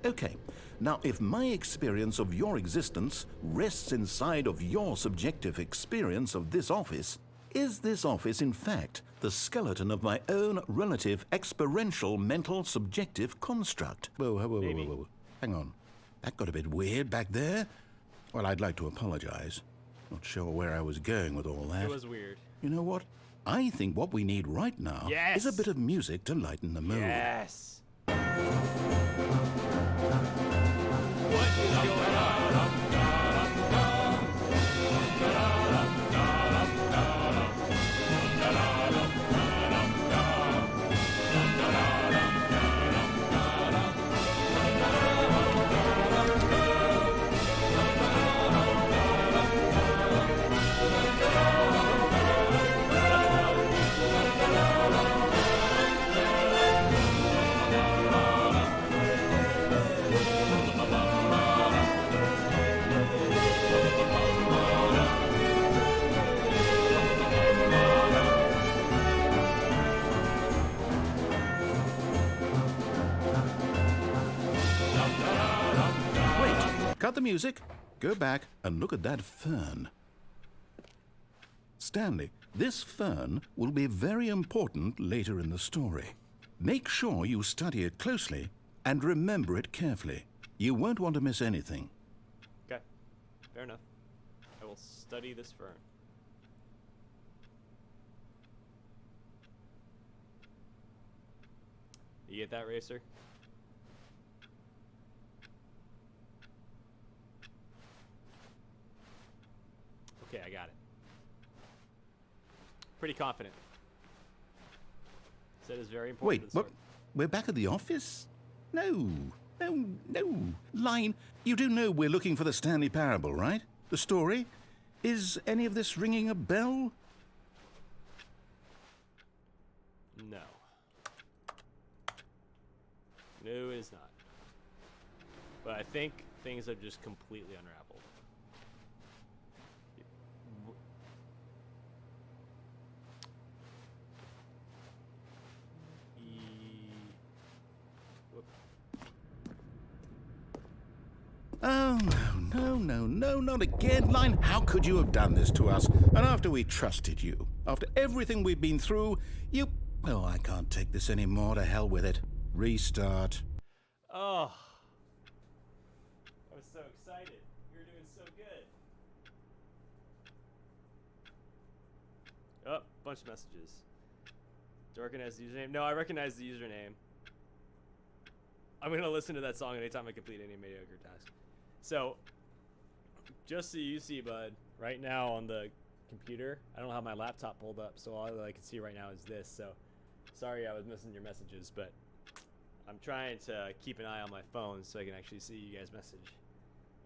Okay, now if my experience of your existence rests inside of your subjective experience of this office, is this office in fact the skeleton of my own relative experiential mental subjective construct? Whoa. Hang on. That got a bit weird back there. Well, I'd like to apologize. Not sure where I was going with all that. It was weird. You know what? I think what we need right now Yes! is a bit of music to lighten the mood. Yes. Wait, cut the music. Go back and look at that fern. Stanley, this fern will be very important later in the story. Make sure you study it closely and remember it carefully. You won't want to miss anything. Okay. Fair enough. I will study this fern. You get that, Racer? Okay, I got it. Pretty confident. Said it's very important. Wait, what? We're back at the office? No. Line, you do know we're looking for the Stanley Parable, right? The story? Is any of this ringing a bell? No. No, it is not. But I think things have just completely unraveled. Oh, no, not again. Line, how could you have done this to us? And after we trusted you, after everything we've been through, you... Oh, I can't take this anymore. To hell with it. Restart. Oh. I was so excited. You were doing so good. Oh, bunch of messages. Do I recognize the username? No, I recognize the username. I'm going to listen to that song anytime I complete any mediocre task. So, just so you see, bud, right now on the computer, I don't have my laptop pulled up, so all I can see right now is this. So, sorry I was missing your messages, but I'm trying to keep an eye on my phone so I can actually see you guys' message.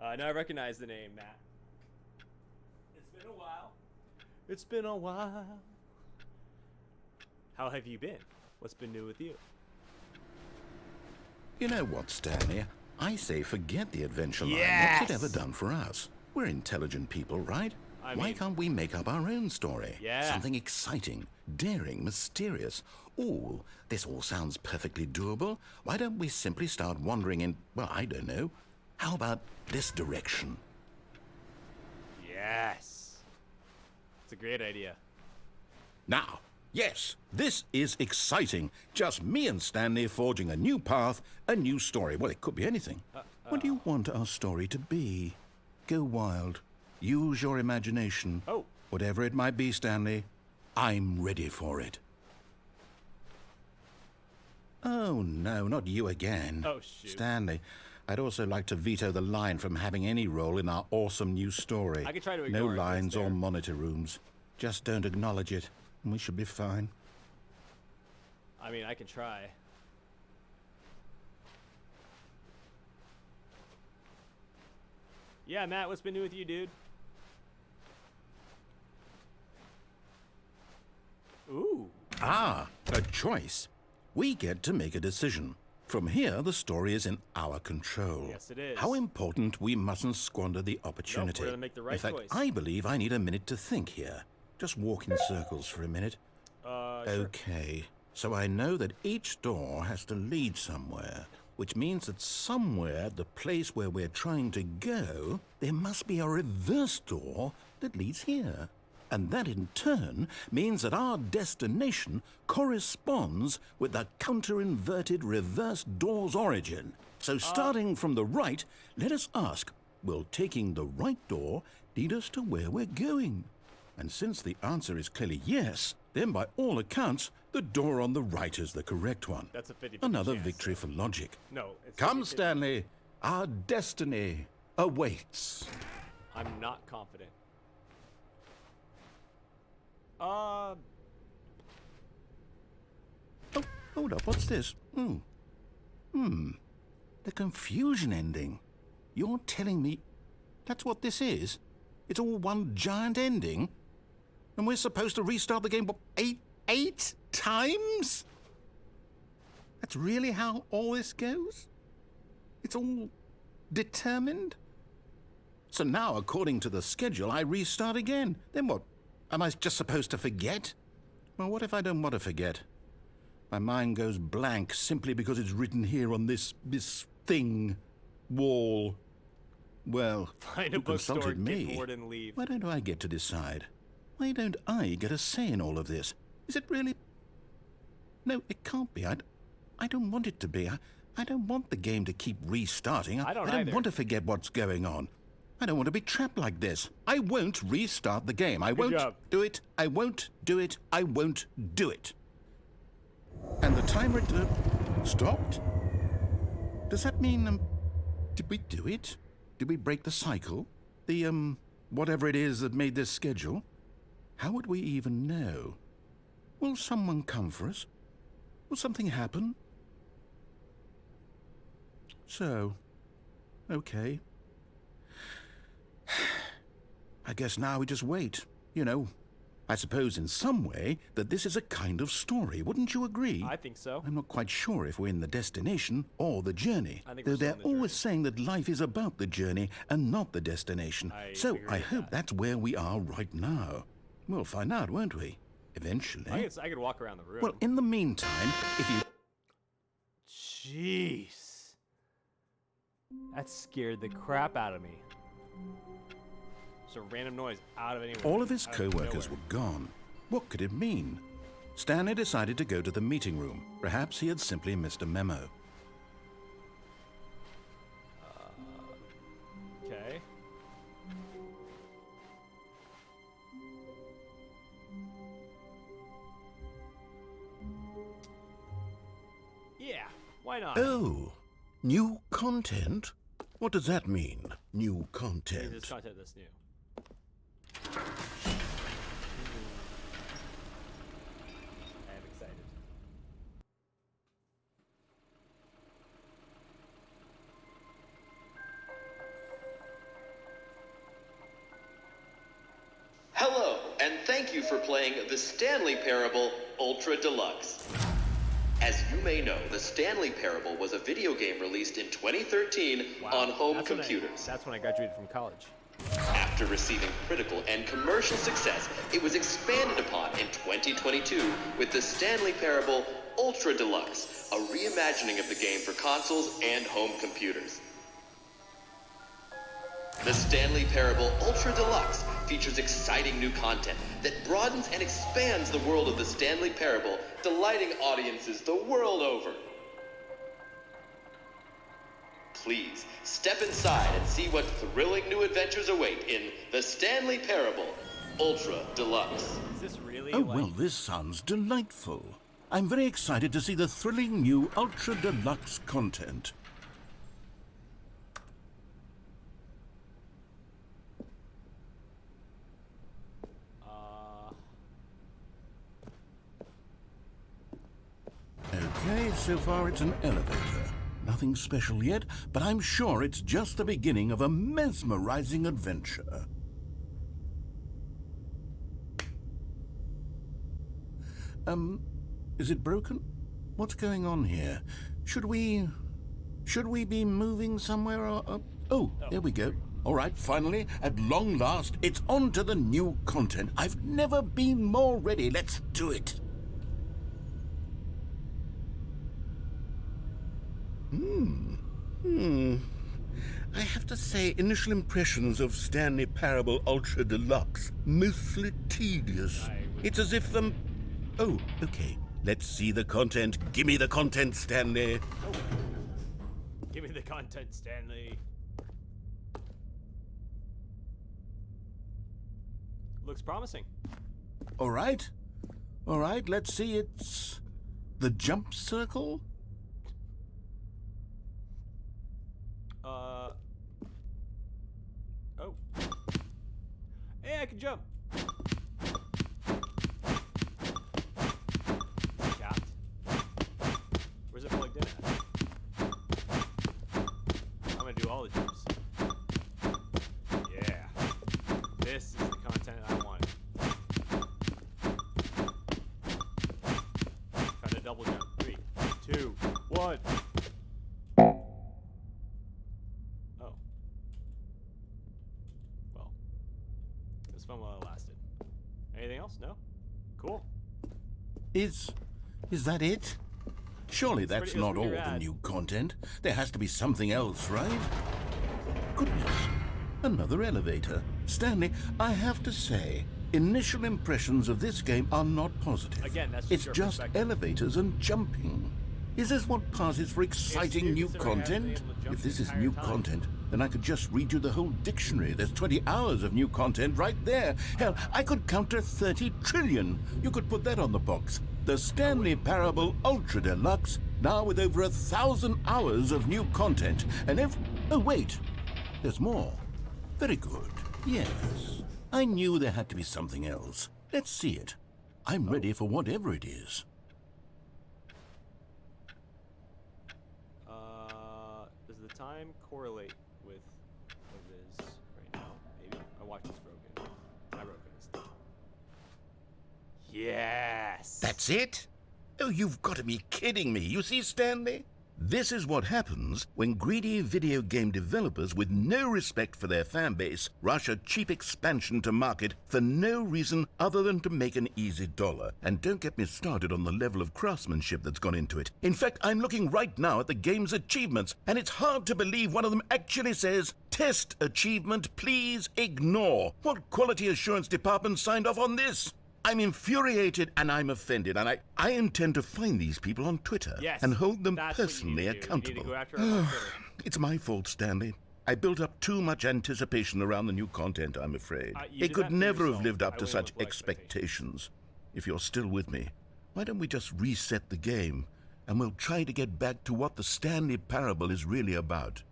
Now I recognize the name, Matt. It's been a while. It's been a while. How have you been? What's been new with you? You know what, Stanley? I say forget the adventure line. Yes! What's it ever done for us? We're intelligent people, right? Why can't we make up our own story? Yeah. Something exciting, daring, mysterious. Ooh, this all sounds perfectly doable. Why don't we simply start wandering in, well, I don't know. How about this direction? Yes. It's a great idea. Now, yes, this is exciting. Just me and Stanley forging a new path, a new story. Well, it could be anything. What do you want our story to be? Go wild. Use your imagination. Oh. Whatever it might be, Stanley, I'm ready for it. Oh, no, not you again. Oh, shoot. Stanley, I'd also like to veto the line from having any role in our awesome new story. I could try to No ignore it, but it's lines or there. monitor rooms. Just don't acknowledge it, and we should be fine. I mean, I can try. Yeah, Matt, what's been new with you, dude? Ooh. Ah, a choice. We get to make a decision. From here, the story is in our control. Yes, it is. How important, we mustn't squander the opportunity. we're gonna make the right in fact, choice. I believe I need a minute to think here. Just walk in circles for a minute. Sure. Okay, so I know that each door has to lead somewhere, which means that somewhere, the place where we're trying to go, there must be a reverse door that leads here. And that in turn means that our destination corresponds with the counter-inverted reverse door's origin. So starting from the right, let us ask, will taking the right door lead us to where we're going? And since the answer is clearly yes, then by all accounts, the door on the right is the correct one. That's a 50-50 Another chance, victory for logic. No, it's Come, 50-50. Stanley, our destiny awaits. I'm not confident. Uh, Oh, hold up, what's this? The confusion ending. You're telling me that's what this is? It's all one giant ending? And we're supposed to restart the game, what, eight times? That's really how all this goes? It's all determined? So now, according to the schedule, I restart again. Then what? Am I just supposed to forget? Well, what if I don't want to forget? My mind goes blank simply because it's written here on this thing, wall. Well, find a you bookstore, consulted get me. bored, and leave. Why don't I get to decide? Why don't I get a say in all of this? Is it really? No, it can't be. I don't want it to be. I don't want the game to keep restarting. I don't I don't either. want to forget what's going on. I don't want to be trapped like this. I won't restart the game. I won't job. do it. I won't do it. I won't do it. And the timer... Stopped? Does that mean, did we do it? Did we break the cycle? The, whatever it is that made this schedule? How would we even know? Will someone come for us? Will something happen? So, okay. I guess now we just wait, you know. I suppose in some way that this is a kind of story, wouldn't you agree? I think so. I'm not quite sure if we're in the destination or the journey, I think though we're still they're in the always saying that life is about the journey and not the destination. So agree I with hope that. that's where we are right now. We'll find out, won't we? Eventually. I could walk around the room. Well, in the meantime, if you... Jeez. That scared the crap out of me. Just a random noise out of anywhere. All of his out co-workers nowhere. were gone. What could it mean? Stanley decided to go to the meeting room. Perhaps he had simply missed a memo. Okay. Yeah, why not? Oh, new content? What does that mean, new Maybe content? there's content that's new. I am excited. Hello, and thank you for playing the Stanley Parable Ultra Deluxe. As you may know, the Stanley Parable was a video game released in 2013 on home That's computers. That's when I graduated from college. After receiving critical and commercial success, it was expanded upon in 2022 with the Stanley Parable Ultra Deluxe, a reimagining of the game for consoles and home computers. The Stanley Parable Ultra Deluxe features exciting new content that broadens and expands the world of the Stanley Parable, delighting audiences the world over. Please, step inside and see what thrilling new adventures await in the Stanley Parable Ultra Deluxe. Is this really Oh, like... well, this sounds delightful. I'm very excited to see the thrilling new Ultra Deluxe content. Okay, so far it's an elevator. Nothing special yet, but I'm sure it's just the beginning of a mesmerizing adventure. Is it broken? What's going on here? Should we be moving somewhere or... Oh, there we go. All right, finally, at long last, it's on to the new content. I've never been more ready. Let's do it. I have to say, initial impressions of Stanley Parable Ultra Deluxe, mostly tedious. It's as if, Oh, okay. Let's see the content. Give me the content, Stanley. Give me the content, Stanley. Looks promising. All right. All right, let's see. It's the jump circle? Oh. Hey, I can jump. Capped. Where's it plugged in at? I'm gonna do all the jumps. Yeah. This is the content I wanted. Try to double jump. 3, 2, 1. Oh. Well. It was fun while it lasted. Anything else? No? Cool. Is that it? Surely that's pretty- it was not all pretty the rad. new content. There has to be something else, right? Goodness. Another elevator. Stanley, I have to say, initial impressions of this game are not positive. Again, that's just It's your just perspective. elevators and jumping. Is this what passes for exciting you new considering I haven't been content? able to jump If this the is entire new time. content, then I could just read you the whole dictionary. There's 20 hours of new content right there. Hell, I could counter 30 trillion. You could put that on the box. The Stanley Parable Ultra Deluxe now with over 1,000 hours of new content, and oh wait, there's more. Very good. Yes, I knew there had to be something else. Let's see it. I'm ready for whatever it is. Does the time correlate with what it is right now? Maybe. My watch is broken. I broke this thing. Yes! That's it? Oh, you've got to be kidding me. You see, Stanley? This is what happens when greedy video game developers with no respect for their fan base rush a cheap expansion to market for no reason other than to make an easy dollar. And don't get me started on the level of craftsmanship that's gone into it. In fact, I'm looking right now at the game's achievements, and it's hard to believe one of them actually says, "Test achievement, please ignore." What quality assurance department signed off on this? I'm infuriated and I'm offended, and I intend to find these people on Twitter and hold them personally accountable. It's my fault, Stanley. I built up too much anticipation around the new content, I'm afraid. It could never have lived up to such expectations. If you're still with me, why don't we just reset the game, and we'll try to get back to what the Stanley Parable is really about.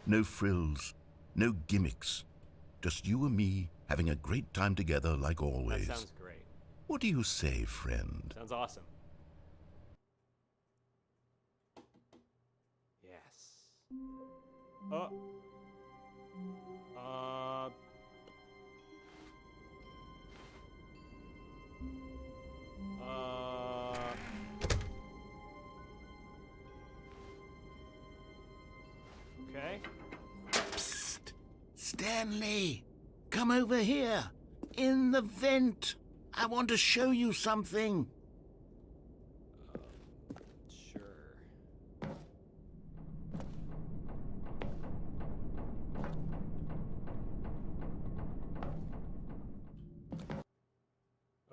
No frills, no gimmicks, just you and me having a great time together like always. That sounds great. What do you say, friend? Sounds awesome. Yes. Okay. Psst! Stanley! Come over here! In the vent! I want to show you something. Sure.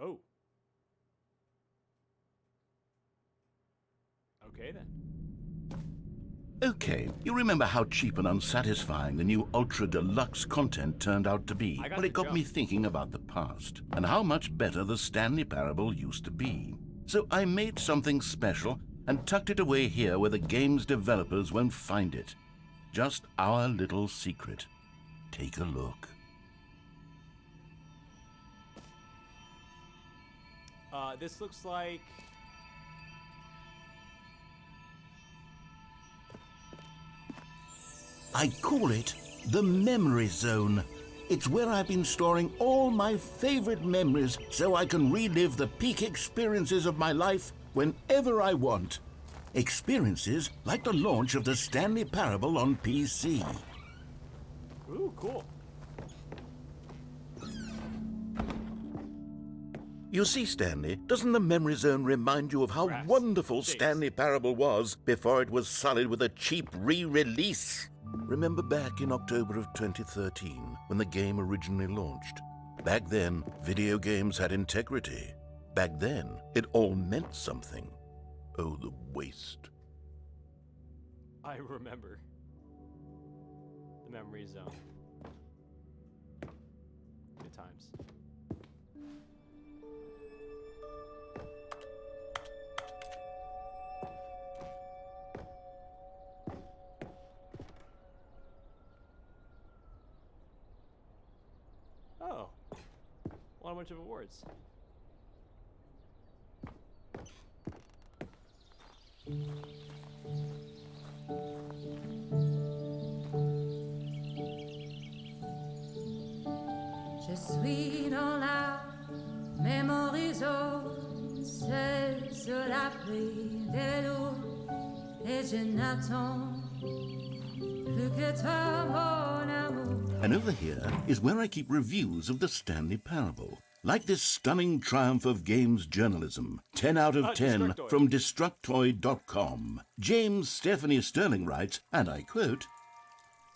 Oh. Okay then. Okay, you remember how cheap and unsatisfying the new Ultra Deluxe content turned out to be? Well, it got me thinking about the past and how much better the Stanley Parable used to be. So I made something special and tucked it away here where the game's developers won't find it. Just our little secret. Take a look. This looks like... I call it the Memory Zone. It's where I've been storing all my favorite memories so I can relive the peak experiences of my life whenever I want. Experiences like the launch of the Stanley Parable on PC. Ooh, cool. You see, Stanley, doesn't the Memory Zone remind you of how wonderful Stanley Parable was before it was sullied with a cheap re-release? Remember back in October of 2013, when the game originally launched? Back then, video games had integrity. Back then, it all meant something. Oh, the waste. I remember. The Memory Zone. Good times. Oh, won a bunch of awards. Je suis dans la Memory Zone, seul sur l'abri des loups, et je n'attends plus que toi, mon amour. And over here is where I keep reviews of the Stanley Parable. Like this stunning triumph of games journalism. 10 out of 10 from Destructoid.com. James Stephanie Sterling writes, and I quote,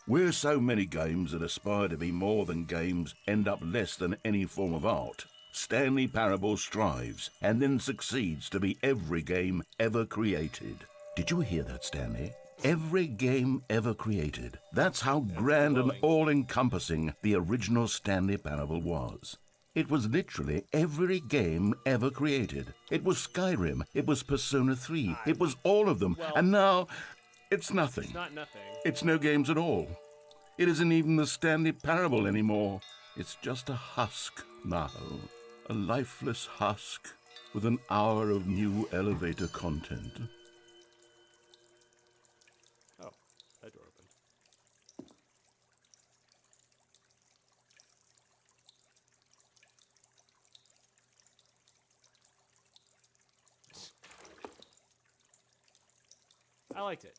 "Where so many games that aspire to be more than games end up less than any form of art, Stanley Parable strives and then succeeds to be every game ever created." Did you hear that, Stanley? Every game ever created. That's how grand and all-encompassing the original Stanley Parable was. It was literally every game ever created. It was Skyrim, it was Persona 3, it was all of them. Well, and now, it's nothing. It's not nothing. It's no games at all. It isn't even the Stanley Parable anymore. It's just a husk now. A lifeless husk with an hour of new elevator content. Oh, that door opened. I liked it.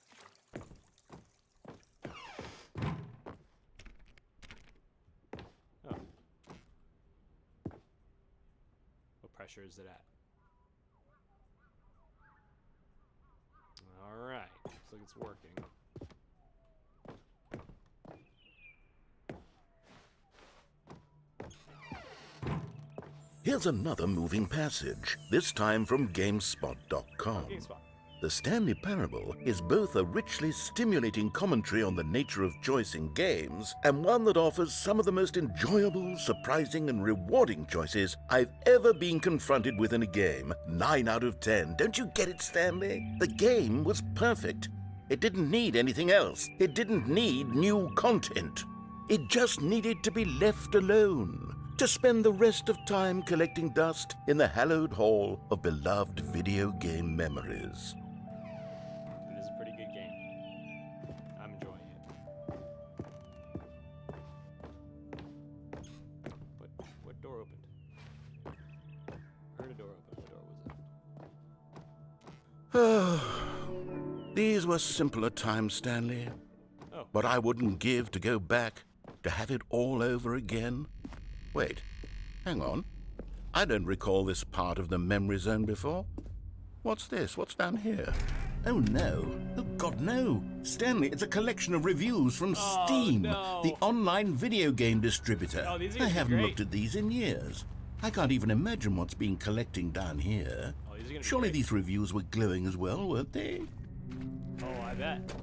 Oh. What pressure is it at? Alright. Looks like it's working. Here's another moving passage, this time from GameSpot.com. GameSpot. The Stanley Parable is both a richly stimulating commentary on the nature of choice in games and one that offers some of the most enjoyable, surprising, and rewarding choices I've ever been confronted with in a game. 9 out of 10. Don't you get it, Stanley? The game was perfect. It didn't need anything else. It didn't need new content. It just needed to be left alone, to spend the rest of time collecting dust in the hallowed hall of beloved video game memories. It is a pretty good game. I'm enjoying it. What door opened? I heard a door open. What door was it? These were simpler times, Stanley. Oh. But I wouldn't give to go back, to have it all over again. Wait, hang on. I don't recall this part of the memory zone before. What's this? What's down here? Oh no. Oh God, no. Stanley, it's a collection of reviews from Steam, no. the online video game distributor. Oh, these are I gonna be haven't great. looked at these in years. I can't even imagine what's been collecting down here. Oh, these are gonna be Surely great. these reviews were glowing as well, weren't they? Oh, I bet.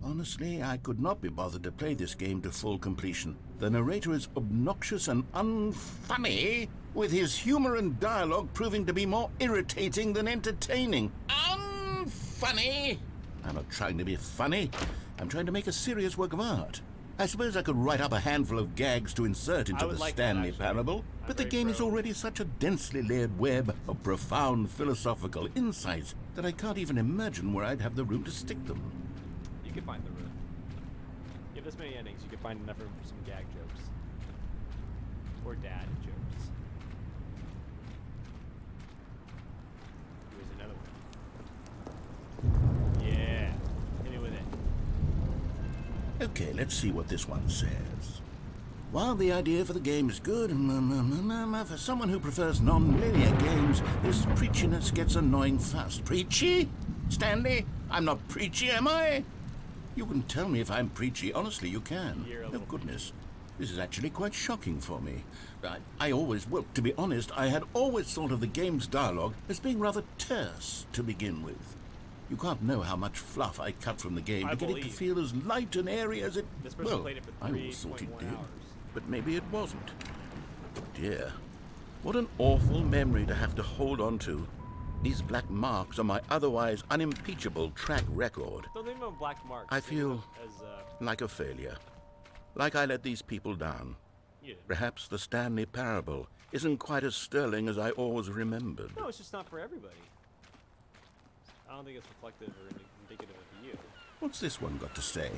Honestly, I could not be bothered to play this game to full completion. The narrator is obnoxious and unfunny, with his humor and dialogue proving to be more irritating than entertaining. Unfunny! I'm not trying to be funny. I'm trying to make a serious work of art. I suppose I could write up a handful of gags to insert into I would the like that, Stanley actually. Parable, I'm but the very game is pro. already such a densely layered web of profound philosophical insights that I can't even imagine where I'd have the room to stick them. You can find the room. Give this many endings, you can find enough room for some gag jokes. Or dad jokes. Here's another one. Yeah. Hit me with it. Okay, let's see what this one says. While the idea for the game is good, for someone who prefers non-linear games, this preachiness gets annoying fast. Preachy? Stanley? I'm not preachy, am I? You can tell me if I'm preachy. Honestly, you can. You're a Oh, little goodness. This is actually quite shocking for me. I always, well, to be honest, I had always thought of the game's dialogue as being rather terse to begin with. You can't know how much fluff I cut from the game I to get it to believe. feel as light and airy as it... This person well, played it for I always thought it 3.1 did. hours. But maybe it wasn't. Dear, what an awful memory to have to hold on to. These black marks are my otherwise unimpeachable track record. Don't leave them on black marks. I Leave them feel as, like a failure. Like I let these people down. yeah. Perhaps the Stanley Parable isn't quite as sterling as I always remembered. No, it's just not for everybody. I don't think it's reflective or indicative of you. What's this one got to say?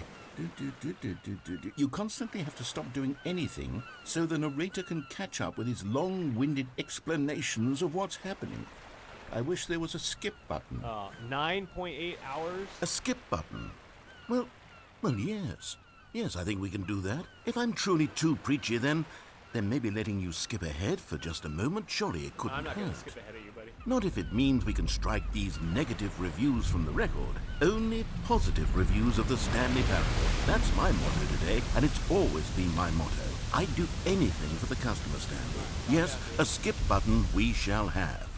You constantly have to stop doing anything so the narrator can catch up with his long-winded explanations of what's happening. I wish there was a skip button. 9.8 hours? A skip button? Well, yes. Yes, I think we can do that. If I'm truly too preachy, then maybe letting you skip ahead for just a moment, surely it couldn't I'm not going to hurt. skip ahead of you, buddy. Not if it means we can strike these negative reviews from the record. Only positive reviews of the Stanley Parable. That's my motto today, and it's always been my motto. I'd do anything for the customer, Stanley. Yes, a skip button we shall have.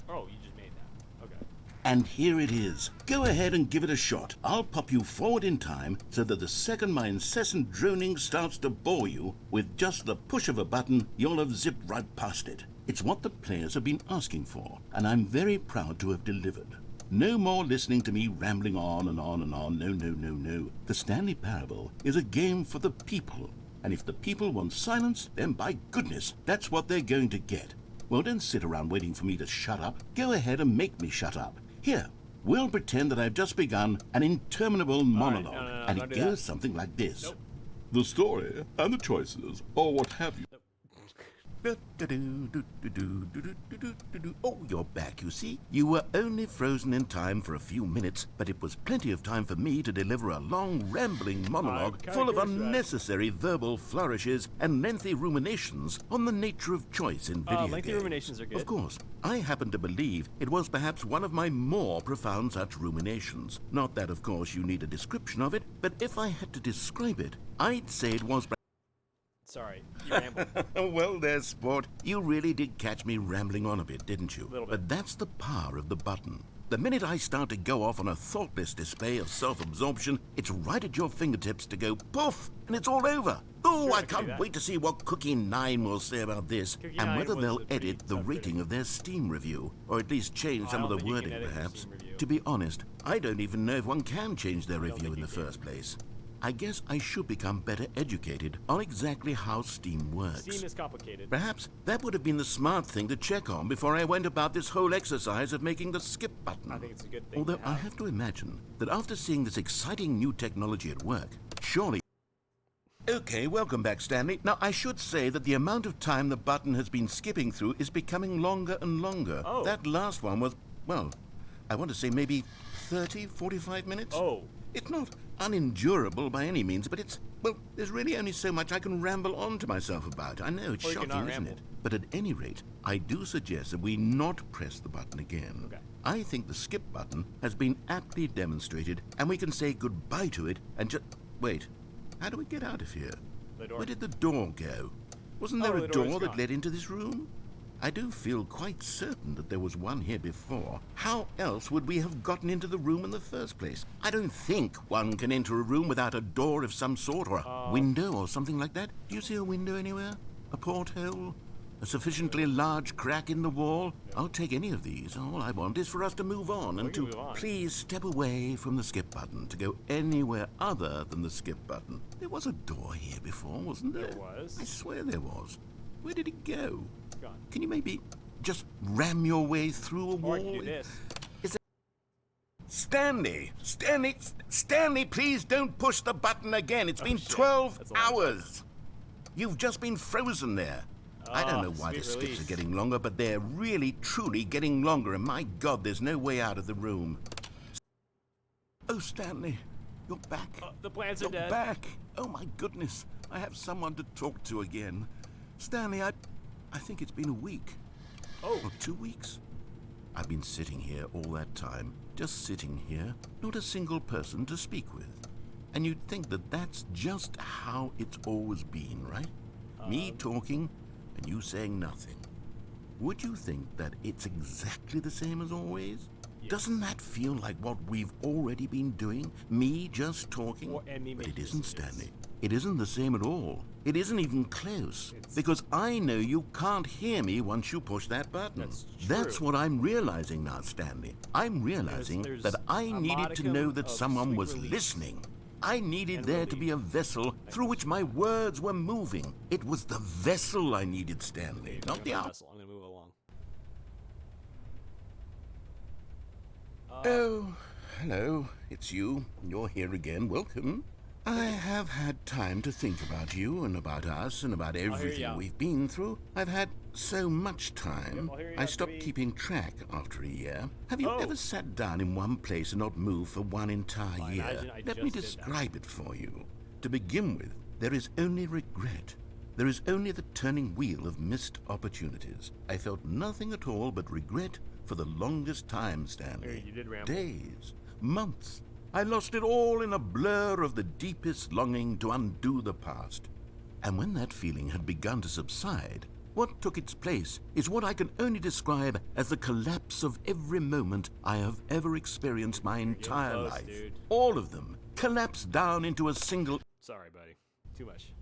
Oh, you just made that. Okay. And here it is. Go ahead and give it a shot. I'll pop you forward in time so that the second my incessant droning starts to bore you, with just the push of a button, you'll have zipped right past it. It's what the players have been asking for, and I'm very proud to have delivered. No more listening to me rambling on and on and on. No, no, no, no. The Stanley Parable is a game for the people. And if the people want silence, then by goodness, that's what they're going to get. Well, don't sit around waiting for me to shut up. Go ahead and make me shut up. Here, we'll pretend that I've just begun an interminable monologue. No, and don't it do goes that. something like this. Nope. The story and the choices, or what have you. Oh, you're back, you see. You were only frozen in time for a few minutes, but it was plenty of time for me to deliver a long, rambling monologue kinda full of curious, right? unnecessary verbal flourishes and lengthy ruminations on the nature of choice in video lengthy games. ruminations are good. Of course, I happen to believe it was perhaps one of my more profound such ruminations. Not that, of course, you need a description of it, but if I had to describe it, I'd say it was... Sorry, you rambled. Well there, sport. You really did catch me rambling on a bit, didn't you? Little bit. But that's the power of the button. The minute I start to go off on a thoughtless display of self-absorption, it's right at your fingertips to go poof, and it's all over. Oh, Sure, I I can do can't that. wait to see what Cookie 9 will say about this, Cookie and 9 whether was they'll a pretty edit the tough rating critic. of their Steam review, or at least change I some of don't the think you can wording, edit the perhaps. Steam review. To be honest, I don't even know if one can change their don't review think in the you can. first place. I guess I should become better educated on exactly how Steam works. Steam is complicated. Perhaps that would have been the smart thing to check on before I went about this whole exercise of making the skip button. I think it's a good thing Although to I have. have to imagine that after seeing this exciting new technology at work, surely... Okay, welcome back, Stanley. Now, I should say that the amount of time the button has been skipping through is becoming longer and longer. Oh. That last one was, well, I want to say maybe 30, 45 minutes? Oh. It's not unendurable by any means, but it's, well, there's really only so much I can ramble on to myself about. I know, it's Or you shocking, cannot isn't ramble. it? But at any rate, I do suggest that we not press the button again. Okay. I think the skip button has been aptly demonstrated, and we can say goodbye to it and just... Wait, how do we get out of here? The door. Where did the door go? Wasn't Oh, there the a door is door that gone. led into this room? I do feel quite certain that there was one here before. How else would we have gotten into the room in the first place? I don't think one can enter a room without a door of some sort, or a window or something like that. Do you see a window anywhere? A porthole? A sufficiently large crack in the wall? I'll take any of these. All I want is for us to move on and can to move on. please step away from the skip button to go anywhere other than the skip button. There was a door here before, wasn't there? There was. I swear there was. Where did it go? It's gone. Can you maybe just ram your way through a wall? Or I can do this. Stanley, please don't push the button again. It's been shit. 12 That's a lot of hours. You've just been frozen there. I don't know why the sweet skips release. are getting longer, but they're really, truly getting longer, and my God, there's no way out of the room. Oh, Stanley, you're back. The plants are You're dead. back. Oh, my goodness. I have someone to talk to again. Stanley, I think it's been a week. Oh. Or 2 weeks. I've been sitting here all that time, just sitting here, not a single person to speak with. And you'd think that that's just how it's always been, right? Me talking and you saying nothing. Would you think that it's exactly the same as always? Yes. Doesn't that feel like what we've already been doing? Me just talking? And me But it making isn't, decisions. Stanley. It isn't the same at all. It isn't even close. Because I know you can't hear me once you push that button. That's true. what I'm realizing now, Stanley. I'm realizing There's that I a needed to know modicum that of someone sweet was relief. listening. I needed And there to be a relief. vessel through which my words were moving. It was the vessel I needed, Stanley, not the out. I'm gonna move along. Oh, hello. It's you. You're here again. Welcome. I have had time to think about you and about us and about you everything out. we've been through. I've had so much time. I'll hear you I out, stopped maybe. keeping track after a year. Have you Oh. ever sat down in one place and not moved for one entire I year? imagine I Let me just did that. describe it for you. To begin with, there is only regret. There is only the turning wheel of missed opportunities. I felt nothing at all but regret for the longest time, Stanley. You did ramble. Days, months. I lost it all in a blur of the deepest longing to undo the past. And when that feeling had begun to subside, What took its place is what I can only describe as the collapse of every moment I have ever experienced my entire close, life. dude. All of them collapsed down into a single... Sorry, buddy. Too much.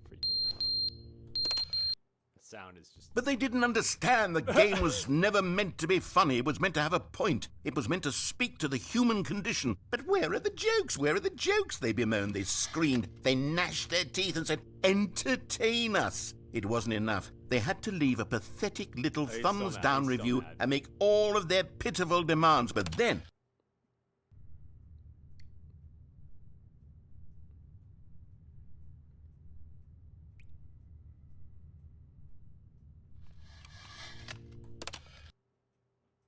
Freaking me out. The sound is just... But they didn't understand the game was never meant to be funny. It was meant to have a point. It was meant to speak to the human condition. But where are the jokes? Where are the jokes? They bemoaned, they screamed, they gnashed their teeth and said, entertain us. It wasn't enough. They had to leave a pathetic little He's so thumbs mad. down He's so review mad. and make all of their pitiful demands. But then...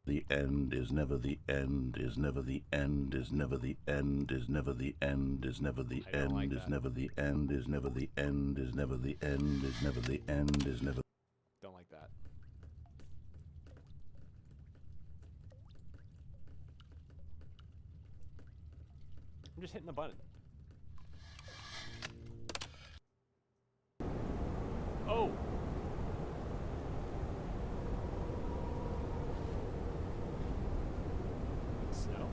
The end is never the end, is never the end, is never the end, is never the end, is never the I don't like end, is that. never the end, is never the end, is never the end, is never the end, is never... Don't like that. I'm just hitting the button. Oh! Snow?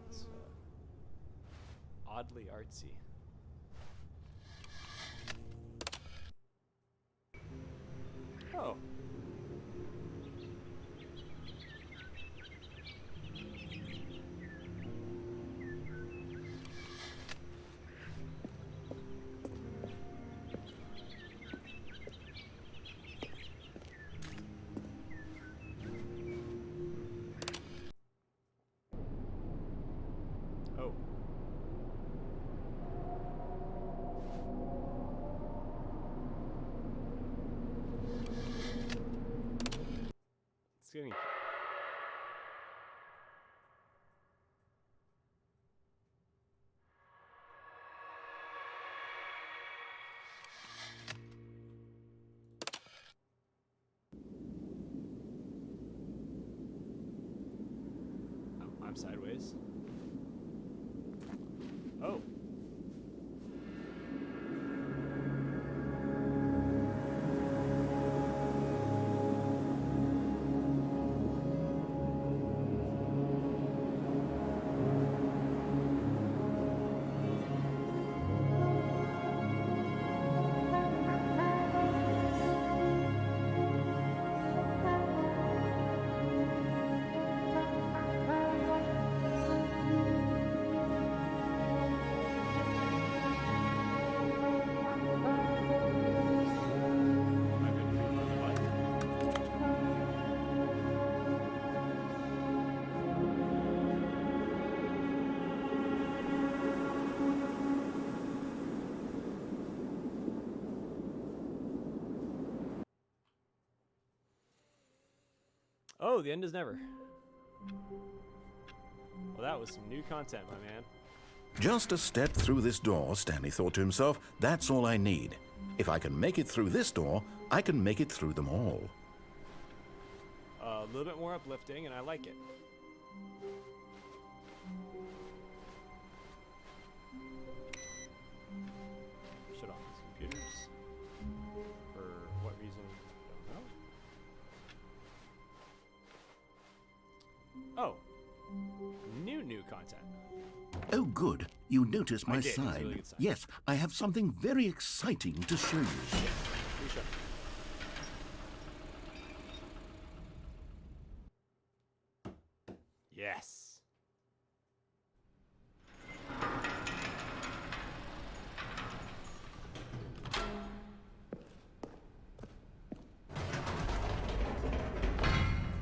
It's, oddly artsy. Oh. Oh. It's getting... I'm sideways. Oh. I've been free from the button. Oh, the end is never. Well, that was some new content, my man. Just a step through this door, Stanley thought to himself, that's all I need. If I can make it through this door, I can make it through them all. A little bit more uplifting, and I like it. Shut off these computers. For what reason? Don't know. Oh. New content. Oh, good. You noticed I my did. It's a sign. really good sign. Yes, I have something very exciting to show you. Please show me. Yes.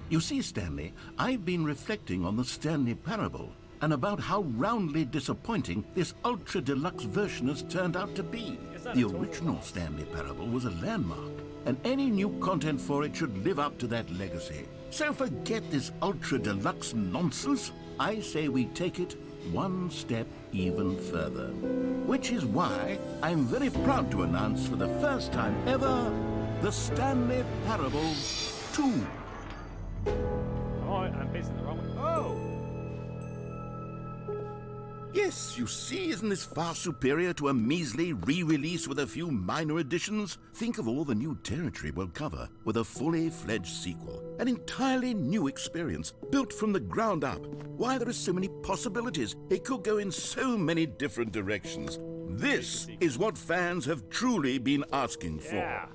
You see, Stanley, I've been reflecting on the Stanley parable. and about how roundly disappointing this ultra deluxe version has turned out to be. The original Stanley Parable was a landmark, and any new content for it should live up to that legacy. So forget this ultra deluxe nonsense. I say we take it one step even further. Which is why I'm very proud to announce for the first time ever, the Stanley Parable 2. Oh, I'm facing the wrong way. Oh! Yes, you see, isn't this far superior to a measly re-release with a few minor additions? Think of all the new territory we'll cover with a fully fledged sequel. An entirely new experience, built from the ground up. Why, there are so many possibilities. It could go in so many different directions. This is what fans have truly been asking for. Yeah.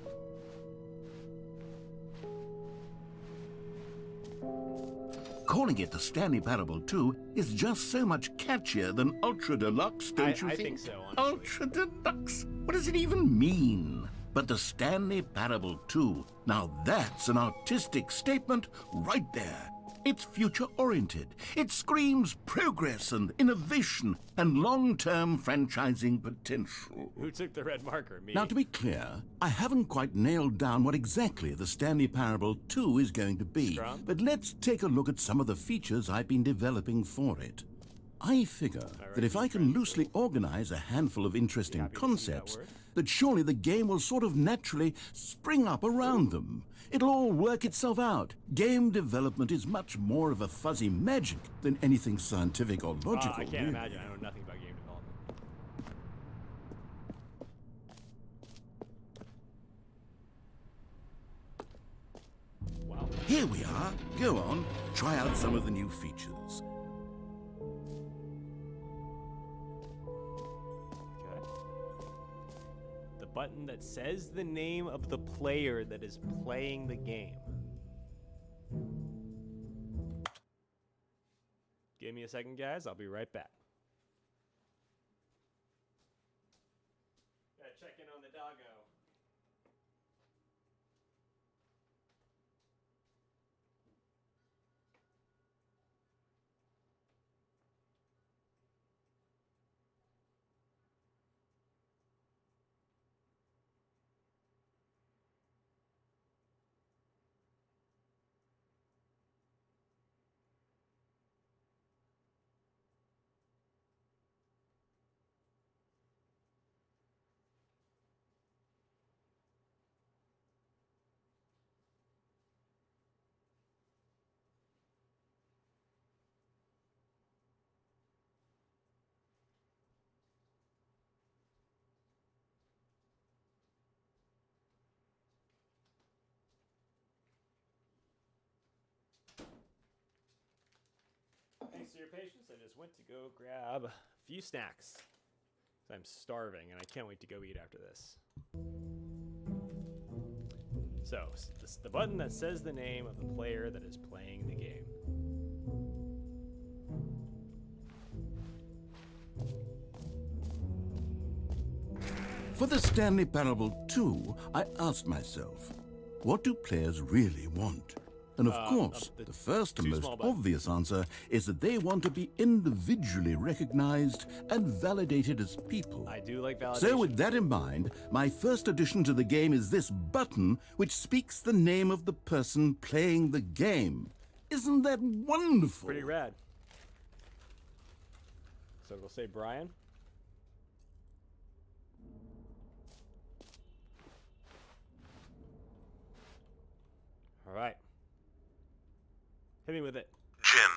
Calling it the Stanley Parable 2 is just so much catchier than Ultra Deluxe, don't you I think? think so, honestly. Ultra Deluxe? What does it even mean? But the Stanley Parable 2, now that's an artistic statement right there. It's future-oriented. It screams progress and innovation and long-term franchising potential. Who took the red marker? Me. Now, to be clear, I haven't quite nailed down what exactly the Stanley Parable 2 is going to be, Scrum? but let's take a look at some of the features I've been developing for it. I figure that if I can loosely organize a handful of interesting happy to see that concepts, word. that surely the game will sort of naturally spring up around them. It'll all work itself out. Game development is much more of a fuzzy magic than anything scientific or logical. I can't really. imagine. I know nothing about game development. Wow. Here we are. Go on, try out some of the new features. Okay. The button that says the name of the player that is playing the game. Give me a second, guys. I'll be right back. Gotta check in on the doggo. Thanks for your patience. I just went to go grab a few snacks. I'm starving and I can't wait to go eat after this. So, this is the button that says the name of the player that is playing the game. For the Stanley Parable 2, I asked myself, what do players really want? And of course, the first and most obvious answer is that they want to be individually recognized and validated as people. I do like validation. So with that in mind, my first addition to the game is this button which speaks the name of the person playing the game. Isn't that wonderful? Pretty rad. So we'll say Brian. All right. Hit me with it. Jim.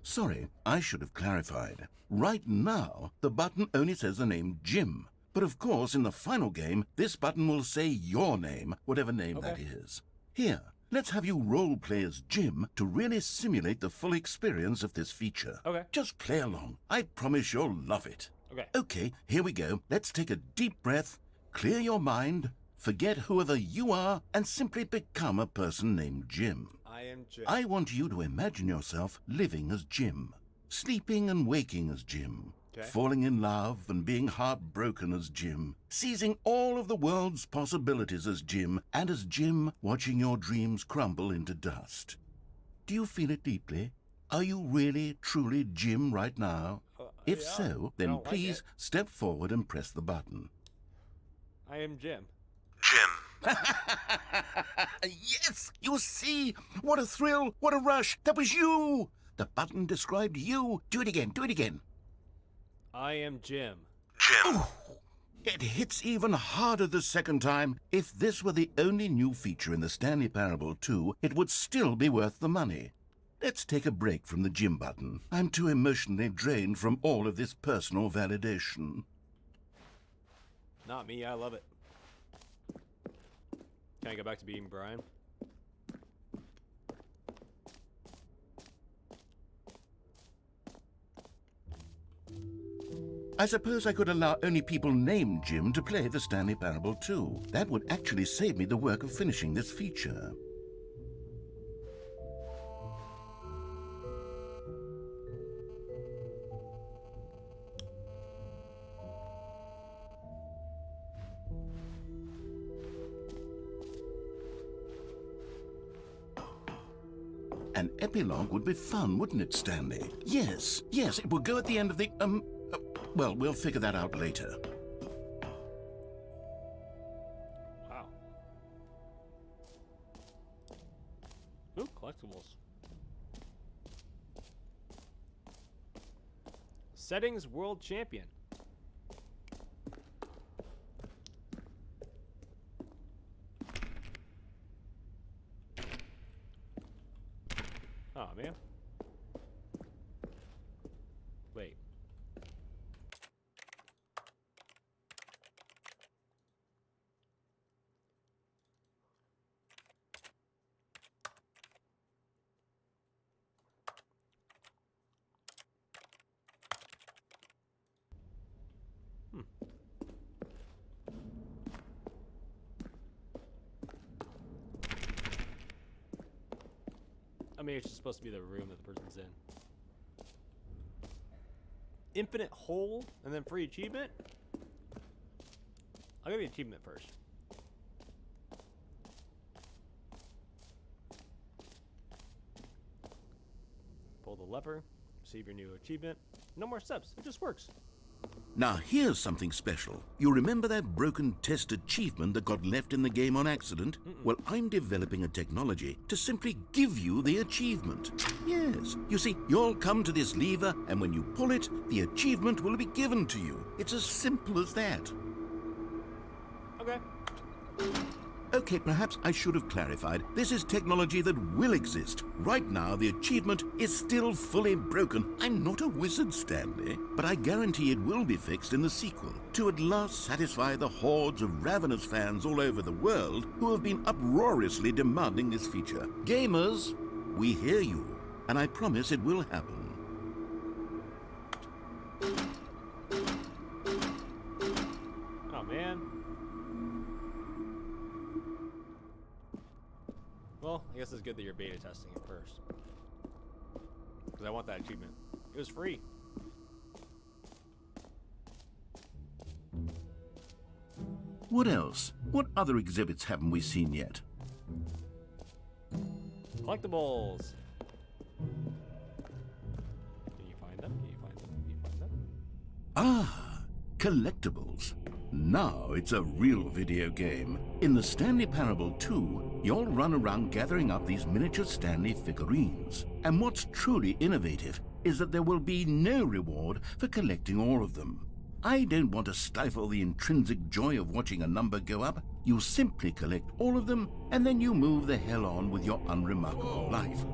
Sorry, I should have clarified. Right now, the button only says the name Jim. But of course, in the final game, this button will say your name, whatever name that is. Here, let's have you role play as Jim to really simulate the full experience of this feature. Okay. Just play along. I promise you'll love it. Okay. Okay, here we go. Let's take a deep breath, clear your mind, forget whoever you are, and simply become a person named Jim. I am Jim. I want you to imagine yourself living as Jim, sleeping and waking as Jim, falling in love and being heartbroken as Jim, seizing all of the world's possibilities as Jim, and as Jim watching your dreams crumble into dust. Do you feel it deeply? Are you really, truly Jim right now? If Yeah, so, I then don't like please it. step forward and press the button. I am Jim. Yes, you see? What a thrill, what a rush. That was you. The button described you. Do it again, do it again. I am Jim. It hits even harder the second time. If this were the only new feature in the Stanley Parable 2, it would still be worth the money. Let's take a break from the Jim button. I'm too emotionally drained from all of this personal validation. Not me, I love it. Can I go back to being Brian? I suppose I could allow only people named Jim to play the Stanley Parable 2. That would actually save me the work of finishing this feature. An epilogue would be fun, wouldn't it, Stanley? Yes, it would go at the end of the, well, we'll figure that out later. Wow. Ooh, collectibles. Settings World Champion. Oh, man. Wait. I mean, it's just supposed to be the room that the person's in. Infinite hole and then free achievement? I'll give you achievement first. Pull the lever, receive your new achievement. No more steps, it just works. Now here's something special. You remember that broken test achievement that got left in the game on accident? Well, I'm developing a technology to simply give you the achievement. Yes, you see, you'll come to this lever, and when you pull it, the achievement will be given to you. It's as simple as that. Okay. Okay, perhaps I should have clarified. This is technology that will exist. Right now, the achievement is still fully broken. I'm not a wizard, Stanley, but I guarantee it will be fixed in the sequel to at last satisfy the hordes of ravenous fans all over the world who have been uproariously demanding this feature. Gamers, we hear you, and I promise it will happen. Oh, man. Well, I guess it's good that you're beta testing it first. Because I want that achievement. It was free. What else? What other exhibits haven't we seen yet? Collectibles. Can you find them? Can you find them? Can you find them? Ah, collectibles. Now it's a real video game. In the Stanley Parable 2, you'll run around gathering up these miniature Stanley figurines. And what's truly innovative is that there will be no reward for collecting all of them. I don't want to stifle the intrinsic joy of watching a number go up. You simply collect all of them, and then you move the hell on with your unremarkable life.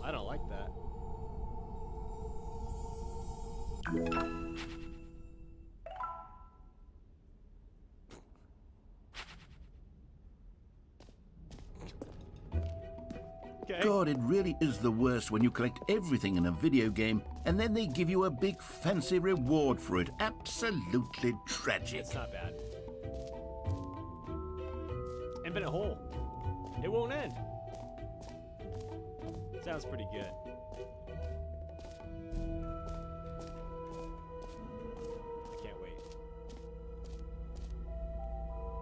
I don't like that. Okay. God, it really is the worst when you collect everything in a video game and then they give you a big fancy reward for it. Absolutely tragic. It's not bad. Infinite hole. It won't end. Sounds pretty good. I can't wait.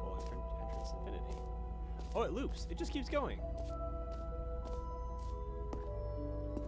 Oh, entrance Oh, it loops. It just keeps going.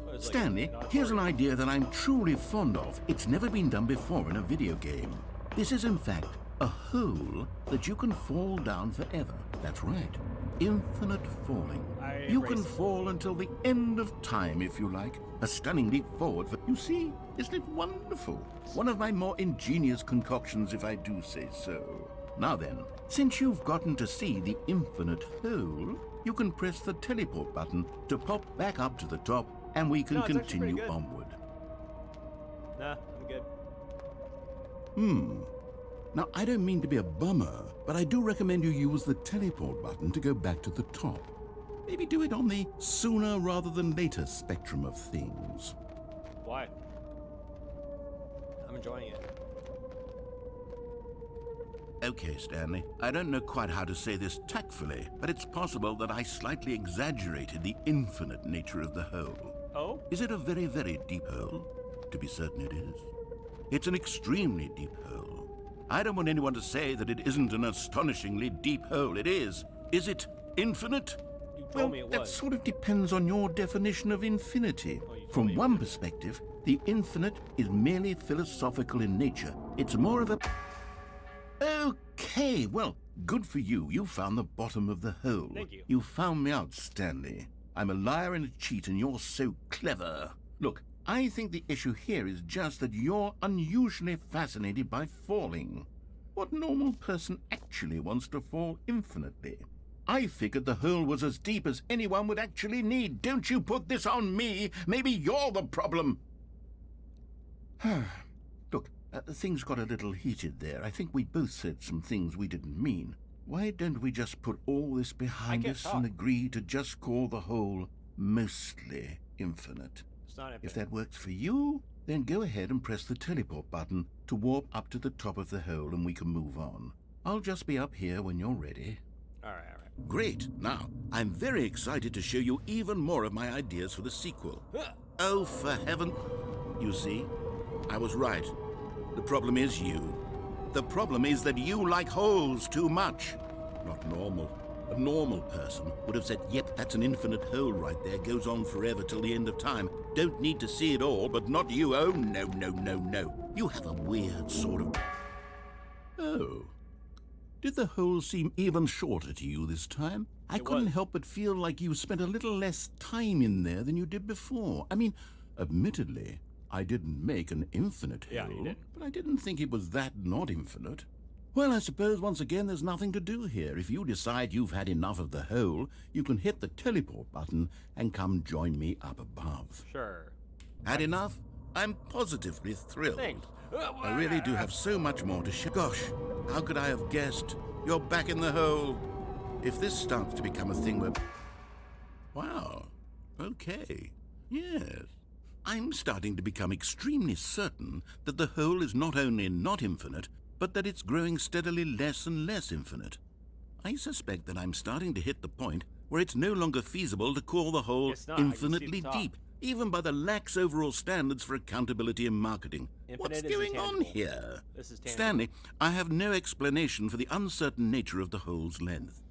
Oh, it's like Stanley, an here's an auditorium. idea that I'm truly fond of. It's never been done before in a video game. This is, in fact, a hole that you can fall down forever. That's right. Infinite falling. You can fall until the end of time, if you like. A stunning leap forward. You see, isn't it wonderful? One of my more ingenious concoctions, if I do say so. Now then, since you've gotten to see the infinite hole, you can press the teleport button to pop back up to the top, and we can No, it's actually pretty continue good. onward. Nah, I'm good. Now, I don't mean to be a bummer, but I do recommend you use the teleport button to go back to the top. Maybe do it on the sooner rather than later spectrum of things. Why? I'm enjoying it. Okay, Stanley, I don't know quite how to say this tactfully, but it's possible that I slightly exaggerated the infinite nature of the hole. Oh? Is it a very, very deep hole? To be certain it is. It's an extremely deep hole. I don't want anyone to say that it isn't an astonishingly deep hole. It is. Is it infinite? You told Well, me it that was. sort of depends on your definition of infinity. Oh, you told From me it one was. perspective, the infinite is merely philosophical in nature. It's more of a... Okay, well, good for you. You found the bottom of the hole. Thank you. You found me out, Stanley. I'm a liar and a cheat, and you're so clever. Look, I think the issue here is just that you're unusually fascinated by falling. What normal person actually wants to fall infinitely? I figured the hole was as deep as anyone would actually need. Don't you put this on me. Maybe you're the problem. Look, things got a little heated there. I think we both said some things we didn't mean. Why don't we just put all this behind can't us talk. and agree to just call the hole mostly infinite? It's not If infinite. that works for you, then go ahead and press the teleport button to warp up to the top of the hole and we can move on. I'll just be up here when you're ready. All right. Great. Now, I'm very excited to show you even more of my ideas for the sequel. Oh, for heaven... You see, I was right. The problem is you. The problem is that you like holes too much. Not normal. A normal person would have said, yep, that's an infinite hole right there, goes on forever till the end of time. Don't need to see it all, but not you. Oh, no, no, no, no. You have a weird sort of... Oh. Did the hole seem even shorter to you this time? I It couldn't was. help but feel like you spent a little less time in there than you did before. I mean, admittedly, I didn't make an infinite hole, Yeah, you didn't. but I didn't think it was that not infinite. Well, I suppose once again there's nothing to do here. If you decide you've had enough of the hole, you can hit the teleport button and come join me up above. Sure. Had enough? I'm positively thrilled. Thanks. I really do have so much more to share. Gosh, how could I have guessed? You're back in the hole. If this starts to become a thing where... Wow. Okay. Yes. I'm starting to become extremely certain that the hole is not only not infinite, but that it's growing steadily less and less infinite. I suspect that I'm starting to hit the point where it's no longer feasible to call the hole It's not. I can see the infinitely top. deep, even by the lax overall standards for accountability and marketing. What's Infinite is going on intangible. here? This is tangible. Stanley, I have no explanation for the uncertain nature of the hole's length.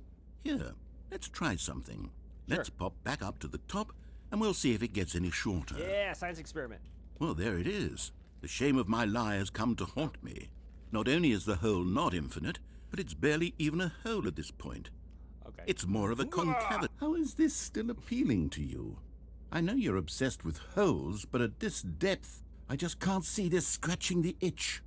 Here, let's try something. Let's pop back up to the top, and we'll see if it gets any shorter. Yeah, science experiment. Well, there it is. The shame of my lie has come to haunt me. Not only is the hole not infinite, but it's barely even a hole at this point. Okay. It's more of a concavity. How is this still appealing to you? I know you're obsessed with holes, but at this depth, I just can't see this scratching the itch.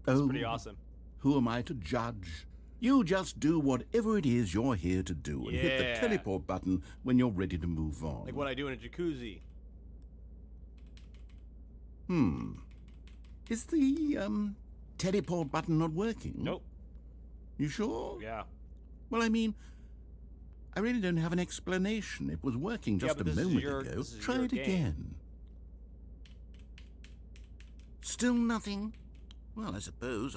It's pretty awesome. Who am I to judge? You just do whatever it is you're here to do and hit the Yeah. teleport button when you're ready to move on. Like what I do in a jacuzzi. Is the, teleport button not working? Nope. You sure? Yeah. Well, I mean, I really don't have an explanation. It was working Yeah, just but a this is moment your- ago. this is Try your it game. again. Still nothing? Well, I suppose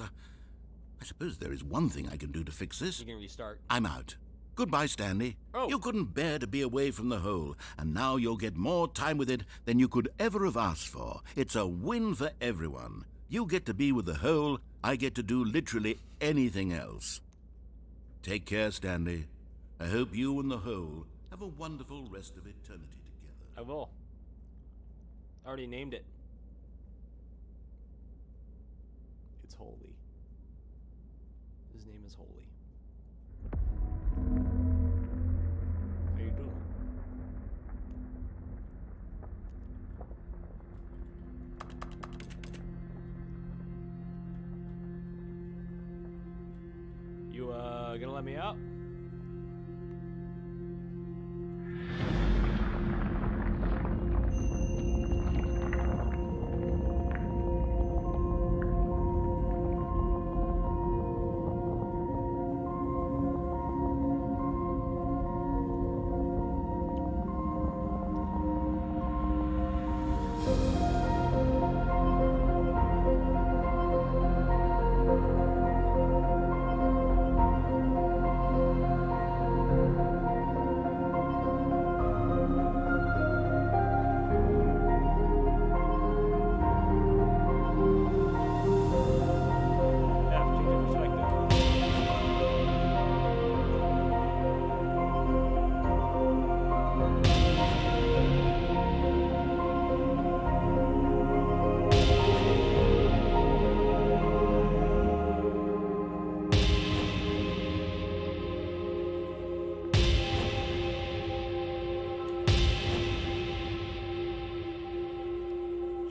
there is one thing I can do to fix this. You can restart. I'm out. Goodbye, Stanley. Oh. You couldn't bear to be away from the hole, and now you'll get more time with it than you could ever have asked for. It's a win for everyone. You get to be with the hole, I get to do literally anything else. Take care, Stanley. I hope you and the hole have a wonderful rest of eternity together. I will. I already named it. It's Holy. His name is Holy. How you doing? You gonna let me out?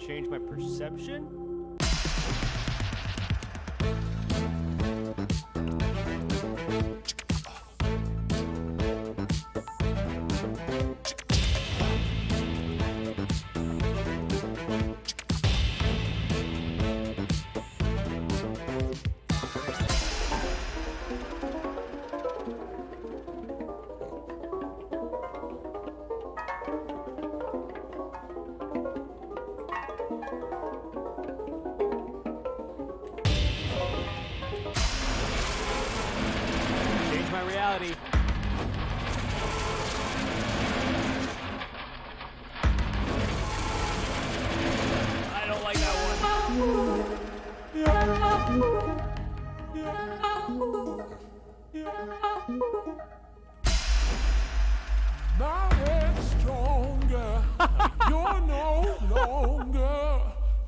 Change my perception? Change my reality. I don't like that My head's stronger. You're no longer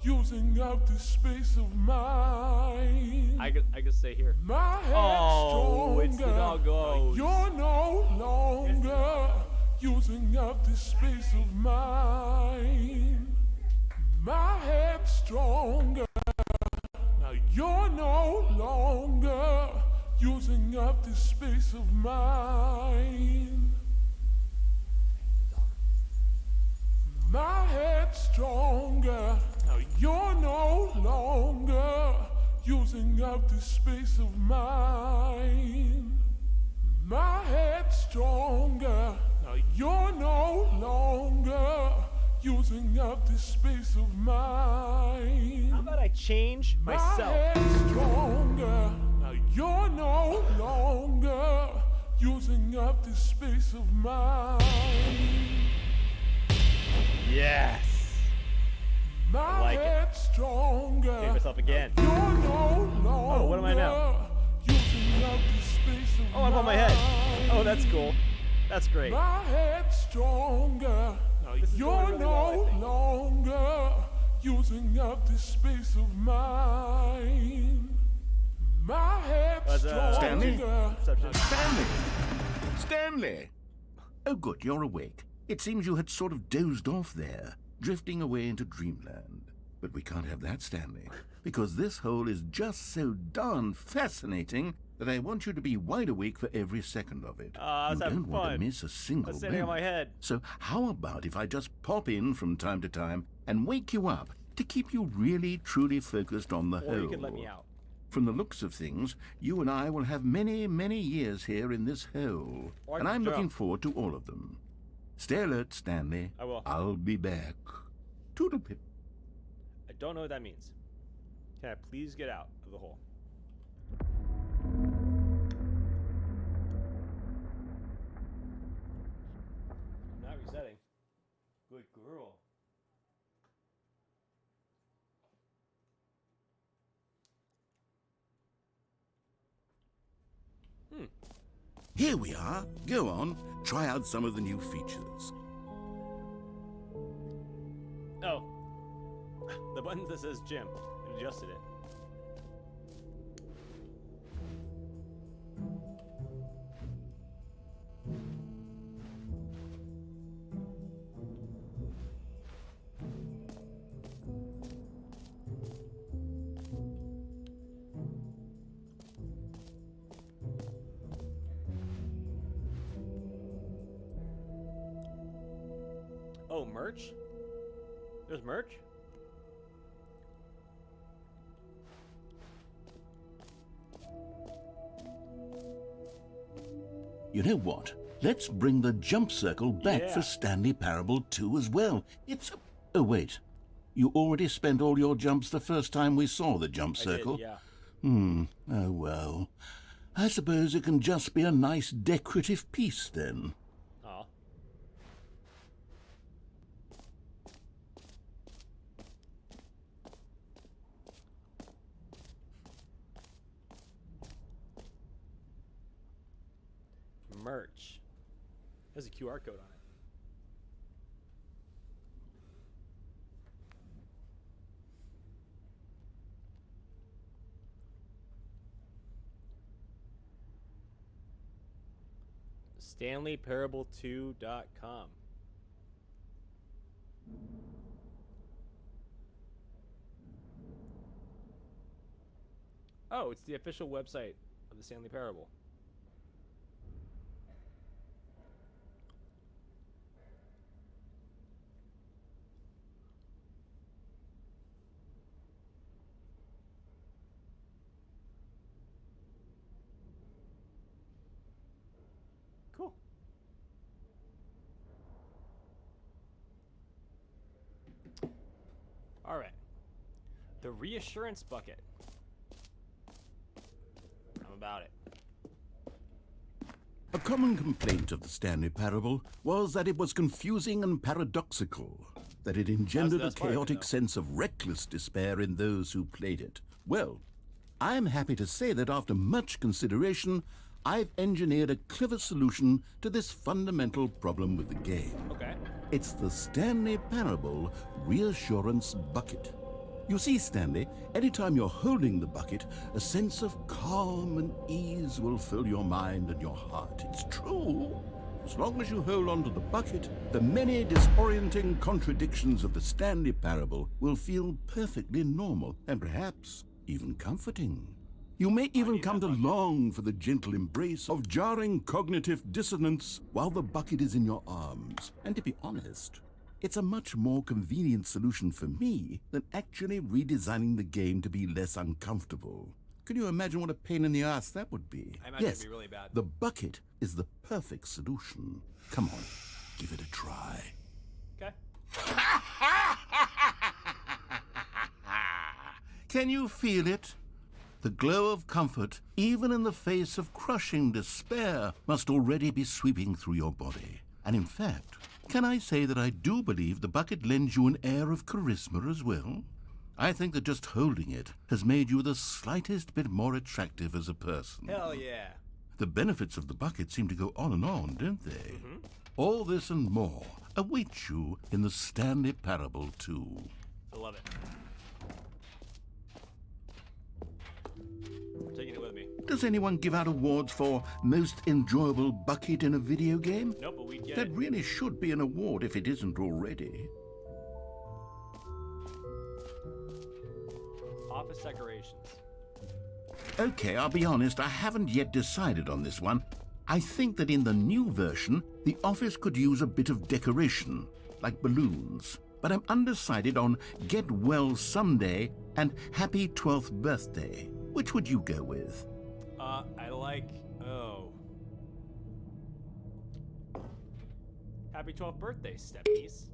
using up the space of mine. I could stay here. My head's Oh, it's the stronger. doggos. You're no longer using up the space of mine. My head's stronger. Now you're no longer using up the space of mine. My head's stronger. Now you're no longer using up the space of mine. My head's stronger. Now you're no longer using up the space of mine. How about I change My myself? head's stronger. Now you're no longer using up the space of mine. Yes. My like it. head's stronger. Change myself again. You're no longer Oh, what am I now? using up the space of Oh, I'm on my head. Oh, that's mine. cool. That's great. My head's stronger. Now This is going you're really well, I no think. longer using up the space of mine. My head's Was, Stanley? stronger. Perception. Stanley! Stanley! Oh, good, you're awake. It seems you had sort of dozed off there, drifting away into dreamland. But we can't have that, Stanley, because this hole is just so darn fascinating that I want you to be wide awake for every second of it. I was you having don't want to fun. miss a single That's standing on my moment. head. So how about if I just pop in from time to time and wake you up to keep you really, truly focused on the hole? Or you can let me out. From the looks of things, you and I will have many, many years here in this hole. Or I And can I'm looking jump. forward to all of them. Stay alert, Stanley. I will. I'll be back. Toodlepip. I don't know what that means. Can I please get out of the hole? I'm not resetting. Good girl. Here we are. Go on, try out some of the new features. Oh. The button that says gym. It adjusted it. Oh, merch? There's merch? You know what? Let's bring the jump circle back Yeah. for Stanley Parable 2 as well. It's a... Oh, wait. You already spent all your jumps the first time we saw the jump circle? I did, yeah. Oh, well. I suppose it can just be a nice decorative piece, then. Aw. Merch. There's a QR code on it. StanleyParable2.com. Oh, it's the official website of the Stanley Parable. Cool. All right. The reassurance bucket. I'm about it. A common complaint of the Stanley Parable was that it was confusing and paradoxical, that it engendered a That's part of it, chaotic though. sense of reckless despair in those who played it. Well, I'm happy to say that after much consideration, I've engineered a clever solution to this fundamental problem with the game. Okay. It's the Stanley Parable Reassurance Bucket. You see, Stanley, anytime you're holding the bucket, a sense of calm and ease will fill your mind and your heart. It's true. As long as you hold on to the bucket, the many disorienting contradictions of the Stanley Parable will feel perfectly normal and perhaps even comforting. You may even come to long for the gentle embrace of jarring cognitive dissonance while the bucket is in your arms. And to be honest, it's a much more convenient solution for me than actually redesigning the game to be less uncomfortable. Can you imagine what a pain in the ass that would be? I imagine Yes, it'd be really bad. the bucket is the perfect solution. Come on, give it a try. Okay. Can you feel it? The glow of comfort, even in the face of crushing despair, must already be sweeping through your body. And in fact, can I say that I do believe the bucket lends you an air of charisma as well? I think that just holding it has made you the slightest bit more attractive as a person. Hell yeah. The benefits of the bucket seem to go on, don't they? Mm-hmm. All this and more await you in the Stanley Parable 2. I love it. I'm taking it with me. Does anyone give out awards for most enjoyable bucket in a video game? Nope, but we get That it. really should be an award if it isn't already. Office decorations. Okay, I'll be honest, I haven't yet decided on this one. I think that in the new version, the office could use a bit of decoration, like balloons. But I'm undecided on Get Well Someday and Happy 12th Birthday. Which would you go with? I like, Happy 12th birthday, Steppies.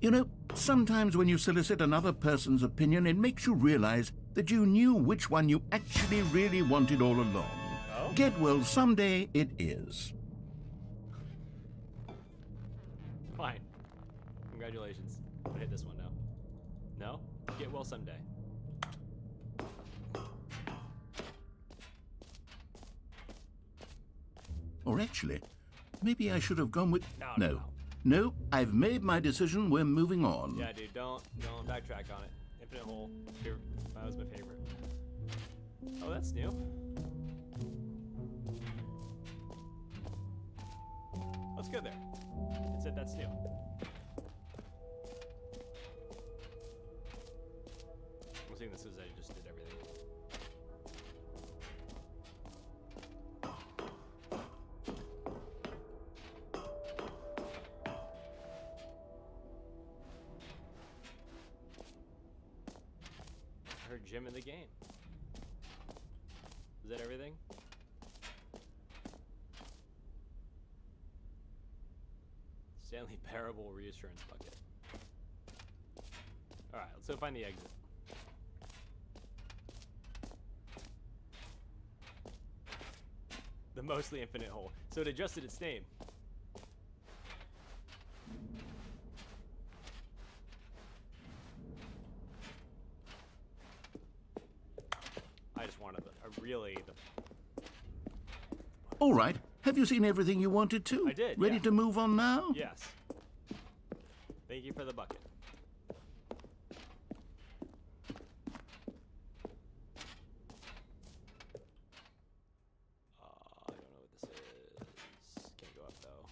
You know, sometimes when you solicit another person's opinion, it makes you realize that you knew which one you actually really wanted all along. Oh? Get Well Someday it is. Fine. Congratulations. I'm gonna hit this one now. No? Get well someday. Or actually, maybe I should have gone with... No. No, I've made my decision. We're moving on. Yeah, dude, don't backtrack on it. Infinite hole. That was my favorite. Oh, that's new. Let's go there. It said that's new. I'm assuming this is I just did everything. I heard Jim in the game. Is that everything? Stanley Parable Reassurance Bucket. Alright, let's go find the exit. The mostly infinite hole. So it adjusted its name. I just wanted All right. Have you seen everything you wanted to? I did, Ready yeah. to move on now? Yes. Thank you for the bucket. I don't know what this is. Can't go up though.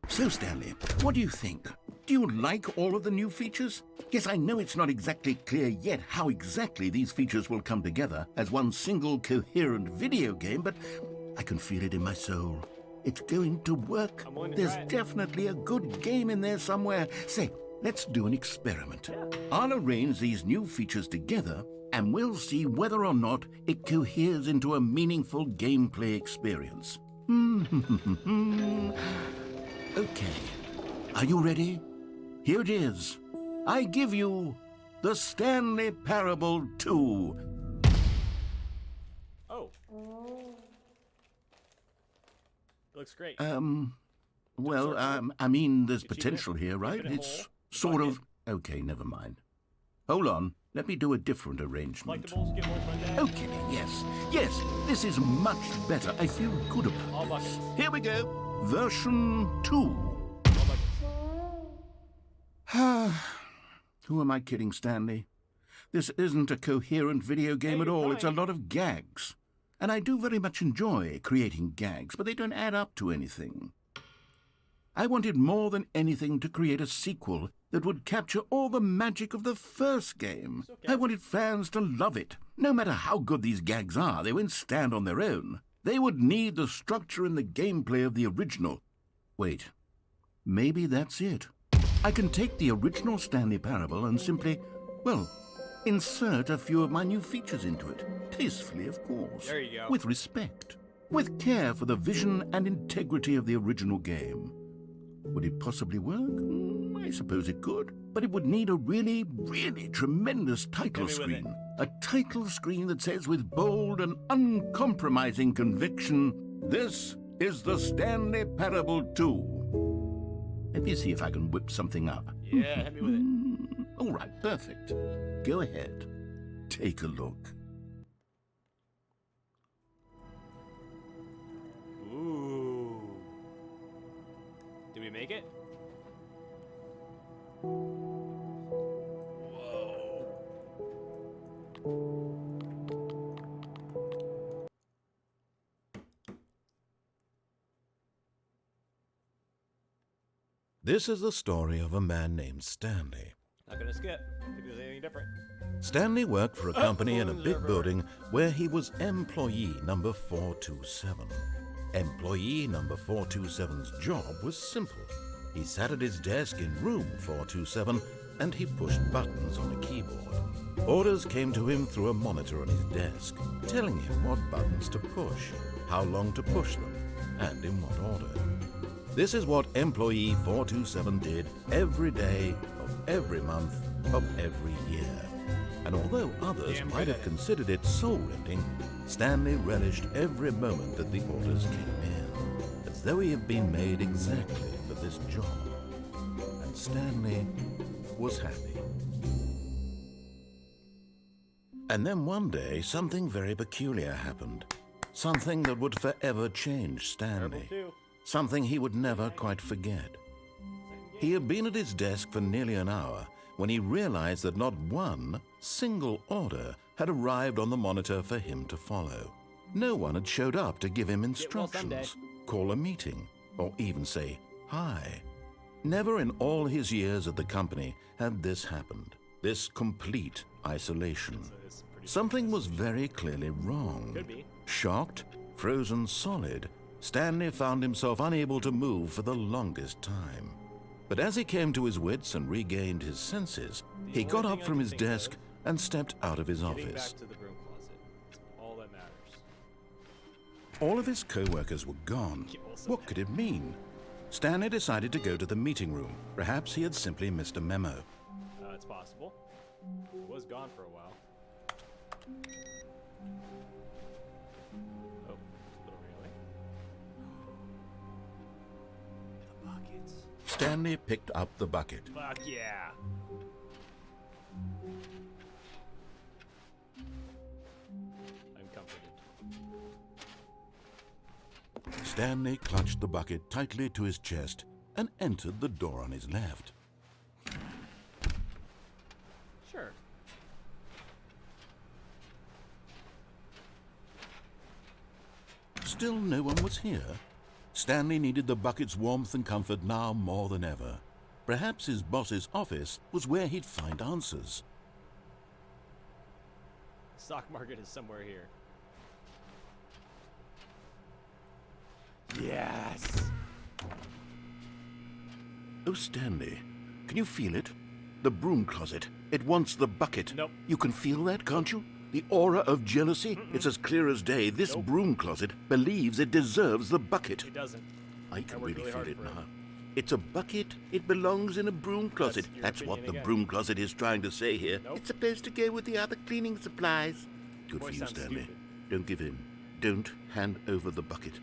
So, Stanley, what do you think? Do you like all of the new features? Yes, I know it's not exactly clear yet how exactly these features will come together as one single coherent video game, but I can feel it in my soul. It's going to work. I'm willing to There's try it. definitely a good game in there somewhere. Say, let's do an experiment. I'll arrange these new features together, and we'll see whether or not it coheres into a meaningful gameplay experience. Okay. Are you ready? Here it is. I give you the Stanley Parable 2. Oh. Looks great. Well, I mean, there's potential here, right? Infinite It's hole, sort bucket. of... Okay, never mind. Hold on. Let me do a different arrangement. Collectibles, get more fun day. Okay, yes. Yes, this is much better. I feel good about All this. buckets. Here we go. Version 2. All buckets. Who am I kidding, Stanley? This isn't a coherent video game Hey, at you're all. It's a right. lot of gags. And I do very much enjoy creating gags, but they don't add up to anything. I wanted more than anything to create a sequel that would capture all the magic of the first game. It's okay. I wanted fans to love it. No matter how good these gags are, they won't stand on their own. They would need the structure and the gameplay of the original. Wait, maybe that's it. I can take the original Stanley Parable and simply, well, insert a few of my new features into it. Tastefully, of course. There you go. With respect. With care for the vision and integrity of the original game. Would it possibly work? I suppose it could. But it would need a really, really tremendous title Hit me with screen. A title screen that says with bold and uncompromising conviction, "This is the Stanley Parable 2." Let me see if I can whip something up. Yeah, hit me with it. All right, perfect. Go ahead. Take a look. Ooh. Did we make it? This is the story of a man named Stanley. Not gonna skip. If there's anything different. Stanley worked for a company in a balloons big everywhere. building where he was employee number 427. Employee number 427's job was simple. He sat at his desk in room 427 and he pushed buttons on a keyboard. Orders came to him through a monitor on his desk, telling him what buttons to push, how long to push them, and in what order. This is what employee 427 did every day of every month of every year. And although others Damn might right have I did. considered it soul-rending, Stanley relished every moment that the orders came in, as though he had been made exactly for this job. And Stanley was happy. And then one day, something very peculiar happened. Something that would forever change Terrible Stanley. too. Something he would never quite forget. He had been at his desk for nearly an hour when he realized that not one single order had arrived on the monitor for him to follow. No one had showed up to give him instructions, call a meeting, or even say hi. Never in all his years at the company had this happened, this complete isolation. Something was very clearly wrong. Could be. Shocked, frozen solid, Stanley found himself unable to move for the longest time. But as he came to his wits and regained his senses, he got up from his desk and stepped out of his Getting office. back to the broom closet. It's all that matters. All of his co-workers were gone. What could it mean? Stanley decided to go to the meeting room. Perhaps he had simply missed a memo. It's possible. It was gone for a while. Oh, a little really. The buckets. Stanley picked up the bucket. Fuck yeah. I'm comforted. Stanley clutched the bucket tightly to his chest and entered the door on his left. Sure. Still no one was here. Stanley needed the bucket's warmth and comfort now more than ever. Perhaps his boss's office was where he'd find answers. Stock market is somewhere here. Yes. Oh, Stanley, can you feel it? The broom closet. It wants the bucket. Nope. You can feel that, can't you? The aura of jealousy? It's as clear as day. This Nope. broom closet believes it deserves the bucket. It doesn't. I can worked really really feel hard it for it. now. It's a bucket. It belongs in a broom closet. your That's what opinion the again. broom closet is trying to say here. Nope. It's supposed to go with the other cleaning supplies. Good Boy, for you, sounds Stanley. stupid. Don't give in. Don't hand over the bucket.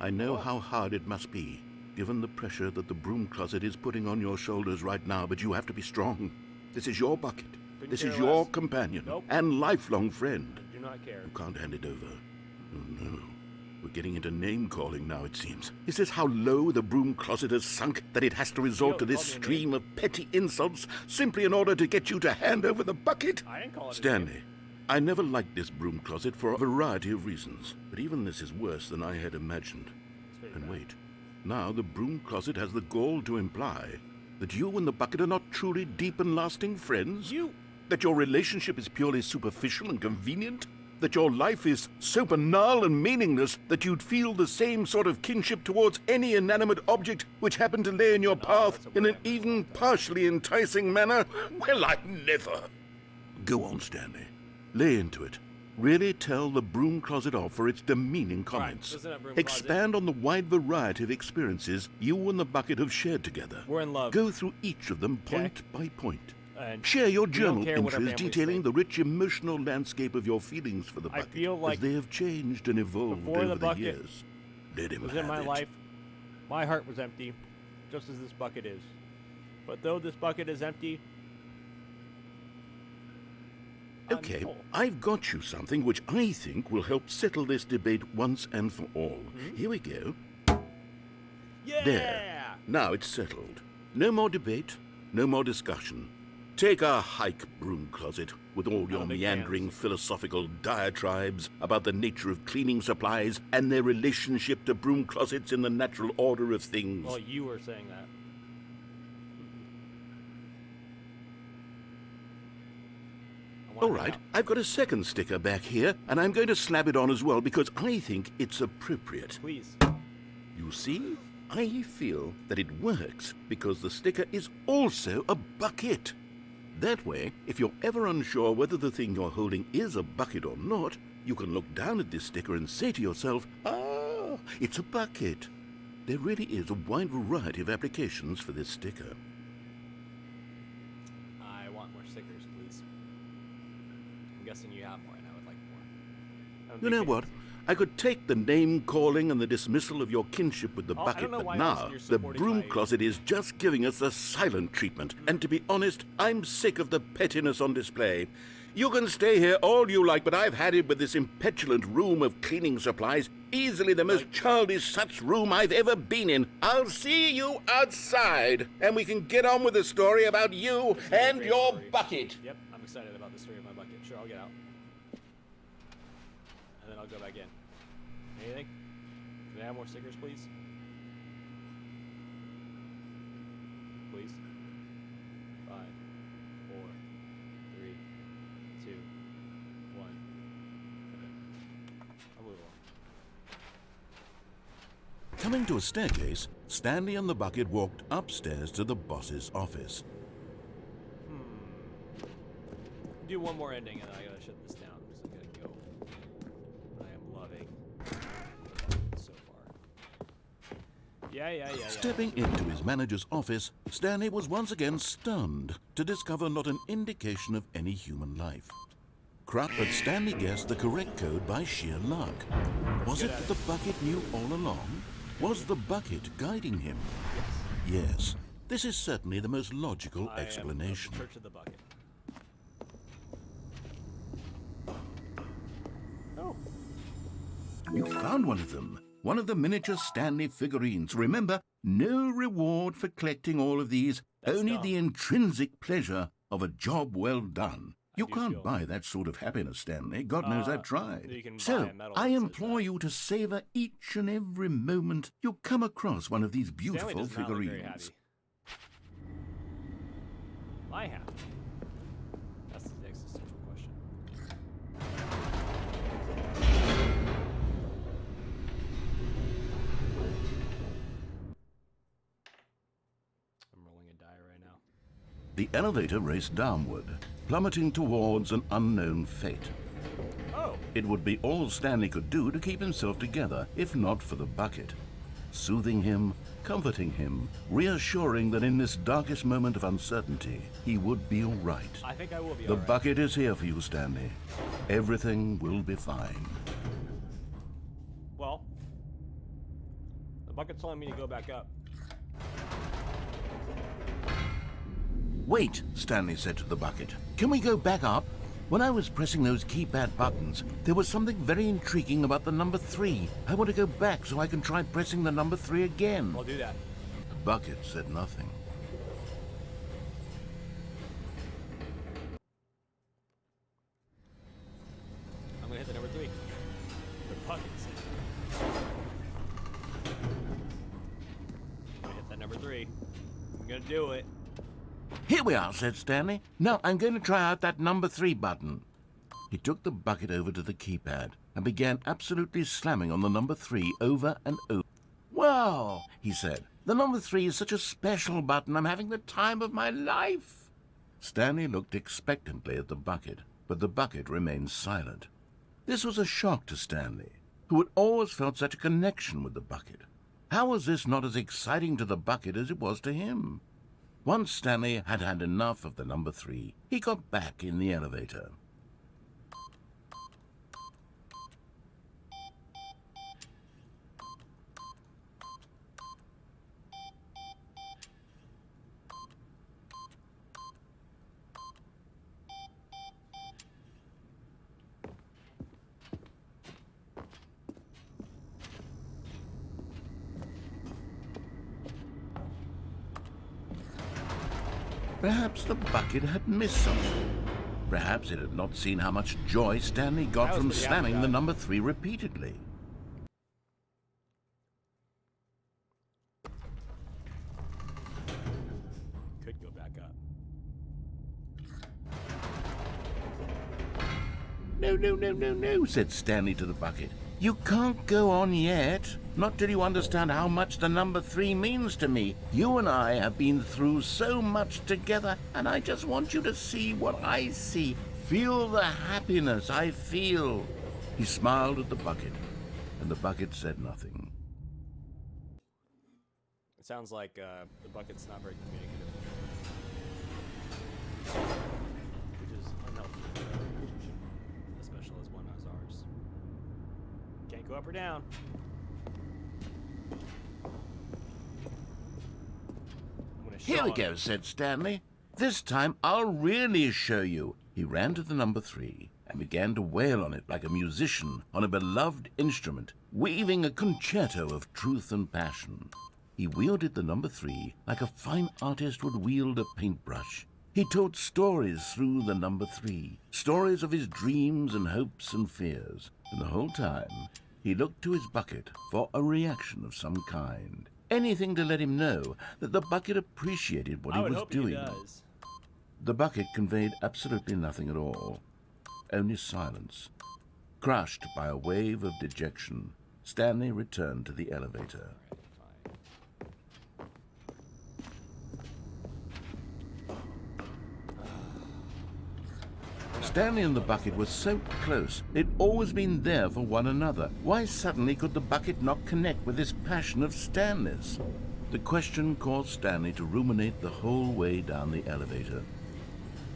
I know how hard it must be, given the pressure that the broom closet is putting on your shoulders right now, but you have to be strong. This is your bucket. Couldn't This care is your less. companion Nope. and lifelong friend. I do not care. You can't hand it over. Oh, no. We're getting into name-calling now, it seems. Is this how low the broom closet has sunk, that it has to resort to You this called me a stream of petty insults simply in order to get you to hand over the bucket? I didn't call it a Stanley, name. I never liked this broom closet for a variety of reasons, but even this is worse than I had imagined. It's pretty And bad. wait, now the broom closet has the gall to imply that you and the bucket are not truly deep and lasting friends? That your relationship is purely superficial and convenient? That your life is so banal and meaningless that you'd feel the same sort of kinship towards any inanimate object which happened to lay in your path in an even partially enticing manner? Well, I never. Go on, Stanley. Lay into it. Really tell the broom closet off for its demeaning comments. listen up, broom Expand on the wide variety of experiences you and the bucket have shared together. We're in love. Go through each of them point by point. And Share your we don't journal care what our entries families detailing think. the rich emotional landscape of your feelings for the I bucket feel like as they have changed and evolved before over the the bucket years. Let him was have in my it. life, my heart was empty, just as this bucket is. But though this bucket is empty, I'm Okay, full. I've got you something which I think will help settle this debate once and for all. Here we go. Yeah! There. Now it's settled. No more debate, no more discussion. Take a hike, broom closet, with all your a big meandering philosophical diatribes about the nature of cleaning supplies and their relationship to broom closets in the natural order of things. Well, you were saying that. I wanna All hang right, out. I've got a second sticker back here, and I'm going to slap it on as well because I think it's appropriate. Please. You see, I feel that it works because the sticker is also a bucket. That way, if you're ever unsure whether the thing you're holding is a bucket or not, you can look down at this sticker and say to yourself, ah, it's a bucket. There really is a wide variety of applications for this sticker. I want more stickers, please. I'm guessing you have more, and I would like more. I'm a You big know fan. what? I could take the name-calling and the dismissal of your kinship with the Oh, I bucket, don't know but why now else you're the supporting broom my- closet is just giving us the silent treatment. And to be honest, I'm sick of the pettiness on display. You can stay here all you like, but I've had it with this impetulant room of cleaning supplies. Easily the most childish such room I've ever been in. I'll see you outside, and we can get on with the story about you and Great your story. bucket. Yep, I'm excited about the story of my bucket. Sure, I'll get out. And then I'll go back in. Anything? Can I have more stickers, please? Please. 5, 4, 3, 2, 1. Okay. I'll move on. Coming to a staircase, Stanley and the bucket walked upstairs to the boss's office. Do one more ending and then I gotta shut this down because I gotta go. I am loving so far. Yeah. Stepping into his manager's office, Stanley was once again stunned to discover not an indication of any human life. But Stanley guessed the correct code by sheer luck. Was it that the bucket knew all along? Was the bucket guiding him? Yes. This is certainly the most logical explanation. Church of the bucket. Oh. You found one of them. One of the miniature Stanley figurines. Remember, no reward for collecting all of these, only the intrinsic pleasure of a job well done. You can't buy that sort of happiness, Stanley. God knows I've tried. You can buy So, a medal I that says implore you to savor each and every moment you come across one of these Stanley beautiful does not look very figurines. happy. Am I happy? That's the existential question. I'm rolling a die right now. The elevator raced downward, plummeting towards an unknown fate. Oh! It would be all Stanley could do to keep himself together, if not for the bucket. Soothing him, comforting him, reassuring that in this darkest moment of uncertainty, he would be all right. I think I will be The alright. bucket is here for you, Stanley. Everything will be fine. Well, the bucket's telling me to go back up. Wait, Stanley said to the bucket. Can we go back up? When I was pressing those keypad buttons, there was something very intriguing about the number 3. I want to go back so I can try pressing the number 3 again. I'll do that. The bucket said nothing. I'm gonna hit the number 3. The bucket said. I'm gonna hit that number 3. I'm gonna do it. Here we are, said Stanley. Now I'm going to try out that number 3 button. He took the bucket over to the keypad and began absolutely slamming on the number 3 over and over. Wow, he said. The number 3 is such a special button. I'm having the time of my life. Stanley looked expectantly at the bucket, but the bucket remained silent. This was a shock to Stanley, who had always felt such a connection with the bucket. How was this not as exciting to the bucket as it was to him? Once Stanley had had enough of the number 3, he got back in the elevator. Perhaps the bucket had missed something. Perhaps it had not seen how much joy Stanley got from pretty happy slamming about the it. number 3 repeatedly. Could go back up. No, said Stanley to the bucket. You can't go on yet. Not till you understand how much the number 3 means to me. You and I have been through so much together, and I just want you to see what I see. Feel the happiness I feel. He smiled at the bucket, and the bucket said nothing. It sounds like the bucket's not very communicative. Which is unhealthy for a relationship, as special as one as ours. up or down? I'm gonna Here show we him. go, said Stanley. This time I'll really show you. He ran to the number 3 and began to wail on it like a musician on a beloved instrument, weaving a concerto of truth and passion. He wielded the number 3 like a fine artist would wield a paintbrush. He told stories through the number 3, stories of his dreams and hopes and fears, and the whole time he looked to his bucket for a reaction of some kind. Anything to let him know that the bucket appreciated what I he would was hope doing. he does. The bucket conveyed absolutely nothing at all, only silence. Crushed by a wave of dejection, Stanley returned to the elevator. Stanley and the bucket were so close. They'd always been there for one another. Why suddenly could the bucket not connect with this passion of Stanley's? The question caused Stanley to ruminate the whole way down the elevator.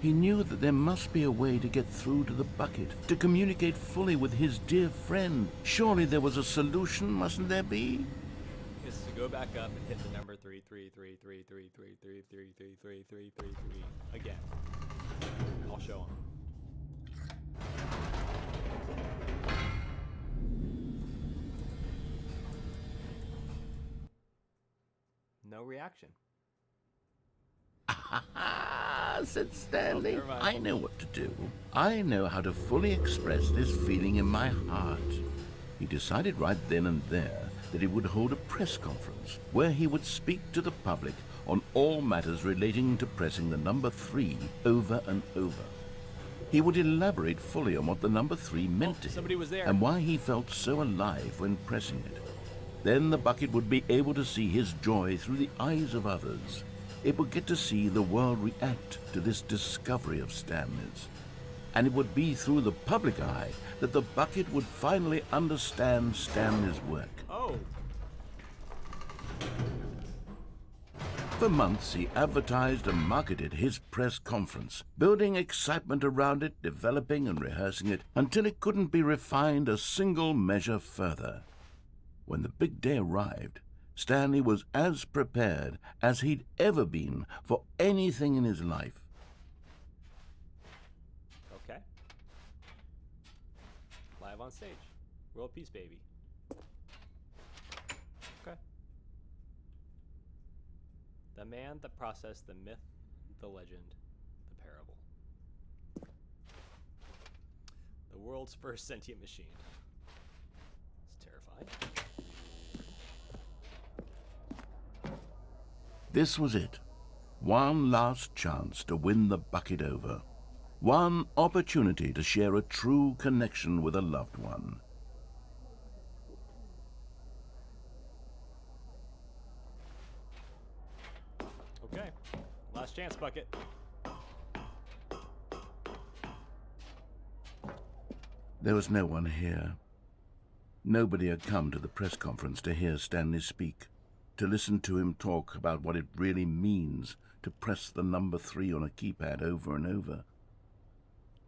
He knew that there must be a way to get through to the bucket, to communicate fully with his dear friend. Surely there was a solution, mustn't there be? Is to go back up and hit the number 3333333333333 again. I'll show him. No reaction. Ah, said Stanley. never mind. I know what to do. I know how to fully express this feeling in my heart. He decided right then and there that he would hold a press conference where he would speak to the public on all matters relating to pressing the number 3 over and over. He would elaborate fully on what the number 3 meant to him somebody was there. and why he felt so alive when pressing it. Then the bucket would be able to see his joy through the eyes of others. It would get to see the world react to this discovery of Stanley's. And it would be through the public eye that the bucket would finally understand Stanley's work. Oh. For months, he advertised and marketed his press conference, building excitement around it, developing and rehearsing it, until it couldn't be refined a single measure further. When the big day arrived, Stanley was as prepared as he'd ever been for anything in his life. Okay. Live on stage. World peace, baby. Okay. The man, the process, the myth, the legend, the parable. The world's first sentient machine. It's terrifying. This was it. One last chance to win the bucket over. One opportunity to share a true connection with a loved one. Okay. Last chance, bucket. There was no one here. Nobody had come to the press conference to hear Stanley speak, to listen to him talk about what it really means to press the number 3 on a keypad over and over.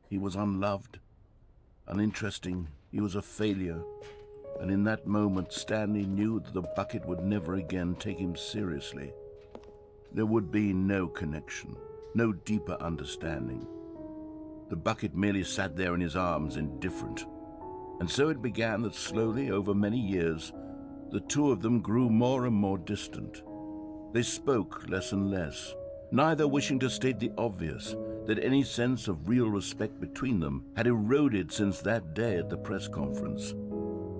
He was unloved, uninteresting, he was a failure, and in that moment Stanley knew that the bucket would never again take him seriously. There would be no connection, no deeper understanding. The bucket merely sat there in his arms, indifferent. And so it began that slowly, over many years, the two of them grew more and more distant. They spoke less and less, neither wishing to state the obvious, that any sense of real respect between them had eroded since that day at the press conference.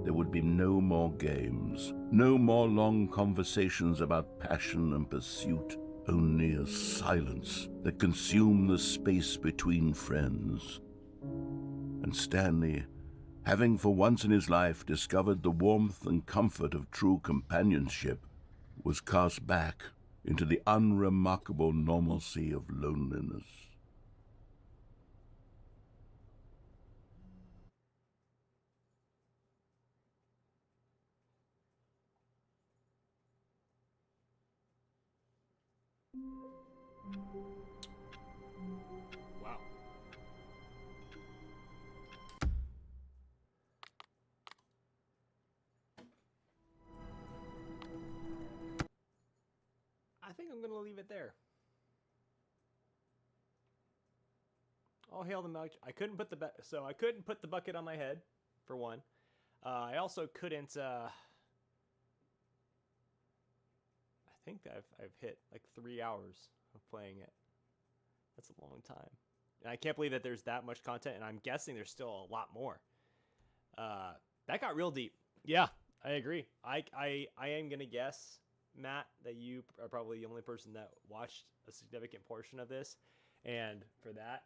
There would be no more games, no more long conversations about passion and pursuit, only a silence that consumed the space between friends. And Stanley, having for once in his life discovered the warmth and comfort of true companionship, was cast back into the unremarkable normalcy of loneliness. Wow. All hail the milk. I couldn't put I couldn't put the bucket on my head, for one. I also couldn't. I think I've hit like 3 hours of playing it. That's a long time, and I can't believe that there's that much content. And I'm guessing there's still a lot more. That got real deep. Yeah, I agree. I am gonna guess, Matt, that you are probably the only person that watched a significant portion of this, and for that,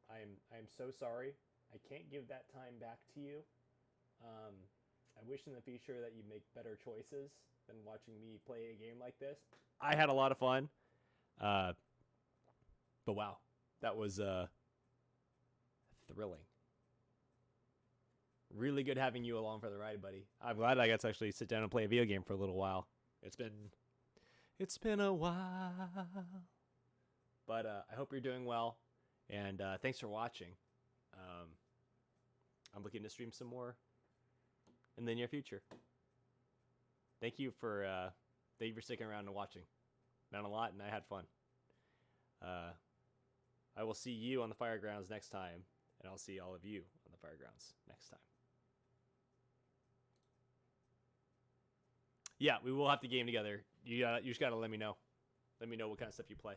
I'm so sorry. I can't give that time back to you. I wish in the future that you make better choices than watching me play a game like this. I had a lot of fun, but wow, that was thrilling. Really good having you along for the ride, buddy. I'm glad I got to actually sit down and play a video game for a little while. It's been a while. But I hope you're doing well, and thanks for watching. I'm looking to stream some more in the near future. Thank you for sticking around and watching. Not a lot, and I had fun. I will see you on the Firegrounds next time, and I'll see all of you on the Firegrounds next time. Yeah, we will have to game together. You just gotta let me know. Let me know what kind of stuff you play.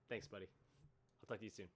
Thanks, buddy. I'll talk to you soon.